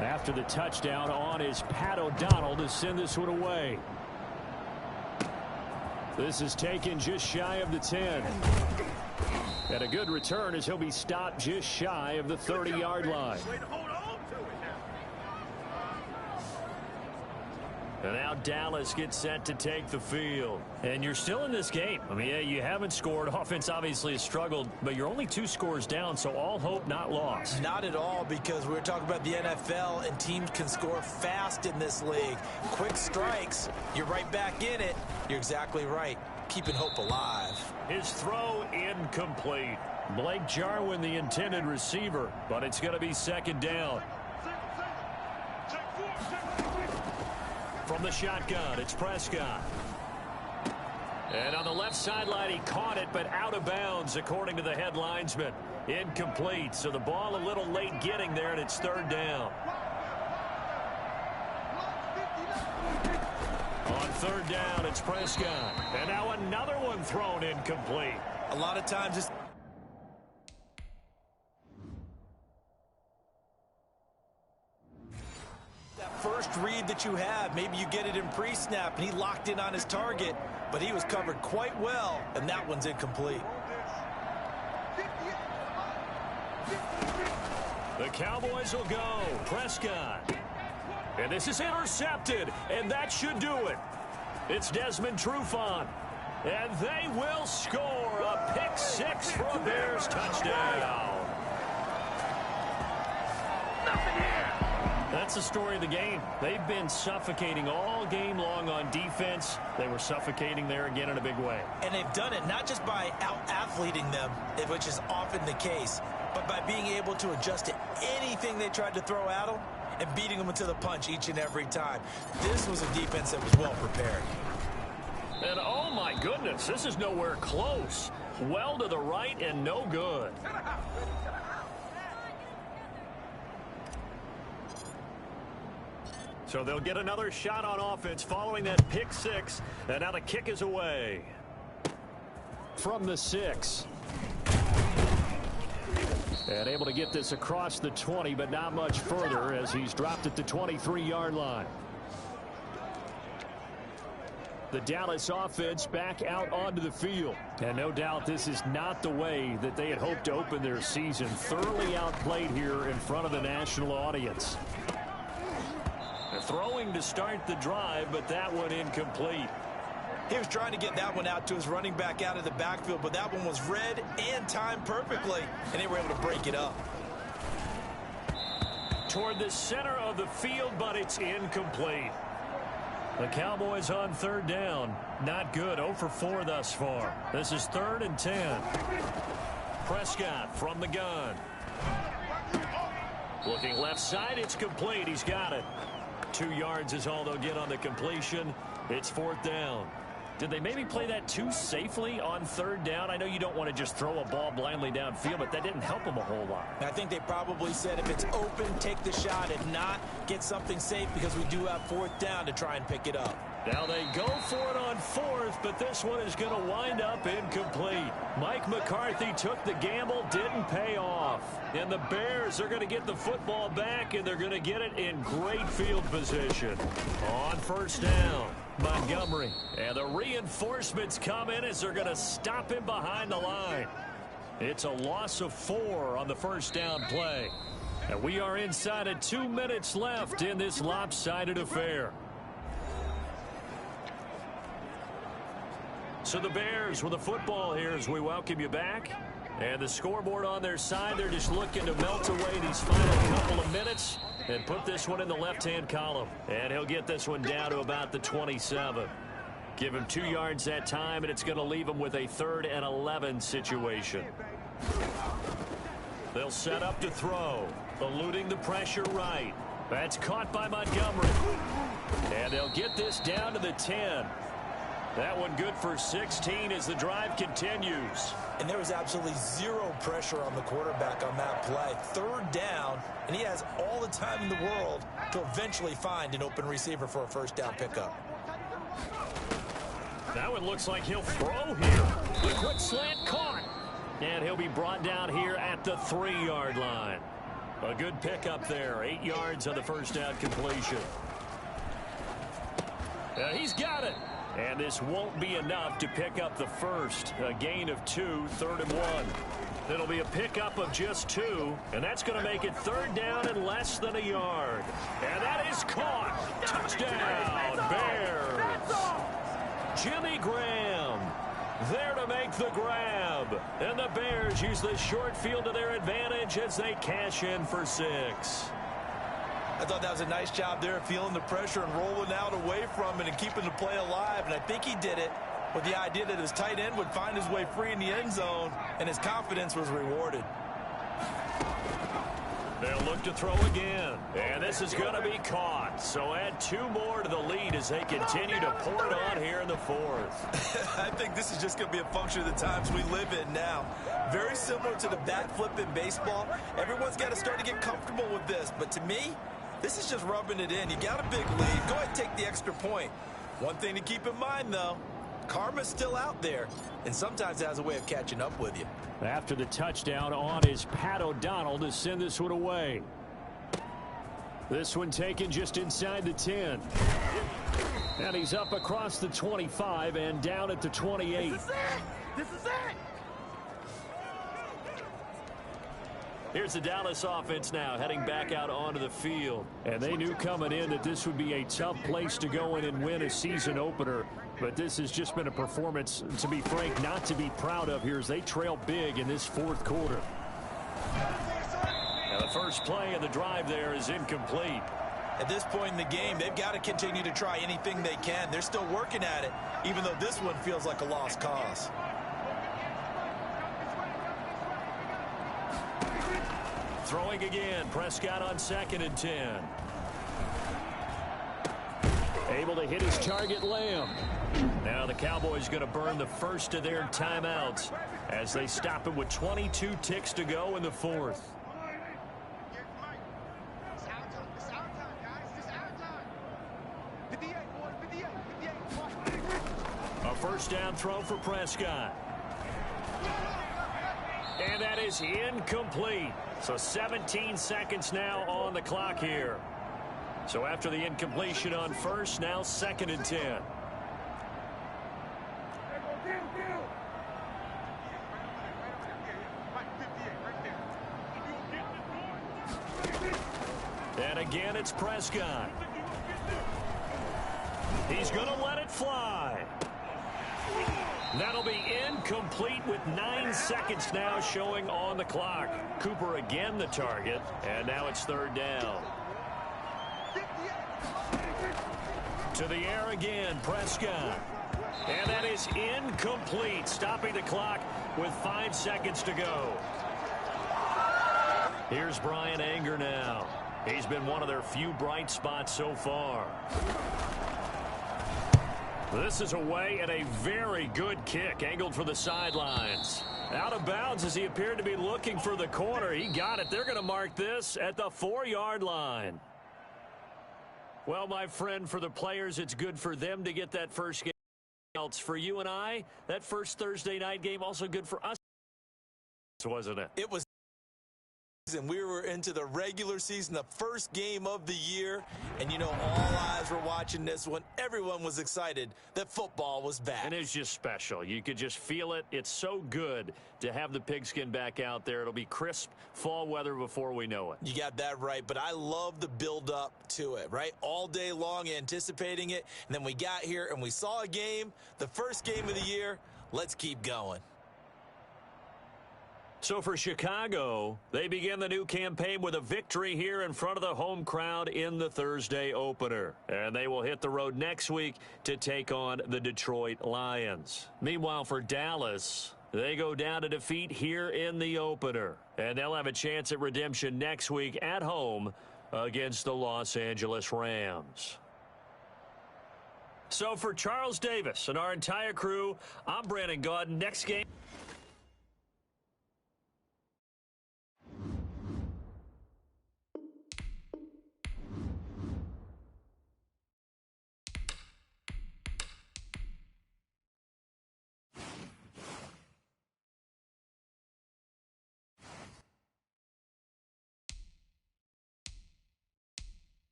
After the touchdown on is Pat O'Donnell to send this one away. This is taken just shy of the 10. And a good return as he'll be stopped just shy of the 30-yard line. And now Dallas gets set to take the field. And you're still in this game. I mean, yeah, you haven't scored. Offense obviously has struggled, but you're only 2 scores down, so all hope not lost. Not at all, because we're talking about the NFL, and teams can score fast in this league. Quick strikes, you're right back in it. You're exactly right. Keeping hope alive. His throw incomplete. Blake Jarwin, the intended receiver, but it's going to be 2nd down. From the shotgun, it's Prescott. And on the left sideline, he caught it, but out of bounds, according to the head linesman. Incomplete, so the ball a little late getting there, and it's 3rd down. On 3rd down, it's Prescott. And now another one thrown incomplete. A lot of times it's first read that you have. Maybe you get it in pre-snap, and he locked in on his target, but he was covered quite well, and that one's incomplete. The Cowboys will go. Prescott. And this is intercepted, and that should do it. It's Desmond Trufant. And they will score a pick 6 for a Bears touchdown. Nothing here. That's the story of the game. They've been suffocating all game long on defense. They were suffocating there again in a big way. And they've done it not just by out-athleting them, which is often the case, but by being able to adjust to anything they tried to throw at them and beating them to the punch each and every time. This was a defense that was well prepared. And oh my goodness, this is nowhere close. Well to the right and no good. So they'll get another shot on offense following that pick six. And now the kick is away. From the 6. And able to get this across the 20, but not much further as he's dropped at the 23-yard line. The Dallas offense back out onto the field. And no doubt this is not the way that they had hoped to open their season. Thoroughly outplayed here in front of the national audience. They're throwing to start the drive, but that one incomplete. He was trying to get that one out to his running back out of the backfield, but that one was read and timed perfectly, and they were able to break it up. Toward the center of the field, but it's incomplete. The Cowboys on third down. Not good. 0 for 4 thus far. This is 3rd and 10. Prescott from the gun. Looking left side. It's complete. He's got it. 2 yards is all they'll get on the completion. It's 4th down. Did they maybe play that too safely on 3rd down? I know you don't want to just throw a ball blindly downfield, but that didn't help them a whole lot. I think they probably said if it's open, take the shot. If not, get something safe because we do have 4th down to try and pick it up. Now they go for it on 4th, but this one is going to wind up incomplete. Mike McCarthy took the gamble, didn't pay off. And the Bears are going to get the football back, and they're going to get it in great field position. On 1st down, Montgomery. And the reinforcements come in as they're going to stop him behind the line. It's a loss of 4 on the 1st down play. And we are inside of 2 minutes left in this lopsided affair. So the Bears with the football here as we welcome you back. And the scoreboard on their side, they're just looking to melt away these final couple of minutes and put this one in the left-hand column. And he'll get this one down to about the 27. Give him 2 yards that time, and it's going to leave him with a 3rd and 11 situation. They'll set up to throw, eluding the pressure right. That's caught by Montgomery. And they'll get this down to the 10. That one good for 16 as the drive continues. And there was absolutely 0 pressure on the quarterback on that play. 3rd down, and he has all the time in the world to eventually find an open receiver for a 1st down pickup. That one looks like he'll throw here. The quick slant caught. And he'll be brought down here at the 3-yard line. A good pickup there. 8 yards on the 1st down completion. He's got it. And this won't be enough to pick up the 1st. A gain of 2, 3rd and 1. It'll be a pickup of just 2, and that's going to make it 3rd down and less than a yard. And that is caught. Touchdown, Bears. Jimmy Graham there to make the grab. And the Bears use the short field to their advantage as they cash in for 6. I thought that was a nice job there, feeling the pressure and rolling out away from it and keeping the play alive. And I think he did it with the idea that his tight end would find his way free in the end zone, and his confidence was rewarded. They'll look to throw again, and this is going to be caught. So add 2 more to the lead as they continue to pour it on here in the 4th. I think this is just going to be a function of the times we live in now. Very similar to the bat flip in baseball. Everyone's got to start to get comfortable with this, but to me, this is just rubbing it in. You got a big lead. Go ahead and take the extra point. One thing to keep in mind, though, karma's still out there, and sometimes it has a way of catching up with you. After the touchdown on is Pat O'Donnell to send this one away. This one taken just inside the 10. And he's up across the 25 and down at the 28. This is it! This is it! Here's the Dallas offense now heading back out onto the field. And they knew coming in that this would be a tough place to go in and win a season opener. But this has just been a performance, to be frank, not to be proud of here as they trail big in this 4th quarter. Now the first play of the drive there is incomplete. At this point in the game, they've got to continue to try anything they can. They're still working at it, even though this one feels like a lost cause. Throwing again. Prescott on 2nd and 10. Able to hit his target, Lamb. Now the Cowboys going to burn the first of their timeouts as they stop it with 22 ticks to go in the 4th. A first down throw for Prescott. And that is incomplete. So 17 seconds now on the clock here. So after the incompletion on first, now 2nd and 10. And again, it's Prescott. He's going to let it fly. That'll be incomplete with 9 seconds now showing on the clock. Cooper again the target, and now it's 3rd down. To the air again, Prescott. And that is incomplete, stopping the clock with 5 seconds to go. Here's Brian Anger now. He's been one of their few bright spots so far. This is away and a very good kick, angled for the sidelines. Out of bounds as he appeared to be looking for the corner. He got it. They're going to mark this at the 4-yard line. Well, my friend, for the players, it's good for them to get that first game. For you and I, that first Thursday night game also good for us, wasn't it? It was. And we were into the regular season, the first game of the year. And, you know, all eyes were watching this one. Everyone was excited that football was back. And it's just special. You could just feel it. It's so good to have the pigskin back out there. It'll be crisp fall weather before we know it. You got that right, but I love the build-up to it, right? All day long anticipating it. And then we got here and we saw a game, the first game of the year. Let's keep going. So for Chicago, they begin the new campaign with a victory here in front of the home crowd in the Thursday opener. And they will hit the road next week to take on the Detroit Lions. Meanwhile, for Dallas, they go down to defeat here in the opener. And they'll have a chance at redemption next week at home against the Los Angeles Rams. So for Charles Davis and our entire crew, I'm Brandon Gaudin. Next game.